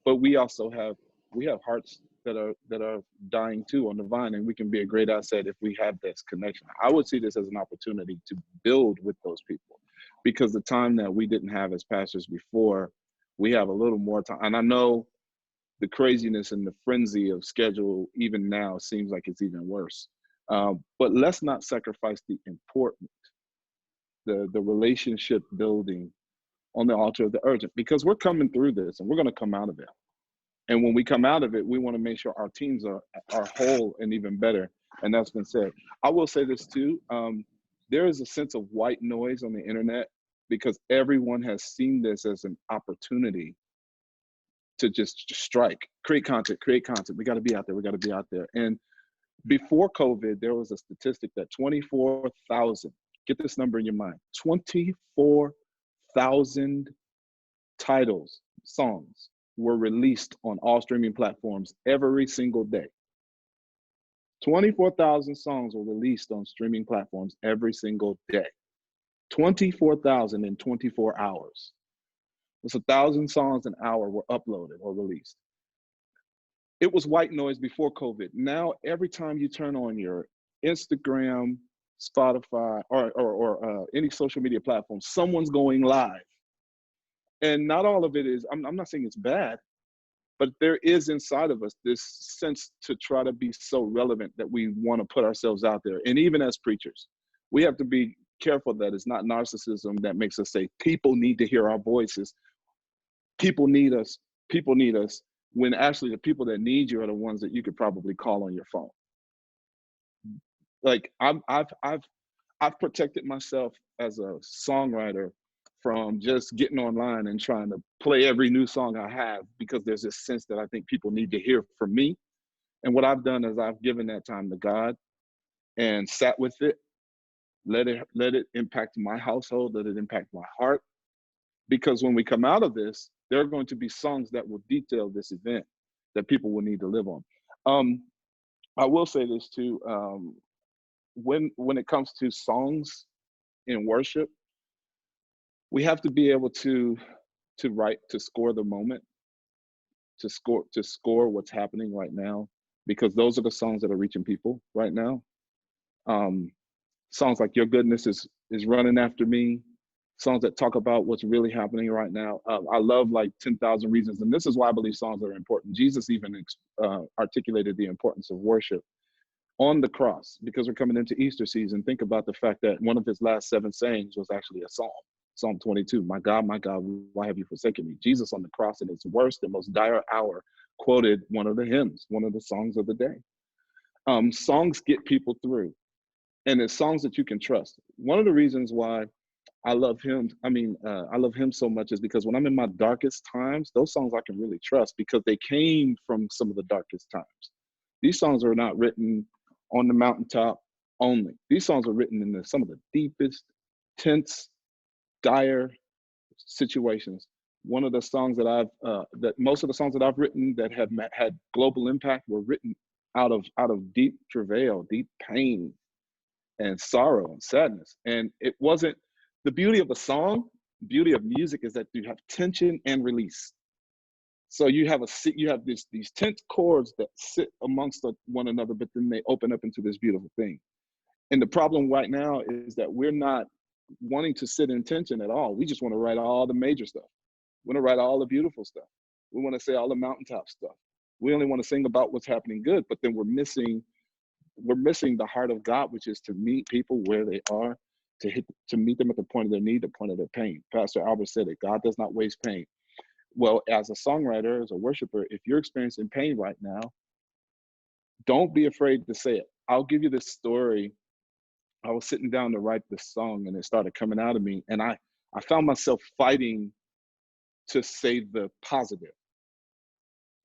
But we also have hearts that are dying too on the vine, and we can be a great asset if we have this connection. I would see this as an opportunity to build with those people, because the time that we didn't have as pastors before, we have a little more time. And I know the craziness and the frenzy of schedule even now seems like it's even worse. But let's not sacrifice the important, the relationship building on the altar of the urgent, because we're coming through this and we're going to come out of it. And when we come out of it, we want to make sure our teams are whole and even better. And that's been said. I will say this too. There is a sense of white noise on the internet, because everyone has seen this as an opportunity to just strike, create content. We got to be out there. And before COVID, there was a statistic that 24,000, get this number in your mind, 24,000 titles, songs were released on all streaming platforms every single day. 24,000 songs were released on streaming platforms every single day. 24,000 in 24 hours. That's 1,000 songs an hour were uploaded or released. It was white noise before COVID. Now, every time you turn on your Instagram, Spotify, or any social media platform, someone's going live. And not all of it is, I'm not saying it's bad, but there is inside of us this sense to try to be so relevant that we want to put ourselves out there. And even as preachers, we have to be careful that it's not narcissism that makes us say, people need to hear our voices. People need us, when actually the people that need you are the ones that you could probably call on your phone. Like I've protected myself as a songwriter from just getting online and trying to play every new song I have, because there's this sense that I think people need to hear from me. And what I've done is I've given that time to God and sat with it, let it impact my household, let it impact my heart. Because when we come out of this, there are going to be songs that will detail this event that people will need to live on. I will say this too, when it comes to songs in worship, we have to be able to score the moment, to score what's happening right now, because those are the songs that are reaching people right now. Songs like Your Goodness is running after me, songs that talk about what's really happening right now. I love like 10,000 Reasons, and this is why I believe songs are important. Jesus even articulated the importance of worship on the cross, because we're coming into Easter season. Think about the fact that one of his last 7 sayings was actually a psalm, Psalm 22. My God, why have you forsaken me? Jesus on the cross in his worst and most dire hour quoted one of the hymns, one of the songs of the day. Songs get people through, and it's songs that you can trust. One of the reasons why I love hymns, I love hymns so much is because when I'm in my darkest times, those songs I can really trust because they came from some of the darkest times. These songs are not written on the mountaintop only. These songs are written in some of the deepest, tense, dire situations. One of the songs that most of the songs that I've written that have had global impact were written out of deep travail, deep pain, and sorrow and sadness. And it wasn't the beauty of a song. Beauty of music is that you have tension and release. So you have these tense chords that sit amongst one another, but then they open up into this beautiful thing. And the problem right now is that we're not wanting to sit in tension at all. We just want to write all the major stuff. We want to write all the beautiful stuff. We want to say all the mountaintop stuff. We only want to sing about what's happening good, but then we're missing the heart of God, which is to meet people where they are, to meet them at the point of their need, the point of their pain. Pastor Albert said it, God does not waste pain. Well, as a songwriter, as a worshiper, if you're experiencing pain right now, don't be afraid to say it. I'll give you this story. I was sitting down to write this song and it started coming out of me. And I found myself fighting to say the positive,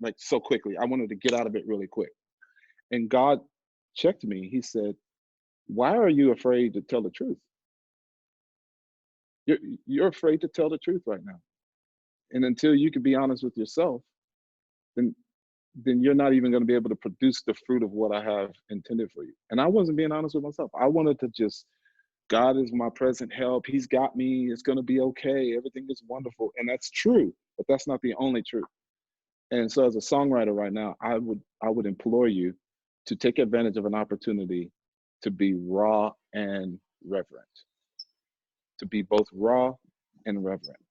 like so quickly. I wanted to get out of it really quick. And God checked me. He said, why are you afraid to tell the truth? You're afraid to tell the truth right now. And until you can be honest with yourself, then you're not even going to be able to produce the fruit of what I have intended for you. And I wasn't being honest with myself. I wanted to just, God is my present help. He's got me. It's going to be okay. Everything is wonderful. And that's true, but that's not the only truth. And so as a songwriter right now, I would implore you to take advantage of an opportunity to be raw and reverent, to be both raw and reverent.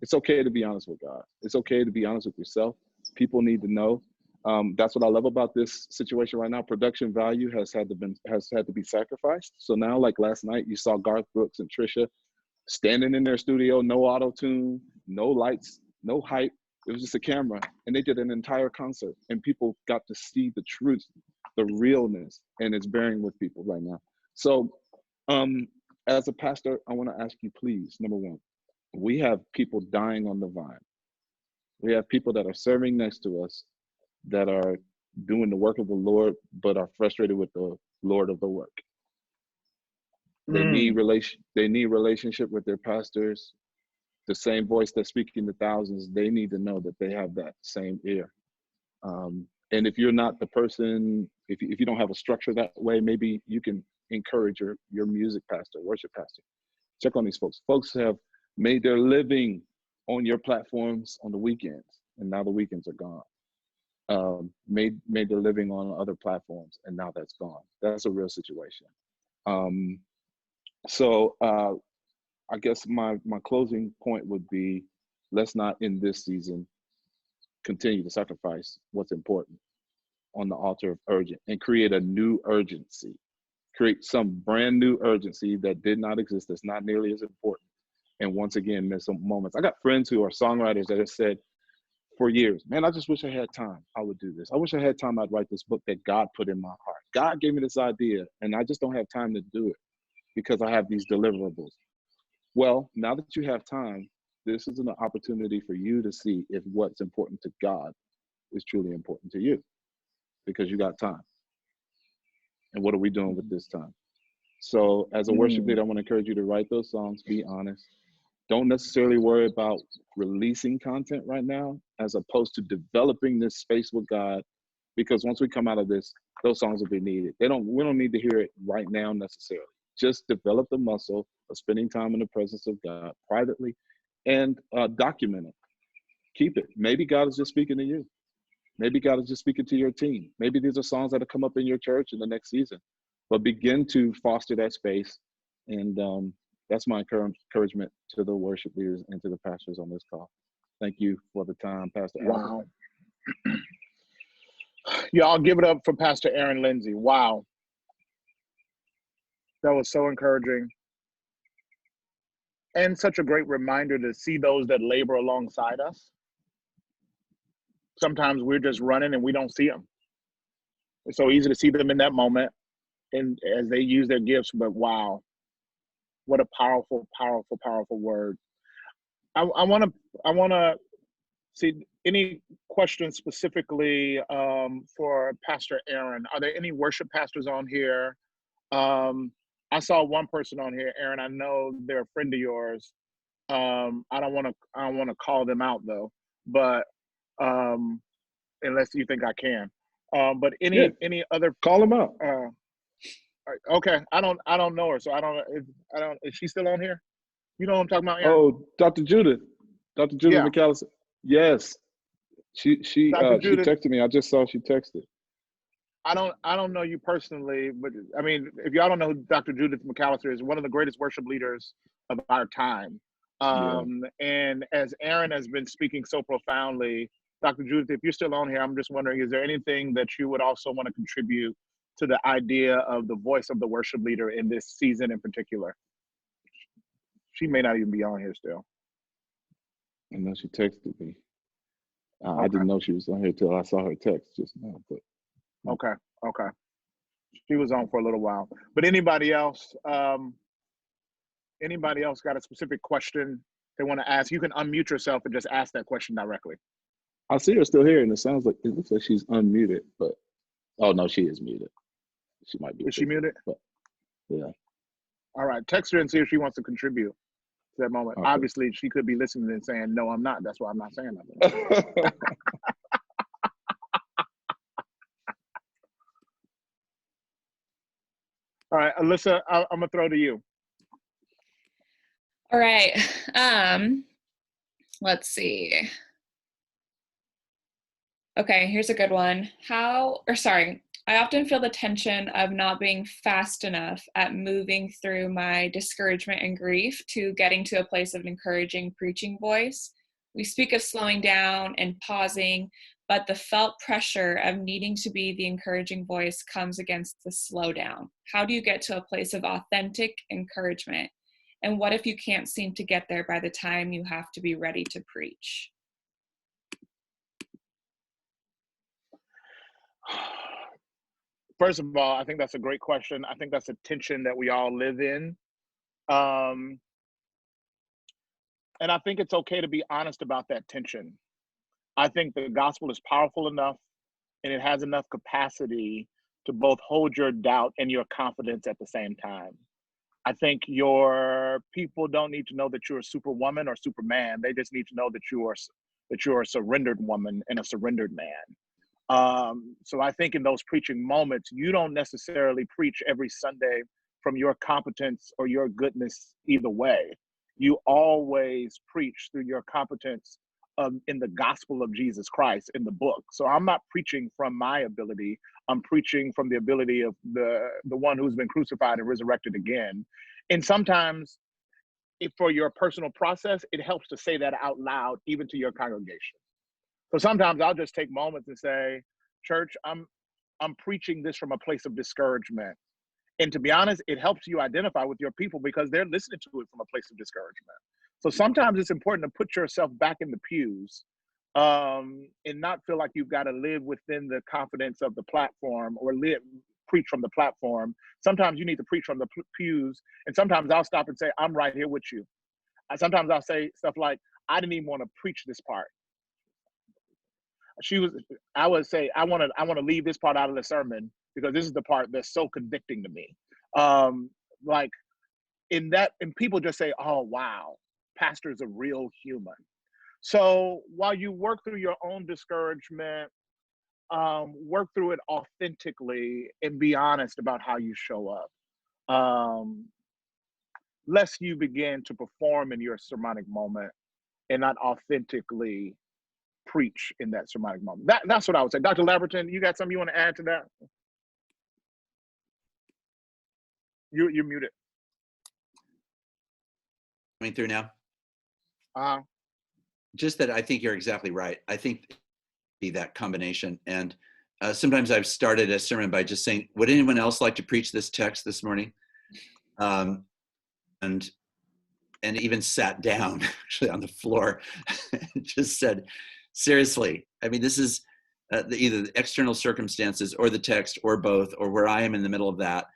It's okay to be honest with God. It's okay to be honest with yourself. People need to know. That's what I love about this situation right now. Production value has had to be sacrificed. So now, like last night, you saw Garth Brooks and Trisha standing in their studio, no auto-tune, no lights, no hype. It was just a camera, and they did an entire concert, and people got to see the truth, the realness, and it's bearing with people right now. So as a pastor, I want to ask you, please, number one, we have people dying on the vine. We have people that are serving next to us that are doing the work of the Lord, but are frustrated with the Lord of the work. They need relationship with their pastors. The same voice that's speaking to thousands, they need to know that they have that same ear. And if you're not the person, if you don't have a structure that way, maybe you can encourage your music pastor, worship pastor. Check on these folks. Folks have made their living on your platforms on the weekends, and now the weekends are gone. Made their living on other platforms, and now that's gone. That's a real situation. So I guess my closing point would be, let's not in this season continue to sacrifice what's important on the altar of urgent, and create a new urgency. Create some brand new urgency that did not exist, that's not nearly as important. And once again, miss some moments. I got friends who are songwriters that have said for years, man, I just wish I had time. I would do this. I wish I had time. I'd write this book that God put in my heart. God gave me this idea, and I just don't have time to do it because I have these deliverables. Well, now that you have time, this is an opportunity for you to see if what's important to God is truly important to you, because you got time. And what are we doing with this time? So as a worship leader, I want to encourage you to write those songs, be honest, Don't necessarily worry about releasing content right now, as opposed to developing this space with God, because once we come out of this, those songs will be needed. We don't need to hear it right now necessarily. Just develop the muscle of spending time in the presence of God privately, and document it. Keep it. Maybe God is just speaking to you. Maybe God is just speaking to your team. Maybe these are songs that will come up in your church in the next season. But begin to foster that space. And that's my encouragement to the worship leaders and to the pastors on this call. Thank you for the time, Pastor Albert. Wow. Y'all give it up for Pastor Erin Lindsay. Wow. That was so encouraging. And such a great reminder to see those that labor alongside us. Sometimes we're just running and we don't see them. It's so easy to see them in that moment and as they use their gifts, but wow, what a powerful, powerful, powerful word. I want to see any questions specifically for Pastor Erin. Are there any worship pastors on here? I saw one person on here, Erin. I know they're a friend of yours. I don't want to call them out though, but unless you think I can. But any other, call them out. Okay, I don't know her, so I don't. Is she still on here? You know what I'm talking about, Erin? Oh, Dr. Judith Yeah. McAllister. Yes, she texted me. I just saw she texted. I don't know you personally, but I mean, if y'all don't know who Dr. Judith McAllister is, one of the greatest worship leaders of our time. And as Erin has been speaking so profoundly, Dr. Judith, if you're still on here, I'm just wondering, is there anything that you would also want to contribute to the idea of the voice of the worship leader in this season in particular? She may not even be on here still. I know she texted me. I didn't know she was on here till I saw her text just now. But Okay. She was on for a little while. But anybody else got a specific question they want to ask? You can unmute yourself and just ask that question directly. I see her still here, and it looks like she's unmuted, but oh no, she is muted. She might be. Is she muted? But, yeah. All right, text her and see if she wants to contribute to that moment. Okay. Obviously, she could be listening and saying, "No, I'm not." That's why I'm not saying nothing. All right, Alyssa, I'm gonna throw to you. All right. Let's see. Okay, here's a good one. I often feel the tension of not being fast enough at moving through my discouragement and grief to getting to a place of an encouraging preaching voice. We speak of slowing down and pausing, but the felt pressure of needing to be the encouraging voice comes against the slowdown. How do you get to a place of authentic encouragement? And what if you can't seem to get there by the time you have to be ready to preach? First of all, I think that's a great question. I think that's a tension that we all live in. And I think it's okay to be honest about that tension. I think the gospel is powerful enough and it has enough capacity to both hold your doubt and your confidence at the same time. I think your people don't need to know that you're a superwoman or superman. They just need to know that you are a surrendered woman and a surrendered man. So I think in those preaching moments, you don't necessarily preach every Sunday from your competence or your goodness either way. You always preach through your competence in the gospel of Jesus Christ in the book. So I'm not preaching from my ability. I'm preaching from the ability of the one who's been crucified and resurrected again. And sometimes for your personal process, it helps to say that out loud, even to your congregation. So sometimes I'll just take moments and say, church, I'm preaching this from a place of discouragement. And to be honest, it helps you identify with your people because they're listening to it from a place of discouragement. So sometimes it's important to put yourself back in the pews and not feel like you've got to live within the confidence of the platform or preach from the platform. Sometimes you need to preach from the pews. And sometimes I'll stop and say, I'm right here with you. Sometimes I'll say stuff like, I didn't even want to preach this part. I would say, I want to leave this part out of the sermon because this is the part that's so convicting to me. And people just say, oh, wow. pastor is a real human. So while you work through your own discouragement, work through it authentically and be honest about how you show up. Lest you begin to perform in your sermonic moment and not authentically preach in that sermonic moment. That's what I would say. Dr. Labberton, you got something you want to add to that? You're muted. Coming through now? Uh-huh. Just that I think you're exactly right. I think be that combination. And sometimes I've started a sermon by just saying, would anyone else like to preach this text this morning? And even sat down actually on the floor and just said, seriously, I mean, this is either the external circumstances or the text or both, or where I am in the middle of that,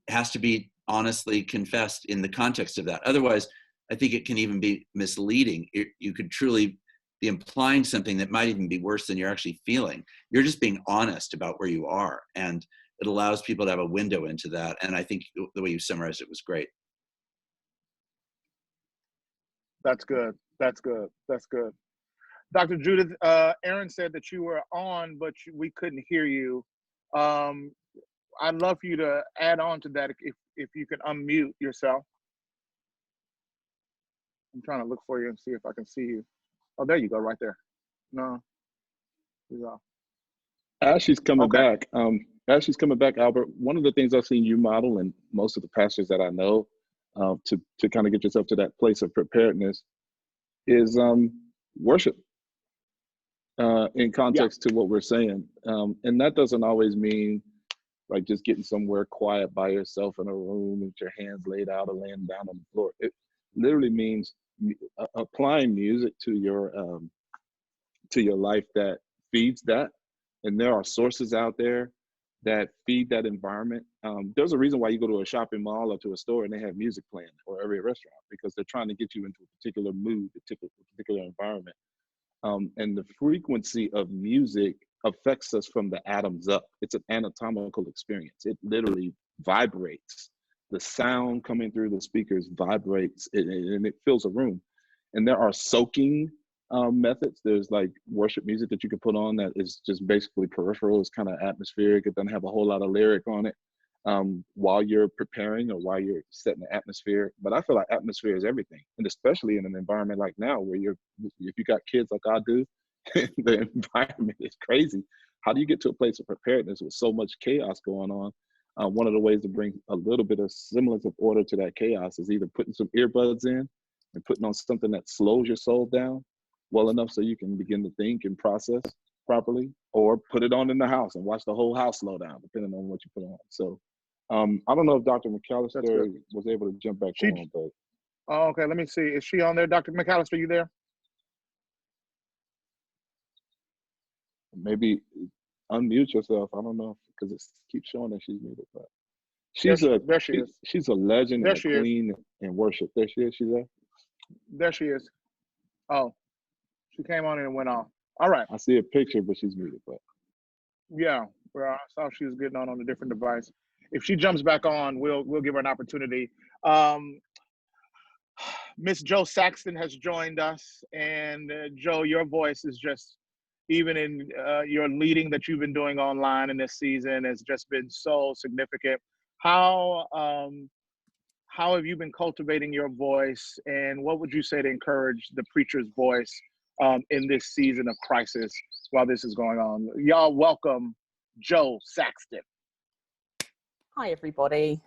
has to be honestly confessed in the context of that. Otherwise, I think it can even be misleading. You could truly be implying something that might even be worse than you're actually feeling. You're just being honest about where you are, and it allows people to have a window into that. And I think the way you summarized it was great. That's good. That's good. That's good. Dr. Judith, Erin said that you were on, but we couldn't hear you. I'd love for you to add on to that if you can unmute yourself. I'm trying to look for you and see if I can see you. Oh, there you go, right there. No. He's off. As she's coming back, Albert, one of the things I've seen you model, and most of the pastors that I know, to kind of get yourself to that place of preparedness, is worship in context to what we're saying. And that doesn't always mean like just getting somewhere quiet by yourself in a room with your hands laid out or laying down on the floor. It literally means applying music to your life that feeds that. And there are sources out there that feed that environment. There's a reason why you go to a shopping mall or to a store and they have music playing, or every restaurant, because they're trying to get you into a particular mood, a particular environment. And the frequency of music affects us from the atoms up. It's an anatomical experience. It literally vibrates. The sound coming through the speakers vibrates and it fills a room. And there are soaking methods. There's like worship music that you can put on that is just basically peripheral. It's kind of atmospheric. It doesn't have a whole lot of lyric on it while you're preparing or while you're setting the atmosphere. But I feel like atmosphere is everything. And especially in an environment like now where if you got kids like I do, the environment is crazy. How do you get to a place of preparedness with so much chaos going on? One of the ways to bring a little bit of semblance of order to that chaos is either putting some earbuds in and putting on something that slows your soul down well enough so you can begin to think and process properly, or put it on in the house and watch the whole house slow down, depending on what you put on. So I don't know if Dr. McAllister was able to jump back on, but. Oh, okay, let me see. Is she on there? Dr. McAllister, you there? Maybe unmute yourself. I don't know, because it keeps showing that she's muted, but there she is. She's a legend there and a queen in worship. There she is. She's there. There she is. Oh, she came on and went off. All right. I see a picture, but she's muted. But yeah, well, I saw she was getting on a different device. If she jumps back on, we'll give her an opportunity. Miss Jo Saxton has joined us, and Jo, your voice is just, even in your leading that you've been doing online in this season, has just been so significant. How have you been cultivating your voice, and what would you say to encourage the preacher's voice in this season of crisis while this is going on? Y'all welcome Jo Saxton. Hi, everybody.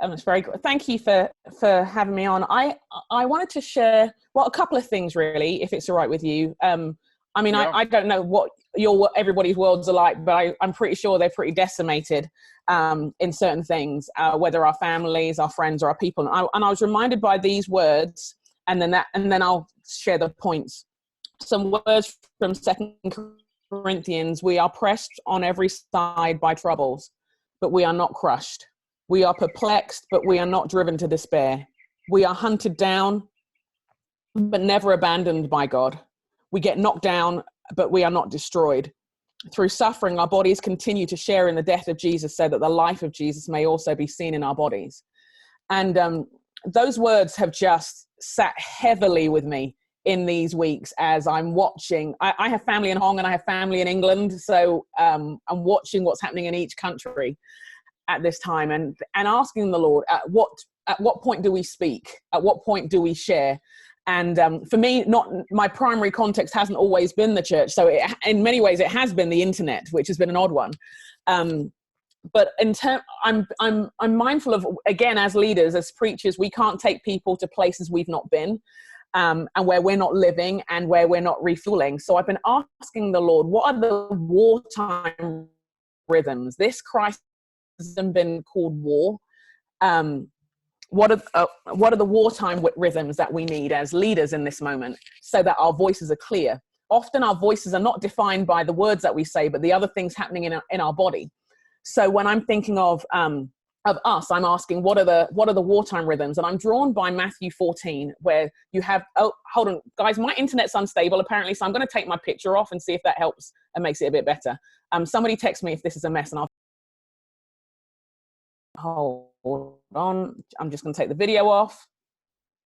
It's very good. Thank you for having me on. I wanted to share, well, a couple of things really, if it's all right with you. I mean, yeah. I don't know what everybody's worlds are like, but I'm pretty sure they're pretty decimated in certain things, whether our families, our friends, or our people. And I was reminded by these words, and then I'll share the points. Some words from 2 Corinthians: we are pressed on every side by troubles, but we are not crushed. We are perplexed, but we are not driven to despair. We are hunted down, but never abandoned by God. We get knocked down, but we are not destroyed. Through suffering, our bodies continue to share in the death of Jesus, so that the life of Jesus may also be seen in our bodies. And those words have just sat heavily with me in these weeks as I'm watching. I have family in Hong Kong and I have family in England, so I'm watching what's happening in each country at this time, and asking the Lord, at what point do we speak? At what point do we share? And for me, not my primary context hasn't always been the church. So in many ways, it has been the internet, which has been an odd one. But I'm mindful of, again, as leaders, as preachers, we can't take people to places we've not been, and where we're not living and where we're not refueling. So I've been asking the Lord, what are the wartime rhythms? This crisis hasn't been called war. What are the wartime rhythms that we need as leaders in this moment, so that our voices are clear? Often our voices are not defined by the words that we say, but the other things happening in our body. So when I'm thinking of us, I'm asking, what are the wartime rhythms? And I'm drawn by Matthew 14, where you have, oh, hold on, guys, my internet's unstable apparently, so I'm going to take my picture off and see if that helps and makes it a bit better. Somebody text me if this is a mess, and I'll hold on. I'm just going to take the video off,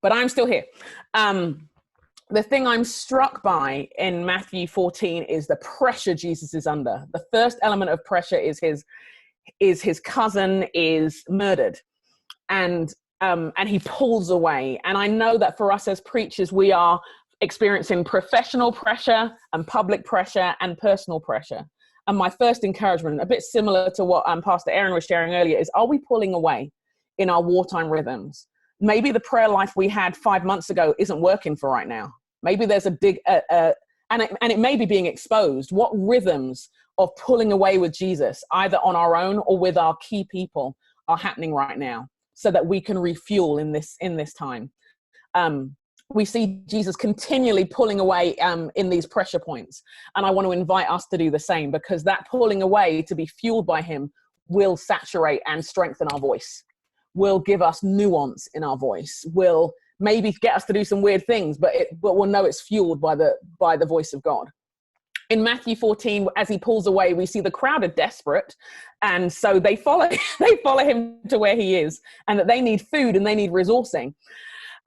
but I'm still here. The thing I'm struck by in Matthew 14 is the pressure Jesus is under. The first element of pressure is his cousin is murdered, and he pulls away. And I know that for us as preachers, we are experiencing professional pressure and public pressure and personal pressure. And my first encouragement, a bit similar to what Pastor Erin was sharing earlier, is, are we pulling away in our wartime rhythms? Maybe the prayer life we had 5 months ago isn't working for right now. Maybe there's and it may be being exposed. What rhythms of pulling away with Jesus, either on our own or with our key people, are happening right now, so that we can refuel in this time? We see Jesus continually pulling away in these pressure points. And I want to invite us to do the same, because that pulling away to be fueled by him will saturate and strengthen our voice, will give us nuance in our voice, will maybe get us to do some weird things, but we'll know it's fueled by the voice of God. In Matthew 14, as he pulls away, we see the crowd are desperate. And so they follow him to where he is, and that they need food and they need resourcing.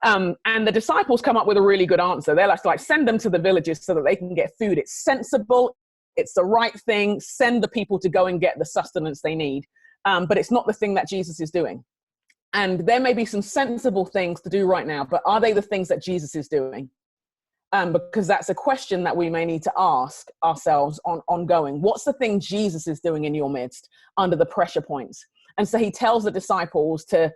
And the disciples come up with a really good answer. They're like, send them to the villages so that they can get food. It's sensible. It's the right thing. Send the people to go and get the sustenance they need. But it's not the thing that Jesus is doing. And there may be some sensible things to do right now, but are they the things that Jesus is doing? Because that's a question that we may need to ask ourselves ongoing. What's the thing Jesus is doing in your midst under the pressure points? And so he tells the disciples to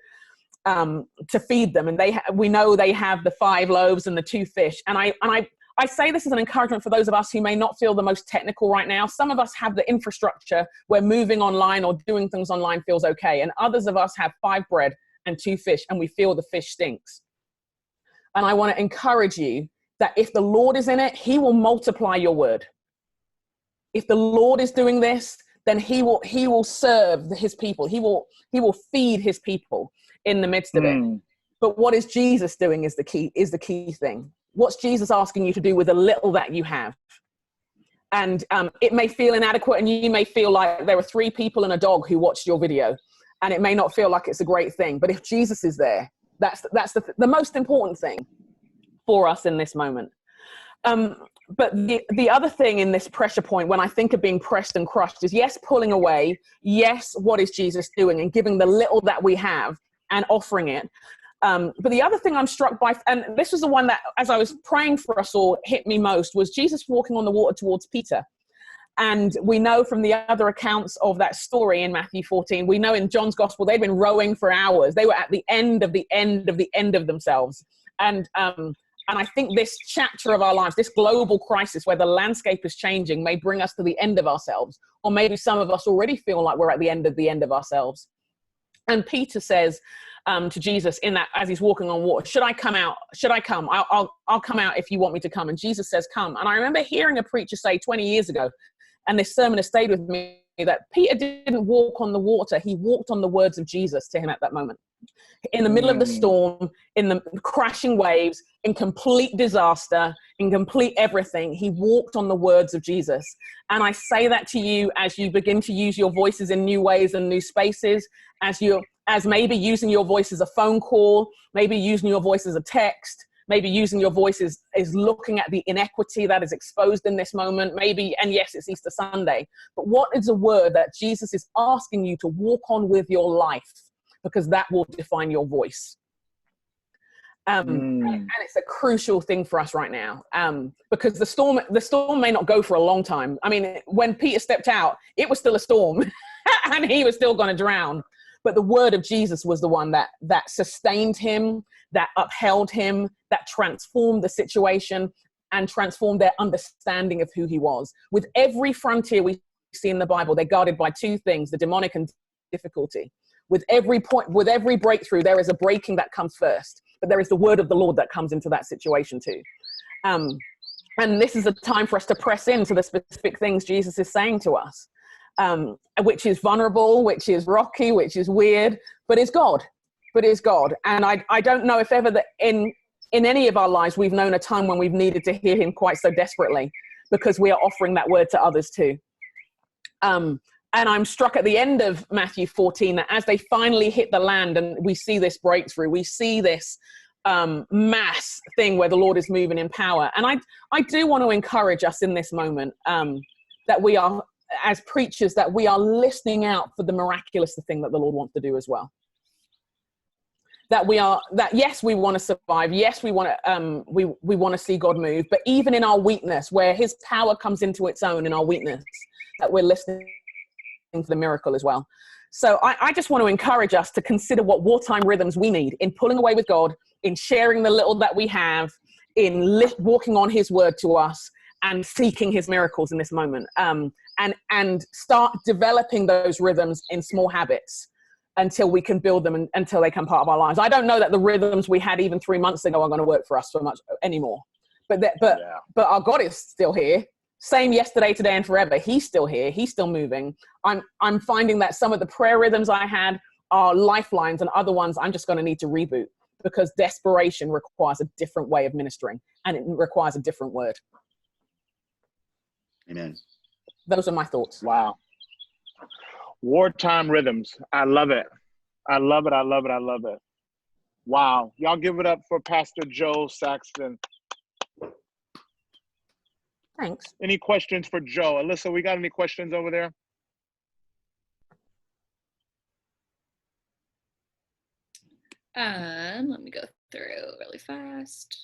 feed them, and we know they have the 5 loaves and the 2 fish. And I say this as an encouragement for those of us who may not feel the most technical right now. Some of us have the infrastructure where moving online or doing things online feels okay, and others of us have 5 bread and 2 fish, and we feel the fish stinks. And I want to encourage you that if the Lord is in it, he will multiply your word. If the Lord is doing this, then he will serve his people. He will feed his people in the midst of it. But what is Jesus doing is the key thing. What's Jesus asking you to do with the little that you have? And it may feel inadequate, and you may feel like there were 3 people and a dog who watched your video, and it may not feel like it's a great thing. But if Jesus is there, that's the most important thing for us in this moment. But the other thing in this pressure point, when I think of being pressed and crushed, is yes, pulling away. Yes, what is Jesus doing, and giving the little that we have and offering it. But the other thing I'm struck by, and this was the one that, as I was praying for us all, hit me most, was Jesus walking on the water towards Peter. And we know from the other accounts of that story in Matthew 14, we know in John's gospel, they'd been rowing for hours. They were at the end of the end of the end of themselves. And I think this chapter of our lives, this global crisis where the landscape is changing, may bring us to the end of ourselves. Or maybe some of us already feel like we're at the end of ourselves. And Peter says to Jesus in that, as he's walking on water, should I come out? Should I come? I'll come out if you want me to come. And Jesus says, come. And I remember hearing a preacher say 20 years ago, and this sermon has stayed with me, that Peter didn't walk on the water. He walked on the words of Jesus to him at that moment. In the middle of the storm, in the crashing waves, in complete disaster, in complete everything, he walked on the words of Jesus. And I say that to you as you begin to use your voices in new ways and new spaces, as you're as maybe using your voice as a phone call, maybe using your voice as a text, maybe using your voice is looking at the inequity that is exposed in this moment, maybe, and yes, it's Easter Sunday, but what is a word that Jesus is asking you to walk on with your life? Because that will define your voice. And it's a crucial thing for us right now, because the storm may not go for a long time. I mean, when Peter stepped out, it was still a storm and he was still going to drown. But the word of Jesus was the one that sustained him, that upheld him, that transformed the situation and transformed their understanding of who he was. With every frontier we see in the Bible, they're guarded by two things, the demonic and difficulty. With every breakthrough, there is a breaking that comes first, but there is the word of the Lord that comes into that situation too. And this is a time for us to press into the specific things Jesus is saying to us, which is vulnerable, which is rocky, which is weird, but is God. And I don't know if ever that in any of our lives, we've known a time when we've needed to hear him quite so desperately, because we are offering that word to others too. And I'm struck at the end of Matthew 14 that as they finally hit the land and we see this breakthrough, we see this mass thing where the Lord is moving in power. And I do want to encourage us in this moment that we are, as preachers, that we are listening out for the miraculous thing that the Lord wants to do as well. That yes, we want to survive. Yes, we want to we want to see God move. But even in our weakness, where his power comes into its own in our weakness, that we're listening for the miracle as well. So I just want to encourage us to consider what wartime rhythms we need in pulling away with God, in sharing the little that we have, in walking on his word to us and seeking his miracles in this moment, and start developing those rhythms in small habits until we can build them and until they become part of our lives. I don't know that the rhythms we had even 3 months ago are going to work for us so much anymore, but our God is still here. Same yesterday, today, and forever. He's still here. He's still moving. I'm finding that some of the prayer rhythms I had are lifelines, and other ones I'm just going to need to reboot, because desperation requires a different way of ministering, and it requires a different word. Amen. Those are my thoughts. Wow. Wartime rhythms. I love it. I love it. I love it. I love it. Wow. Y'all give it up for Pastor Jo Saxton. Thanks. Any questions for Jo? Alyssa, we got any questions over there? Let me go through really fast.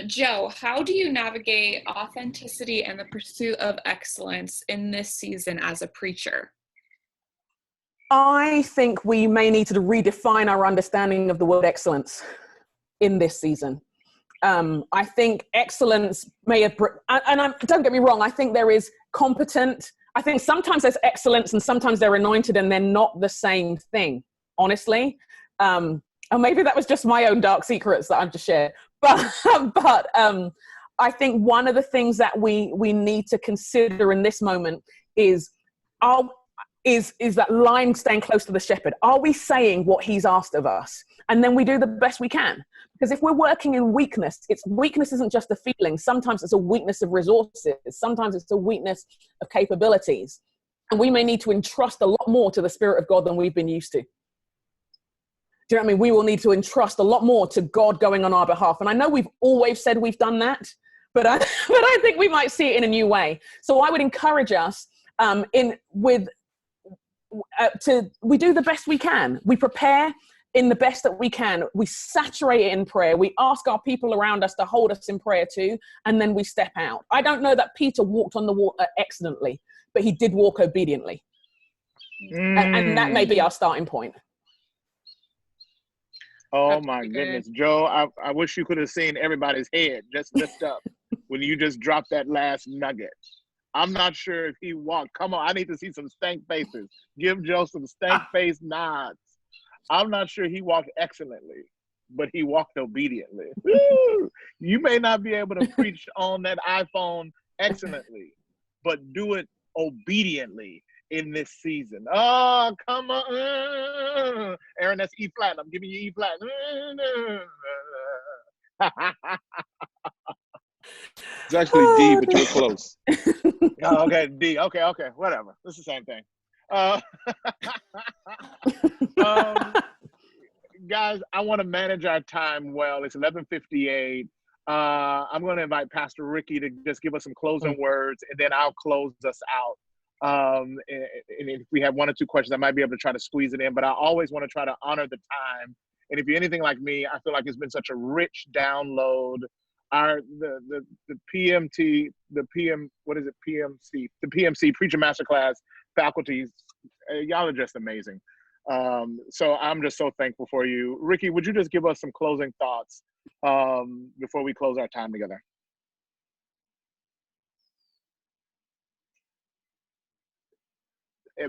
Jo, how do you navigate authenticity and the pursuit of excellence in this season as a preacher? I think we may need to redefine our understanding of the word excellence in this season. I think excellence may have, don't get me wrong, I think there is competent, I think sometimes there's excellence and sometimes they're anointed and they're not the same thing, honestly. And maybe that was just my own dark secrets that I've just shared. But I think one of the things that we need to consider in this moment is that line staying close to the shepherd. Are we saying what he's asked of us? And then we do the best we can. Because if we're working in weakness, weakness isn't just a feeling. Sometimes it's a weakness of resources. Sometimes it's a weakness of capabilities. And we may need to entrust a lot more to the Spirit of God than we've been used to. Do you know what I mean? We will need to entrust a lot more to God going on our behalf. And I know we've always said we've done that, but I think we might see it in a new way. So I would encourage us we do the best we can. We prepare in the best that we can. We saturate it in prayer. We ask our people around us to hold us in prayer too, and then we step out. I don't know that Peter walked on the water excellently, but he did walk obediently. And that may be our starting point. Oh my goodness, Jo, I wish you could have seen everybody's head just lift up when you just dropped that last nugget. I'm not sure if he walked. Come on, I need to see some stank faces. Give Jo some stank face nods. I'm not sure he walked excellently, but he walked obediently. Woo! You may not be able to preach on that iPhone excellently, but do it obediently in this season. Oh, come on. Erin, that's E flat. I'm giving you E flat. It's actually D, but you're close. Oh, okay, D. Okay, whatever. It's the same thing. Uh, um, guys, I want to manage our time well. It's 11:58. I'm going to invite Pastor Ricky to just give us some closing words, and then I'll close us out. And if we have one or two questions, I might be able to try to squeeze it in, but I always want to try to honor the time. And if you're anything like me, I feel like it's been such a rich download. The PMT, the PMC Preacher Masterclass faculties, y'all are just amazing. So I'm just so thankful for you. Ricky, would you just give us some closing thoughts before we close our time together?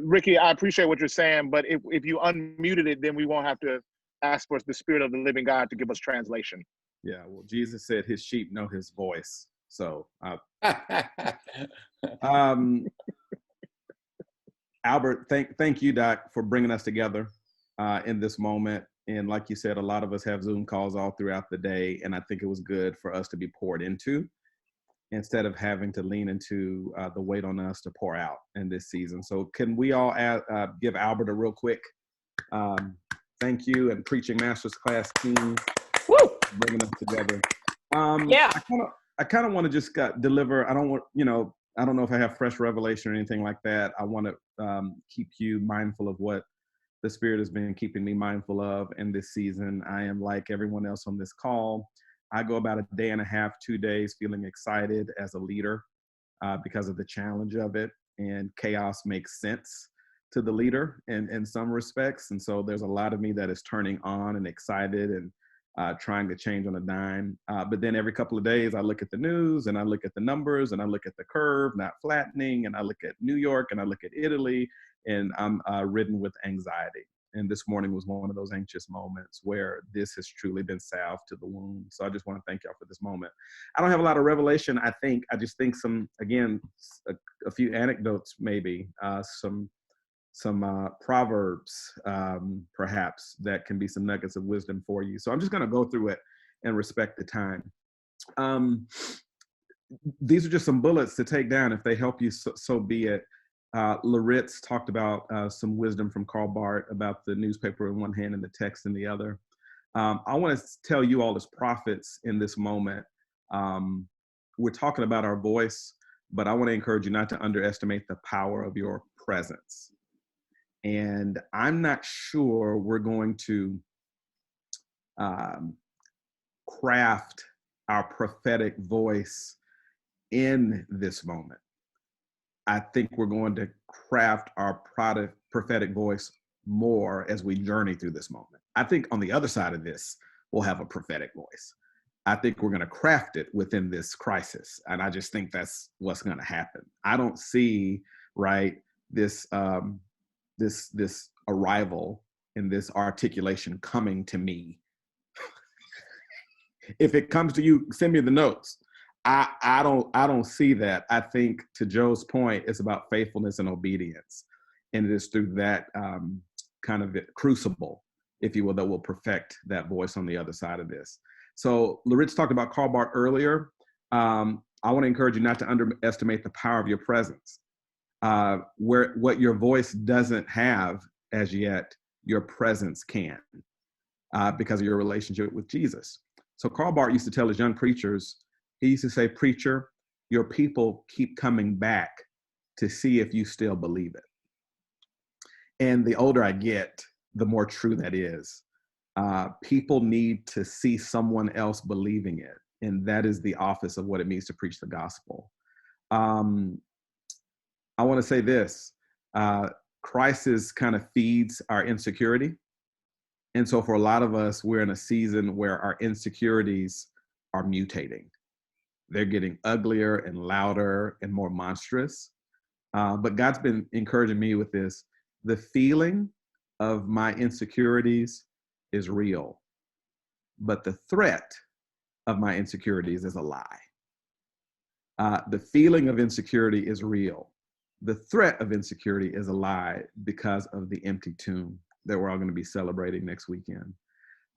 Ricky, I appreciate what you're saying, but if you unmuted it, then we won't have to ask for the Spirit of the living God to give us translation. Yeah, well, Jesus said his sheep know his voice. So, Albert, thank you, Doc, for bringing us together in this moment. And like you said, a lot of us have Zoom calls all throughout the day, and I think it was good for us to be poured into instead of having to lean into the weight on us to pour out in this season. So can we all give Albert a real quick thank you, and Preaching Masters Class team bringing us together. Yeah. I kind of want to just deliver. I don't want, I don't know if I have fresh revelation or anything like that. I want to keep you mindful of what the Spirit has been keeping me mindful of in this season. I am like everyone else on this call. I go about a day and a half, 2 days feeling excited as a leader because of the challenge of it, and chaos makes sense to the leader in some respects. And so there's a lot of me that is turning on and excited and trying to change on a dime. But then every couple of days I look at the news and I look at the numbers and I look at the curve not flattening, and I look at New York and I look at Italy, and I'm ridden with anxiety. And this morning was one of those anxious moments where this has truly been salve to the wound. So I just want to thank y'all for this moment. I don't have a lot of revelation. I just think a few anecdotes, maybe some proverbs, perhaps, that can be some nuggets of wisdom for you. So I'm just going to go through it and respect the time. These are just some bullets to take down. If they help you, so be it. Loritts talked about some wisdom from Karl Barth about the newspaper in one hand and the text in the other. I want to tell you all as prophets in this moment, we're talking about our voice, but I want to encourage you not to underestimate the power of your presence. And I'm not sure we're going to craft our prophetic voice in this moment. I think we're going to craft our prophetic voice more as we journey through this moment. I think on the other side of this, we'll have a prophetic voice. I think we're going to craft it within this crisis. And I just think that's what's going to happen. I don't see, this arrival and this articulation coming to me. If it comes to you, send me the notes. I don't see that. I think, to Joe's point, it's about faithfulness and obedience. And it is through that kind of crucible, if you will, that will perfect that voice on the other side of this. So Loritts talked about Karl Barth earlier. I want to encourage you not to underestimate the power of your presence. What your voice doesn't have as yet, your presence can, because of your relationship with Jesus. So Karl Barth used to tell his young preachers, he used to say, "Preacher, your people keep coming back to see if you still believe it." And the older I get, the more true that is. People need to see someone else believing it. And that is the office of what it means to preach the gospel. I want to say this, crisis kind of feeds our insecurity. And so for a lot of us, we're in a season where our insecurities are mutating. They're getting uglier and louder and more monstrous. But God's been encouraging me with this. The feeling of my insecurities is real, but the threat of my insecurities is a lie. The feeling of insecurity is real. The threat of insecurity is a lie because of the empty tomb that we're all going to be celebrating next weekend.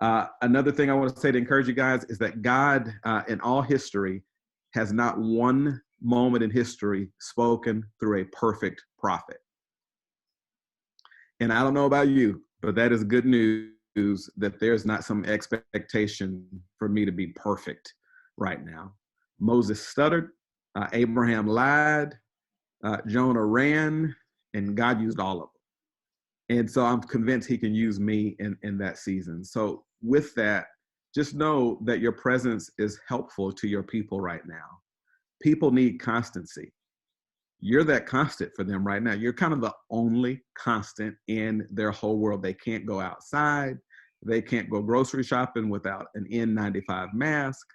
Another thing I want to say to encourage you guys is that God, in all history, has not one moment in history spoken through a perfect prophet. And I don't know about you, but that is good news that there's not some expectation for me to be perfect right now. Moses stuttered, Abraham lied, Jonah ran, and God used all of them. And so I'm convinced he can use me in that season. So with that, just know that your presence is helpful to your people right now. People need constancy. You're that constant for them right now. You're kind of the only constant in their whole world. They can't go outside. They can't go grocery shopping without an N95 mask.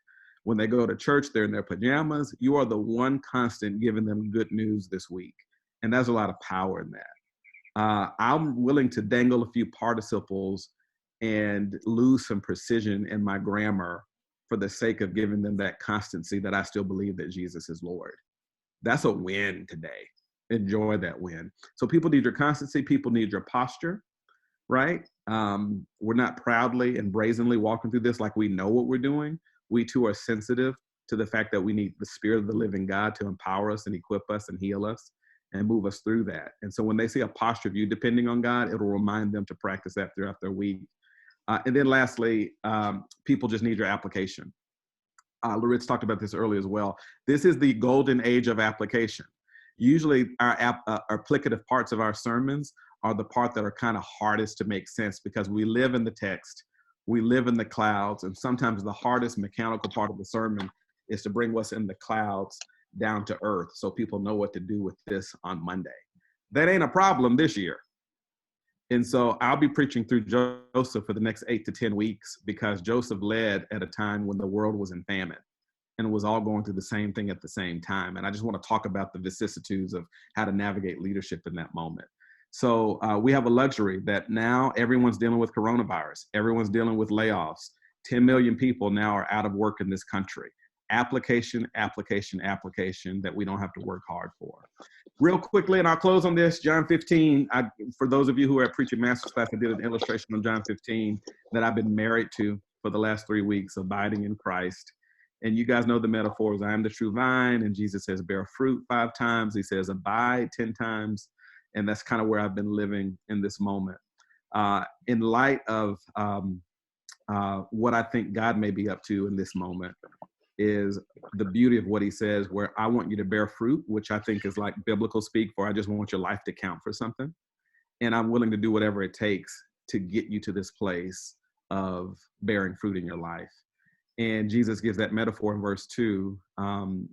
When they go to church, they're in their pajamas. You are the one constant giving them good news this week. And there's a lot of power in that. I'm willing to dangle a few participles and lose some precision in my grammar for the sake of giving them that constancy that I still believe that Jesus is Lord. That's a win today. Enjoy that win. So people need your constancy. People need your posture, right? We're not proudly and brazenly walking through this like we know what we're doing. We too are sensitive to the fact that we need the Spirit of the living God to empower us and equip us and heal us and move us through that. And so when they see a posture of you depending on God, it'll remind them to practice that throughout their week. And then lastly, people just need your application. Loritts talked about this earlier as well. This is the golden age of application. Usually our applicative parts of our sermons are the part that are kind of hardest to make sense because we live in the text, we live in the clouds, and sometimes the hardest mechanical part of the sermon is to bring what's in the clouds down to earth so people know what to do with this on Monday. That ain't a problem this year. And so I'll be preaching through Joseph for the next 8 to 10 weeks because Joseph led at a time when the world was in famine and was all going through the same thing at the same time. And I just want to talk about the vicissitudes of how to navigate leadership in that moment. So we have a luxury that now everyone's dealing with coronavirus. Everyone's dealing with layoffs. 10 million people now are out of work in this country. Application, application, application that we don't have to work hard for. Real quickly, and I'll close on this, John 15. For those of you who are at Preaching Master's Class, I did an illustration on John 15 that I've been married to for the last 3 weeks, abiding in Christ. And you guys know the metaphors. I am the true vine, and Jesus says, bear fruit 5 times. He says, abide 10 times. And that's kind of where I've been living in this moment. In light of what I think God may be up to in this moment, is the beauty of what he says, where I want you to bear fruit, which I think is like biblical speak for I just want your life to count for something. And I'm willing to do whatever it takes to get you to this place of bearing fruit in your life. And Jesus gives that metaphor in verse 2.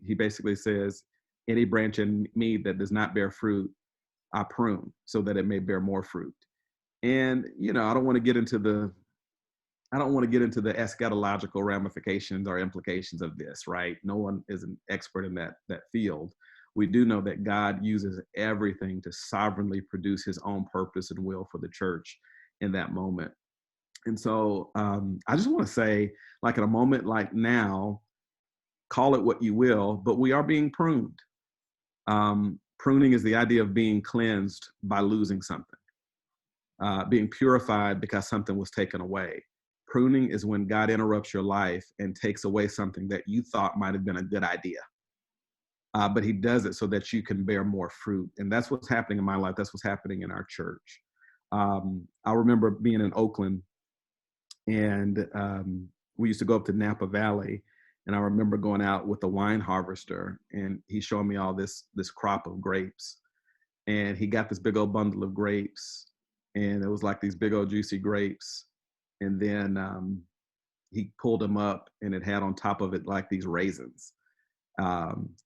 He basically says, any branch in me that does not bear fruit, I prune so that it may bear more fruit. And, you know, I don't want to get into the eschatological ramifications or implications of this, right? No one is an expert in that field. We do know that God uses everything to sovereignly produce his own purpose and will for the church in that moment. And so I just want to say, like in a moment like now, call it what you will, but we are being pruned. Pruning is the idea of being cleansed by losing something, being purified because something was taken away. Pruning is when God interrupts your life and takes away something that you thought might have been a good idea. But he does it so that you can bear more fruit. And that's what's happening in my life. That's what's happening in our church. I remember being in Oakland, and we used to go up to Napa Valley. And I remember going out with a wine harvester, and he showed me all this crop of grapes. And he got this big old bundle of grapes, and it was like these big old juicy grapes. And then he pulled them up, and it had on top of it like these raisins,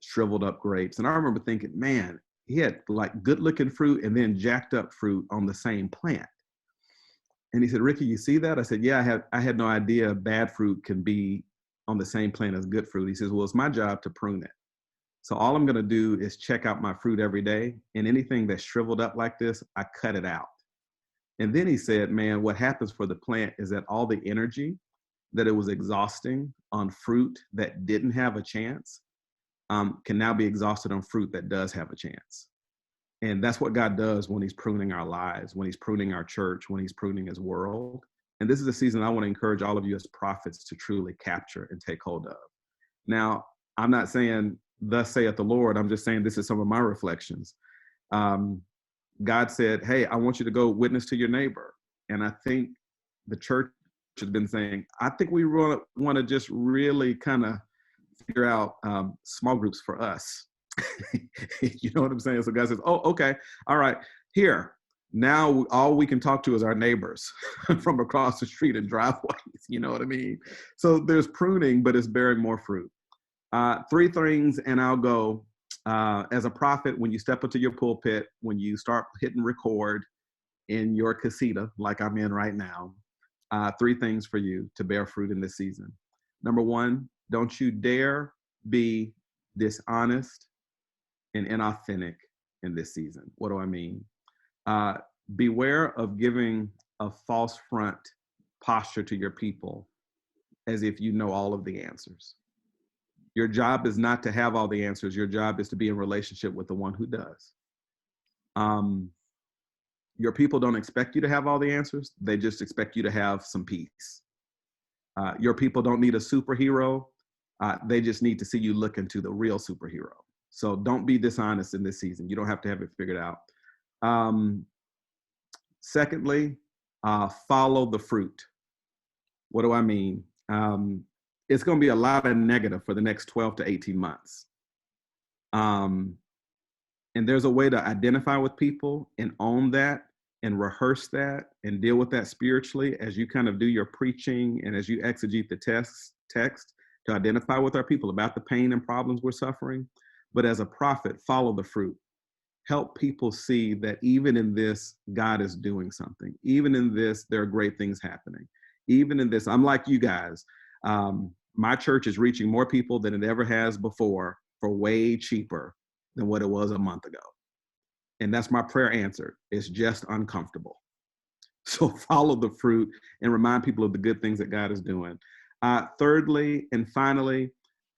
shriveled up grapes. And I remember thinking, man, he had like good looking fruit and then jacked up fruit on the same plant. And he said, Ricky, you see that? I said, yeah, I had no idea bad fruit can be on the same plant as good fruit. He says, well, it's my job to prune it. So all I'm going to do is check out my fruit every day, and anything that's shriveled up like this, I cut it out. And then he said, man, what happens for the plant is that all the energy that it was exhausting on fruit that didn't have a chance can now be exhausted on fruit that does have a chance. And that's what God does when he's pruning our lives, when he's pruning our church, when he's pruning his world. And this is a season I want to encourage all of you as prophets to truly capture and take hold of. Now, I'm not saying, thus saith the Lord. I'm just saying this is some of my reflections. God said, hey, I want you to go witness to your neighbor. And I think the church has been saying, I think we want to just really kind of figure out small groups for us. You know what I'm saying? So God says, oh, okay, all right, here. Now all we can talk to is our neighbors from across the street and driveways. You know what I mean? So there's pruning, but it's bearing more fruit. 3 things, and I'll go. As a prophet, when you step into your pulpit, when you start hitting record in your casita, like I'm in right now, 3 things for you to bear fruit in this season. Number 1, don't you dare be dishonest and inauthentic in this season. What do I mean? Beware of giving a false front posture to your people as if you know all of the answers. Your job is not to have all the answers. Your job is to be in relationship with the one who does. Your people don't expect you to have all the answers. They just expect you to have some peace. Your people don't need a superhero. They just need to see you look into the real superhero. So don't be dishonest in this season. You don't have to have it figured out. Secondly, follow the fruit. What do I mean? It's going to be a lot of negative for the next 12 to 18 months. And there's a way to identify with people and own that and rehearse that and deal with that spiritually as you kind of do your preaching and as you exegete the text to identify with our people about the pain and problems we're suffering. But as a prophet, follow the fruit. Help people see that even in this, God is doing something. Even in this, there are great things happening. Even in this, I'm like you guys. My church is reaching more people than it ever has before for way cheaper than what it was a month ago. And that's my prayer answer. It's just uncomfortable. So follow the fruit and remind people of the good things that God is doing. Thirdly, and finally,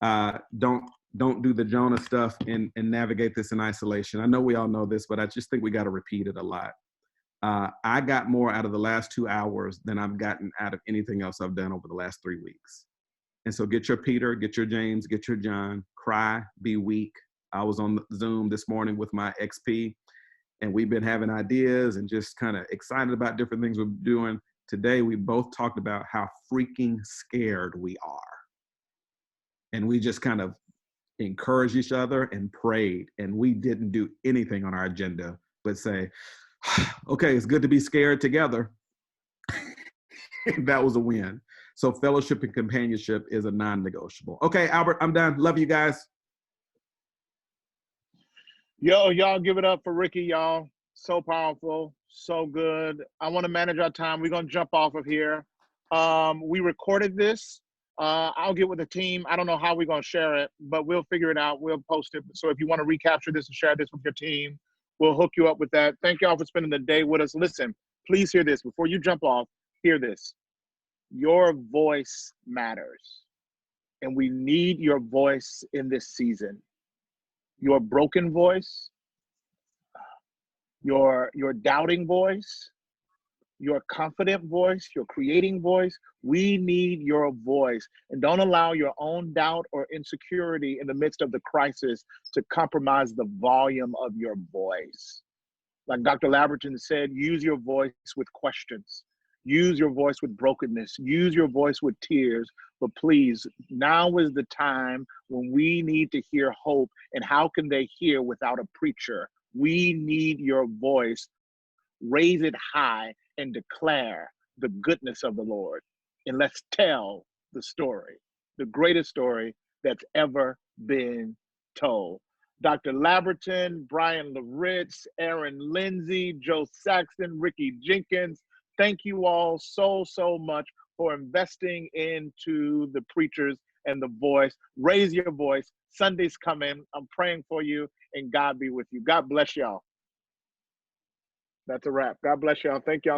don't do the Jonah stuff and navigate this in isolation. I know we all know this, but I just think we got to repeat it a lot. I got more out of the last 2 hours than I've gotten out of anything else I've done over the last 3 weeks. And so get your Peter, get your James, get your John, cry, be weak. I was on Zoom this morning with my XP, and we've been having ideas and just kind of excited about different things we're doing. Today, we both talked about how freaking scared we are. And we just kind of encouraged each other and prayed. And we didn't do anything on our agenda but say, okay, it's good to be scared together. That was a win. So fellowship and companionship is a non-negotiable. Okay, Albert, I'm done. Love you guys. Yo, y'all give it up for Ricky, y'all. So powerful, so good. I want to manage our time. We're going to jump off of here. We recorded this. I'll get with the team. I don't know how we're going to share it, but we'll figure it out. We'll post it. So if you want to recapture this and share this with your team, we'll hook you up with that. Thank y'all for spending the day with us. Listen, please hear this. Before you jump off, hear this. Your voice matters. And we need your voice in this season. Your broken voice, your doubting voice, your confident voice, your creating voice. We need your voice. And don't allow your own doubt or insecurity in the midst of the crisis to compromise the volume of your voice. Like Dr. Labberton said, use your voice with questions. Use your voice with brokenness. Use your voice with tears. But please, now is the time when we need to hear hope. And how can they hear without a preacher? We need your voice. Raise it high and declare the goodness of the Lord. And let's tell the story, the greatest story that's ever been told. Dr. Labberton, Bryan Loritts, Erin, Lindsay, Jo Saxton, Ricky Jenkins, thank you all so much for investing into the preachers and the voice. Raise your voice. Sunday's coming. I'm praying for you, and God be with you. God bless y'all. That's a wrap. God bless y'all. Thank y'all.